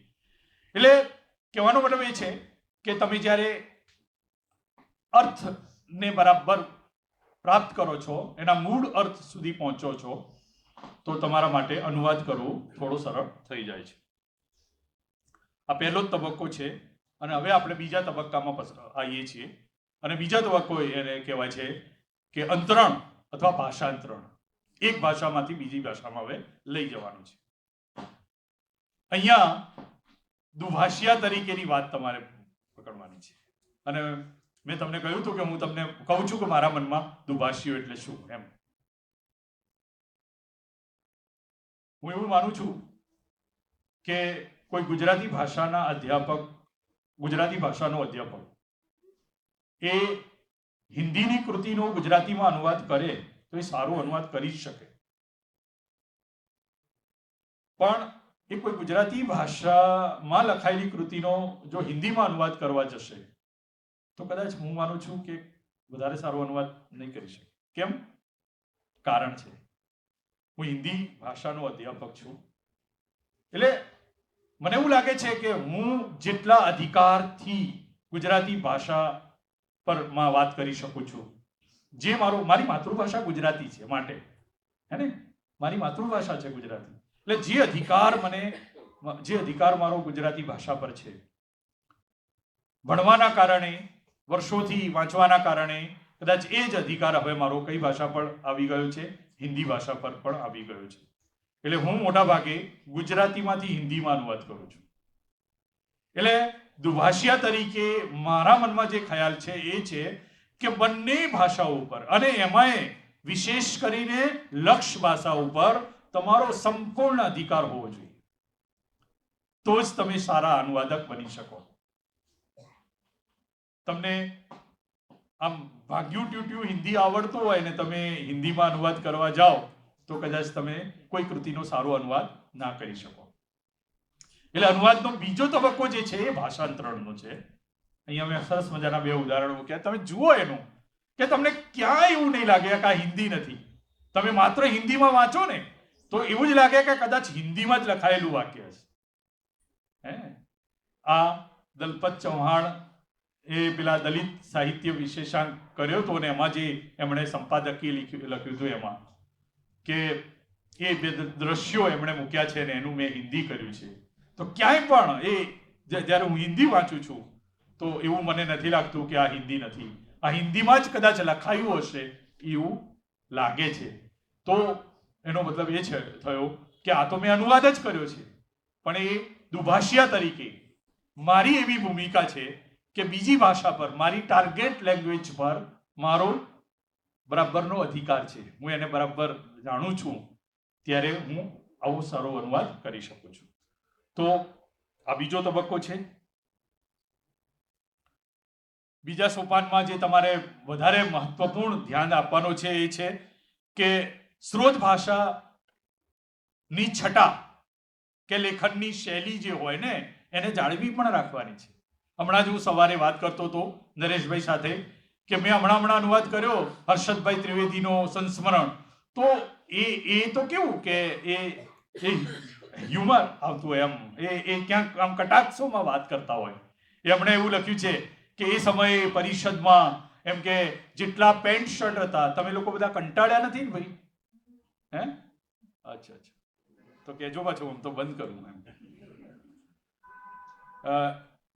એટલે કહેવાનો મતલબ એ છે કે તમે જ્યારે અર્થને બરાબર પ્રાપ્ત કરો છો, એના મૂળ અર્થ સુધી પહોંચો છો, તો તમારા માટે અનુવાદ કરવો થોડો સરળ થઈ જાય છે. આ પહેલો જ તબક્કો છે. અને હવે આપણે બીજા તબક્કામાં આવીએ છીએ. અને બીજા તબક્કો એને કહેવાય છે કે અંતરણ અથવા ભાષાંતરણ. એક ભાષામાંથી બીજી ભાષામાં હવે લઈ જવાનું છે. અહીંયા દુભાષિયા તરીકેની વાત તમારે પકડવાની છે. અને મેં તમને કહ્યું હતું કે હું તમને કહું છું કે મારા મનમાં દુભાષીઓ એટલે શું એમ. હું એવું માનું છું કે કોઈ ગુજરાતી ભાષાનો અધ્યાપક એ હિન્દીની કૃતિનો ગુજરાતીમાં અનુવાદ કરે તો એ સારો અનુવાદ કરી જ શકે. પણ એ કોઈ ગુજરાતી ભાષામાં લખાયેલી કૃતિનો જો હિન્દીમાં અનુવાદ કરવા જશે તો કદાચ હું માનું છું કે વધારે સારો અનુવાદ નહીં કરી શકે. કેમ? કારણ છે, હું હિન્દી ભાષાનો અધ્યાપક છું. એટલે મને એવું લાગે છે કે હું જેટલા અધિકારથી ગુજરાતી ભાષા પર વાત કરી શકું છું, જે મારી માતૃભાષા ગુજરાતી છે માટે, હે ને, મારી માતૃભાષા છે ગુજરાતી, એટલે જે અધિકાર મારો ગુજરાતી ભાષા પર છે, ભણવાના કારણે, વર્ષોથી વાંચવાના કારણે કદાચ એ જ અધિકાર હવે મારો કઈ ભાષા પર આવી ગયો છે? હિન્દી ભાષા પર પણ આવી ગયો છે. એટલે હું મોટા ભાગે ગુજરાતીમાંથી હિન્દીમાં અનુવાદ કરું છું. એટલે દુભાષિયા તરીકે મારા મનમાં જે ખ્યાલ છે એ છે કે બંને ભાષાઓ ઉપર, અને એમાંય વિશેષ કરીને લક્ષ ભાષા ઉપર તમારો સંપૂર્ણ અધિકાર હોવો જોઈએ. તો જ તમે સારા અનુવાદક બની શકો. તમને આમ ભાગ્યું ટ્યુટ્યું હિન્દી આવડતું હોય ને તમે હિન્દીમાં અનુવાદ કરવા જાઓ તો કદાચ તમે કોઈ કૃતિનો સારો અનુવાદ ના કરી શકો. એટલે અનુવાદનો બીજો તબક્કો જે છે એ ભાષાંતરણનો છે. અહીંયા મેં સરસ મજાના બે ઉદાહરણો મૂક્યા. તમે જુઓ એનું કે તમને ક્યાંય એવું નહીં લાગે કે આ હિન્દી નથી. તમે માત્ર હિન્દીમાં વાંચો ને તો એવું જ લાગે કે કદાચ હિન્દીમાં જ લખાયેલું વાક્ય છે. આ દલપત ચૌહાણ એ પેલા દલિત સાહિત્ય વિશેષાંક કર્યો હતો, અને એમાં જે એમણે સંપાદકીય લખ્યું હતું એમાં કે એ બે દ્રશ્યો એમણે મૂક્યા છે ને એનું મેં હિન્દી કર્યું છે. તો ક્યાંય પણ એ જ્યારે હું હિન્દી વાંચું છું તો એવું મને નથી લાગતું કે આ હિન્દી નથી, આ હિન્દીમાં જ કદાચ લખાયું હશે એવું લાગે છે. તો એનો મતલબ એ છે થયો કે આ તો મેં અનુવાદ જ કર્યો છે, પણ એ દુભાષિયા તરીકે મારી એવી ભૂમિકા છે કે બીજી ભાષા પર, મારી ટાર્ગેટ લેંગ્વેજ પર મારો બરાબરનો અધિકાર છે. હું એને બરાબર જાણું છું ત્યારે હું આવો સારો અનુવાદ કરી શકું છું. તો આ બીજો તબક્કો છે. બીજા સોપાનમાં જે તમારે વધારે મહત્વપૂર્ણ ધ્યાન આપવાનો છે એ છે કે સ્ત્રોત ભાષાની છટા કે લેખનની શૈલી જે હોય ને એને જાળવી પણ રાખવાની છે. હમણાં જ હું સવારે વાત કરતો હતો નરેશભાઈ સાથે કે મેં હમણાં અનુવાદ કર્યો હર્ષદભાઈ ત્રિવેદીનો સંસ્મરણ. તો એ તો કેવું કે એ હ્યુમર આવતું હોય, એમ એ ક્યાંક આમ કટાક્ષોમાં વાત કરતા હોય. એમણે એવું લખ્યું છે કે એ સમયે પરિષદમાં એમ કે જેટલા પેન્ટ શર્ટ હતા તમે લોકો બધા કંટાળ્યા નથી ને ભાઈ? હે અચ્છા તો કેજો પાછું, હું તો બંધ કરું એમ.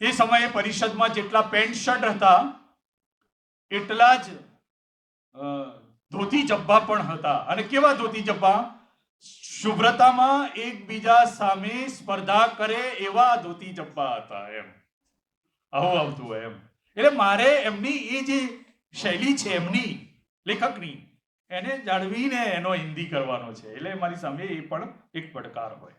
એ સમયે પરિષદમાં જેટલા પેન્ટ શર્ટ હતા એટલા જ ધોતી જબ્બા પણ હતા. અને કેવા ધોતી જબ્બા? શુભ્રતામાં એકબીજા સામે સ્પર્ધા કરે એવા ધોતી જબ્બા હતા. એમ આવું આવતું હોય એમ. એટલે મારે એમની એ જે શૈલી છે એમની લેખકની એને જાળવીને એનો હિન્દી કરવાનો છે. એટલે મારી સામે એ પણ એક પડકાર હોય.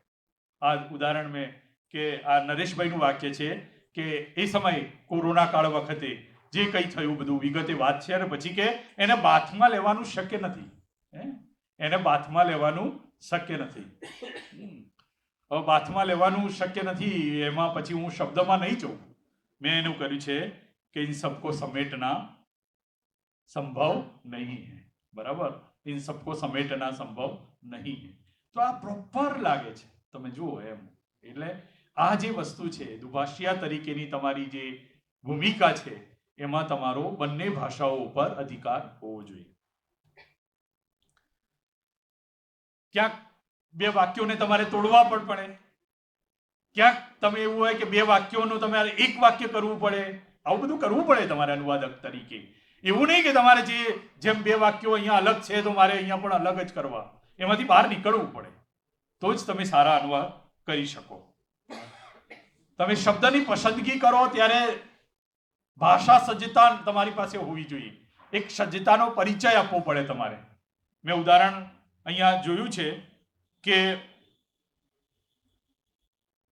આ ઉદાહરણ મેં કે આ નરેશભાઈનું વાક્ય છે કે એ સમયે કોરોના કાળ વખતે જે કંઈ થયું બધું વિગતે વાત છે, અને પછી કે એને બાથમાં લેવાનું શક્ય નથી. એને બાથમાં લેવાનું શક્ય નથી. હવે બાથમાં લેવાનું શક્ય નથી એમાં પછી હું શબ્દમાં નહીં જઉં. મેં એનું કર્યું છે કે इन सबको समेटना संभव नहीं है. बराबर, इन सबको समेटना संभव नहीं है. તો આ પ્રોપર લાગે છે, તમે જુઓ એમ. એટલે આ જે વસ્તુ છે દુભાષિયા તરીકેની તમારી જે ભૂમિકા છે એમાં તમારો બંને ભાષાઓ ઉપર અધિકાર હોવો જોઈએ. ક્યાંક બે વાક્યોને તમારે તોડવા પણ પડે, ક્યાંક તમે એવું હોય કે બે વાક્યોનું તમારે એક વાક્ય કરવું પડે. આવું બધું કરવું પડે તમારે અનુવાદક તરીકે. એવું નહીં કે તમારે જેમ બે વાક્યો અહીંયા અલગ છે તો મારે અહીંયા પણ અલગ જ કરવા. એમાંથી બહાર નીકળવું પડે તો જ તમે સારા અનુવાદ કરી શકો. તમે શબ્દની પસંદગી કરો ત્યારે ભાષા સજ્જતા તમારી પાસે હોવી જોઈએ. એક સજ્જતાનો પરિચય આપવો પડે તમારે. મેં ઉદાહરણ અહીંયા જોયું છે કે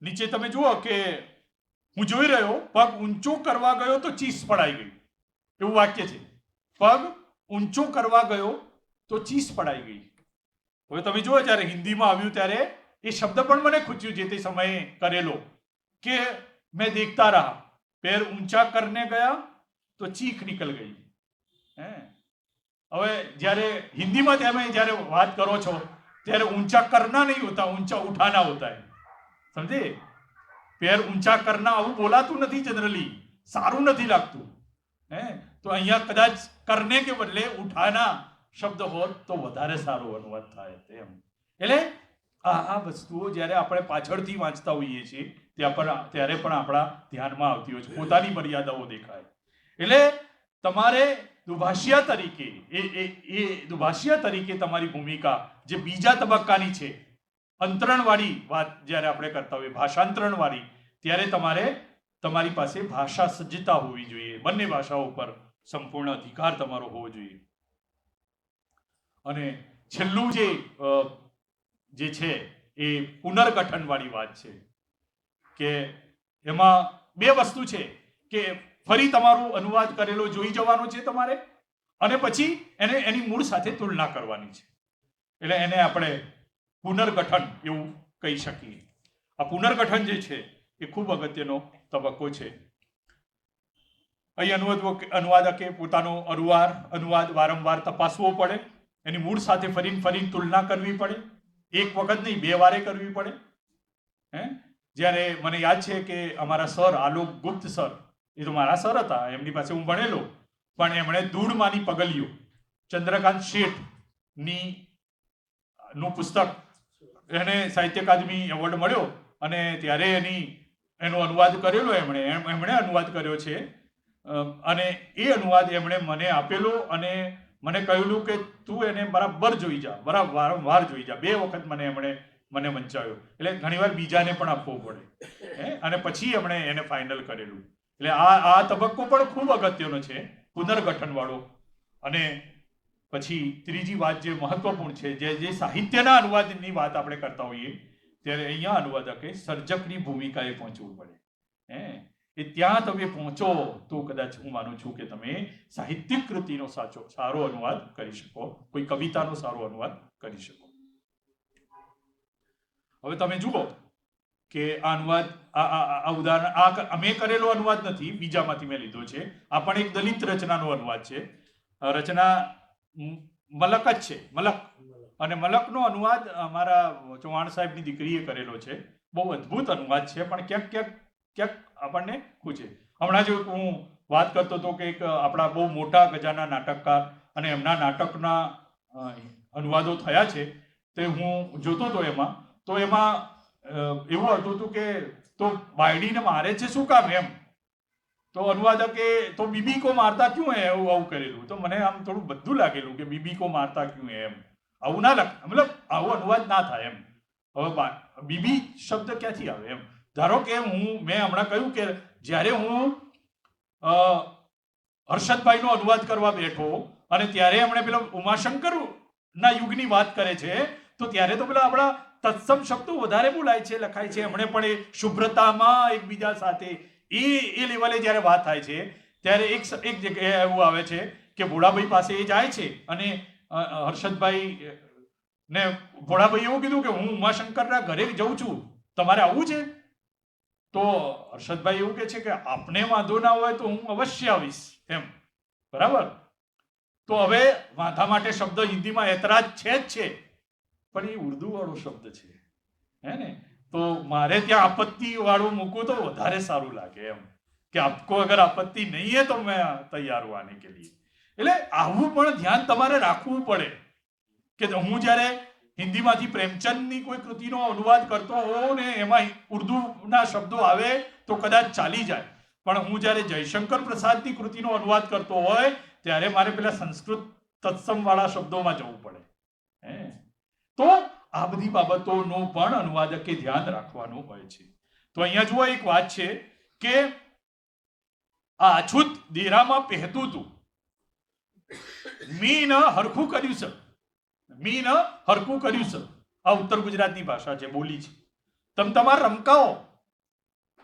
નીચે તમે જુઓ કે હું જોઈ રહ્યો, પગ ઊંચો કરવા ગયો તો ચીસ પડાઈ ગઈ. એવું વાક્ય છે. પગ ઊંચો કરવા ગયો તો ચીસ પડાઈ ગઈ. હવે તમે જુઓ જ્યારે હિન્દીમાં આવ્યું ત્યારે એ શબ્દ પણ મને ખૂચ્યું જે તે સમયે કરેલો કે મેં દેખતા રહા, पैर ऊंचा करने गया तो चीख निकल गई. હવે જ્યારે હિન્દીમાં તમે જ્યારે વાત કરો છો ત્યારે ऊंचा करना नहीं होता, ऊंचा उठाना होता है. समझे? पैर ऊंचा करना આવું બોલાતું નથી જનરલી, સારું નથી લાગતું. તો અહીંયા કદાચ કરને કે બદલે ઉઠાના શબ્દ હોત તો વધારે સારો અનુવાદ થાય તેમ. એટલે આ વસ્તુઓ જ્યારે આપણે પાછળથી વાંચતા હોઈએ છીએ ત્યારે પણ આપણા ધ્યાનમાં આવતી હોય છે, પોતાની મર્યાદાઓ દેખાય. એટલે તમારે દુભાષિયા તરીકે એ દુભાષિયા તરીકે તમારી ભૂમિકા જે બીજા તબક્કાની છે, અંતરણવાળી વાત જ્યારે આપણે કરતા હોઈએ, ભાષાંતરણવાળી, ત્યારે તમારે તમારી પાસે ભાષા સજ્જતા હોવી જોઈએ. બંને ભાષાઓ પર સંપૂર્ણ અધિકાર તમારો હોવો જોઈએ. અને છેલ્લું જે છે એ પુનર્ગઠન વાળી વાત છે કે એમાં બે વસ્તુ છે કે ફરી તમારું અનુવાદ કરેલો જોઈ જવાનો છે તમારે, અને પછી એની મૂળ સાથે તુલના કરવાની છે. એટલે એને આપણે પુનર્ગઠન એવું કહી શકીએ. આ પુનર્ગઠન જે છે એ ખૂબ અગત્યનો તબક્કો છે. અહીં અનુવાદકે પોતાનો અનુવાદ વારંવાર તપાસવો પડે, એની મૂળ સાથે ફરીને તુલના કરવી પડે. એક વખત નહીં, 2 વારે કરવી પડે. જ્યારે મને યાદ છે કે અમારા સર આલોક ગુપ્ત સર, એ તો મારા સર હતા, એમની પાસે હું ભણેલો, પણ એમણે ધૂળમાંની પગલીઓ ચંદ્રકાંત શેઠની નું પુસ્તક, એને સાહિત્ય અકાદમી એવોર્ડ મળ્યો અને ત્યારે એનો અનુવાદ કરેલો એમણે અનુવાદ કર્યો છે. અને એ અનુવાદ એમણે મને આપેલો અને મને કહેલું કે તું એને બરાબર જોઈ જા, વારંવાર જોઈ જા. 2 વખત મને વંચાયો, એટલે ઘણીવાર બીજાને પણ આપવો પડે અને પછી એમણે એને ફાઇનલ કરેલું. એટલે આ તબક્કો પણ ખૂબ અગત્યનો છે, પુનર્ગઠન વાળો. અને પછી ત્રીજી વાત જે મહત્વપૂર્ણ છે, જે સાહિત્યના અનુવાદની વાત આપણે કરતા હોઈએ ત્યારે અહીંયા અનુવાદકે સર્જકની ભૂમિકાએ પહોંચવું પડે. એ ત્યાં તમે પહોંચો તો કદાચ હું માનું છું કે તમે સાહિત્યિક કૃતિનો સારો અનુવાદ કરી શકો, કોઈ કવિતાનો સારો અનુવાદ કરી શકો. હવે તમે જુઓ કે આ અનુવાદ, આ ઉદાહરણ અમે કરેલો અનુવાદ નથી, બીજામાંથી મેં લીધો છે. આ પણ એક દલિત રચનાનો અનુવાદ છે. રચના મલક જ છે, મલક. અને મલકનો અનુવાદ અમારા ચૌહાણ સાહેબની દીકરીએ કરેલો છે. બહુ અદ્ભુત અનુવાદ છે, પણ ક્યાંક આપણને પૂછે. હમણાં જ હું વાત કરતો હતો કે એક આપણા બહુ મોટા ગજાના નાટકકાર અને એમના નાટકના અનુવાદો થયા છે, તે હું જોતો હતો. એમાં એવું હતું કે તો બાયડીને મારે છે શું કામ એમ, તો અનુવાદકે તો બીબી કો મારતા ક્યું હે એવું આવું કરેલું. તો મને આમ થોડું બધું લાગેલું કે બીબી કો મારતા ક્યું હે એમ, આવું ના લખ, મતલબ આવો અનુવાદ ના થાય એમ. હવે બીબી શબ્દ ક્યાંથી આવે એમ. ધારો કે મેં હમણાં કહ્યું કે જ્યારે હું હર્ષદભાઈનો અનુવાદ કરવા બેઠો અને ત્યારે એમણે પેલા ઉમાશંકર ના યુગની વાત કરે છે, તો ત્યારે તો પેલા આપણા તત્સમ શબ્દો વધારે બોલાય છે, લખાય છે. એમણે પણ એ શુભ્રતામાં એકબીજા સાથે એ લેવલે જ્યારે વાત થાય છે ત્યારે એક જગ્યાએ એવું આવે છે કે ભોળાભાઈ પાસે એ જાય છે અને હર્ષદભાઈ ને ભોળાભાઈ એવું કીધું કે હું ઉમાશંકરના ઘરે જઉં છું, તમારે આવવું છે? તો હર્ષદભાઈ એવું કહે છે કે આપને વાંધો ના હોય તો હું અવશ્ય આવીશ એમ. બરાબર. તો હવે વાંધા માટે શબ્દ હિન્દીમાં એતરાજ છે જ છે, પણ એ ઉર્દુ વાળો શબ્દ છે, હે ને. તો મારે ત્યાં આપત્તિ વાળું મૂકું તો વધારે સારું લાગે એમ, કે આપકો અગર આપત્તિ નહીં હે તો મેં તૈયાર હું આને કે લીએ. એટલે આવું પણ ધ્યાન તમારે રાખવું પડે કે હું જ્યારે હિન્દીમાંથી પ્રેમચંદની કોઈ કૃતિનો અનુવાદ કરતો હોઉં ને એમાં ઉર્દુના શબ્દો આવે તો કદાચ ચાલી જાય, પણ હું જ્યારે જયશંકર પ્રસાદની કૃતિનો અનુવાદ કરતો હોય ત્યારે મારે પેલા સંસ્કૃત તત્સમ વાળા શબ્દોમાં જવું પડે. તો આ બધી બાબતોનું પણ અનુવાદકે ધ્યાન રાખવાનું હોય છે. તો અહીંયા જુઓ એક વાત છે કે આ અછૂત દેરામાં પહેતું તું મી ન હરખું કર્યું છે, મી ન હરખું કર્યું છે. આ ઉત્તર ગુજરાતની ભાષા છે, બોલી છે. તમ તમારે રમકાઓ,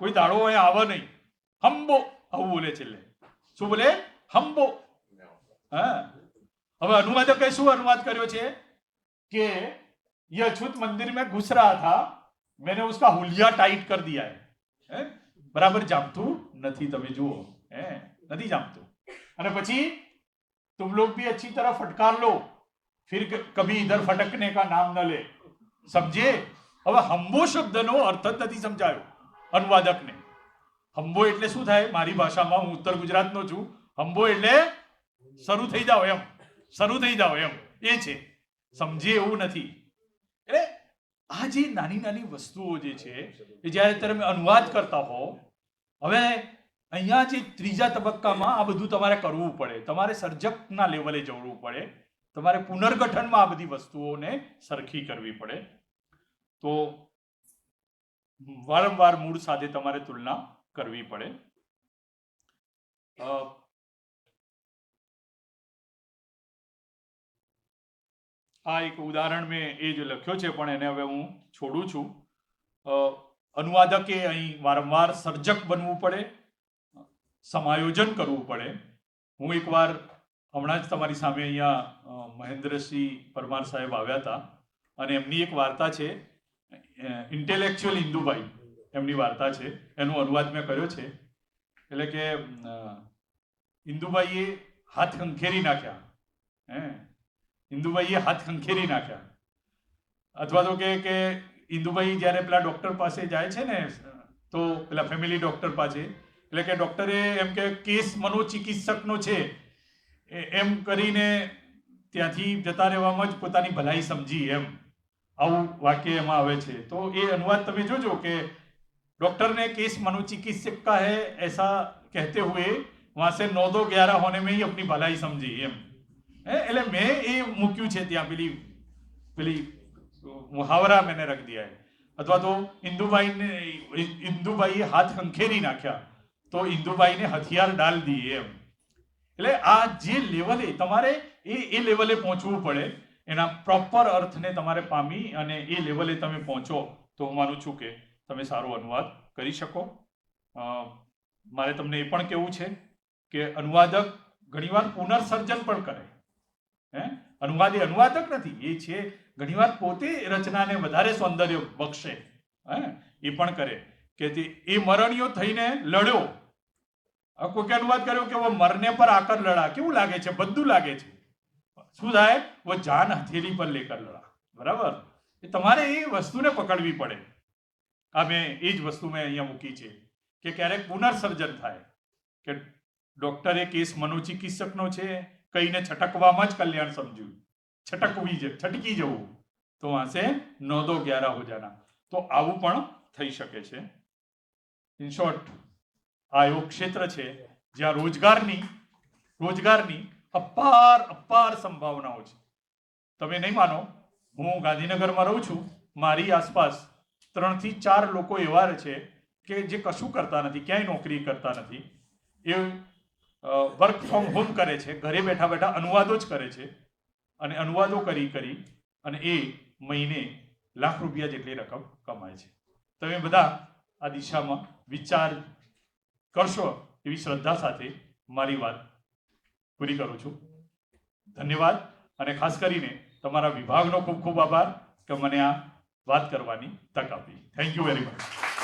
કોઈ દાડો અહીંયા આવે નહીં. હંબો આવું બોલે છેલ્લે. શું બોલે? હંબો. હા. હવે અનુવાદકે શું અનુવાદ કર્યો છે કે ये अछूत मंदिर में घुस रहा था, मैंने उसका हुलिया टाइट कर दिया है. बराबर जामતું નથી. તમે જુઓ, નથી જામતું. અને પછી तुम लोग भी अच्छी तरह फटकार लो, फिर कभी इधर फटकने का नाम न ले. સમજે? હવે હંબો શબ્દનો અર્થ જ નથી સમજાયો અનુવાદકને. હંબો એટલે શું થાય મારી ભાષામાં, હું ઉત્તર ગુજરાતનો છું, હંબો એટલે શરૂ થઈ જાઓ એમ, શરૂ થઈ જાઓ એમ, એ છે. સમજે એવું નથી. એટલે આ જે નાની નાની વસ્તુઓ જે છે એ જ્યારે તમે અનુવાદ કરતા હો, હવે અહીંયા જે ત્રીજા તબક્કામાં આ બધું તમારે કરવું પડે, તમારે સર્જકના લેવલે જવું પડે, તમારે પુનર્ગઠનમાં આ બધી વસ્તુઓને સરખી કરવી પડે. તો વારંવાર મૂળ સાથે તમારે તુલના કરવી પડે. આ એક ઉદાહરણ મેં એ જ લખ્યો છે, પણ એને હવે હું છોડું છું. અનુવાદકે અહીં વારંવાર સર્જક બનવું પડે, સમાયોજન કરવું પડે. હું એકવાર હમણાં જ તમારી સામે અહીંયા મહેન્દ્રસિંહ પરમાર સાહેબ આવ્યા હતા અને એમની એક વાર્તા છે, ઇન્ટેલેક્ચ્યુઅલ ઇન્દુભાઈ એમની વાર્તા છે, એનો અનુવાદ મેં કર્યો છે. એટલે કે ઇન્દુભાઈએ હાથ ખંખેરી નાખ્યા, ઇન્દુભાઈએ હાથ ખંખેરી નાખ્યા. અથવા તો કે ઇન્દુભાઈ જ્યારે પેલા ડૉક્ટર પાસે જાય છે ને, તો પેલા ફેમિલી ડૉક્ટર પાસે, એટલે કે ડોક્ટરે એમ કે કેસ મનોચિકિત્સકનો છે એમ કરીને ત્યાંથી જતા રહેવામાં જ પોતાની ભલાઈ સમજી એમ આવું વાક્ય એમાં આવે છે. તો એ અનુવાદ તમે જોજો કે डॉक्टर ने केस मनोचिकित्सक का है ऐसा कहते हुए वहां से 9 दो 11 होने में ही अपनी भलाई समझी एम એટલે મેં એ મૂક્યું છે ત્યાં પેલી મુહાવરા મેને રખ દિયા है. અથવા તો ઇન્દુબાઈએ હાથ ખંખેરી નાખ્યા તો ઇન્દુબાઈને હથિયાર ડાલ દીએ એમ. એટલે આ જે લેવલે તમારે એ લેવલે પહોંચવું પડે, એના પ્રોપર અર્થને તમારે પામી અને એ લેવલે તમે પહોંચો તો હું માનું છું કે તમે સારો અનુવાદ કરી શકો. મારે તમને એ પણ કહેવું છે કે અનુવાદક ઘણીવાર પુનર્સર્જન પણ કરે. અનુવાદ એ અનુવાદક નથી, એ છે ઘણીવાર પોતે રચનાને વધારે સૌંદર્ય બક્ષે. એ પણ કરે કે એ મરણીયો થઈને લડ્યો. કોઈકે અનુવાદ કર્યો કે મરને પર આકર લડા. કેવું લાગે છે? બધું લાગે છે. શું થાય? वो જાન હથેલી પર લેકર લડા. બરાબર? તમારે એ વસ્તુને પકડવી પડે. આ મેં એ જ વસ્તુ મેં અહીંયા મૂકી છે કે ક્યારેક પુનર્સર્જન થાય કે ડોક્ટરે કેસ મનોચિકિત્સકનો છે કહીને છટકવામાં જ કલ્યાણ સમજ્યું, છટકી જવું તો વાંસે 9 दो 11 हो जाना. તો આવું પણ થઈ શકે છે. ઇન શોર્ટ, આ એવું ક્ષેત્ર છે જ્યાં રોજગારની અપાર સંભાવનાઓ છે. તમે નહીં માનો, હું ગાંધીનગરમાં રહું છું, મારી આસપાસ 3 થી 4 લોકો એવા છે કે જે કશું કરતા નથી, ક્યાંય નોકરી કરતા નથી. એ વર્ક ફ્રોમ હોમ કરે છે, ઘરે બેઠા બેઠા અનુવાદો જ કરે છે અને અનુવાદો કરી અને એ મહિને લાખ રૂપિયા જેટલી રકમ કમાય છે. તમે બધા આ દિશામાં વિચાર કરશો એવી શ્રદ્ધા સાથે મારી વાત પૂરી કરું છું. ધન્યવાદ. અને ખાસ કરીને તમારા વિભાગનો ખૂબ ખૂબ આભાર કે મને આ વાત કરવાની તક આપી. Thank you very much.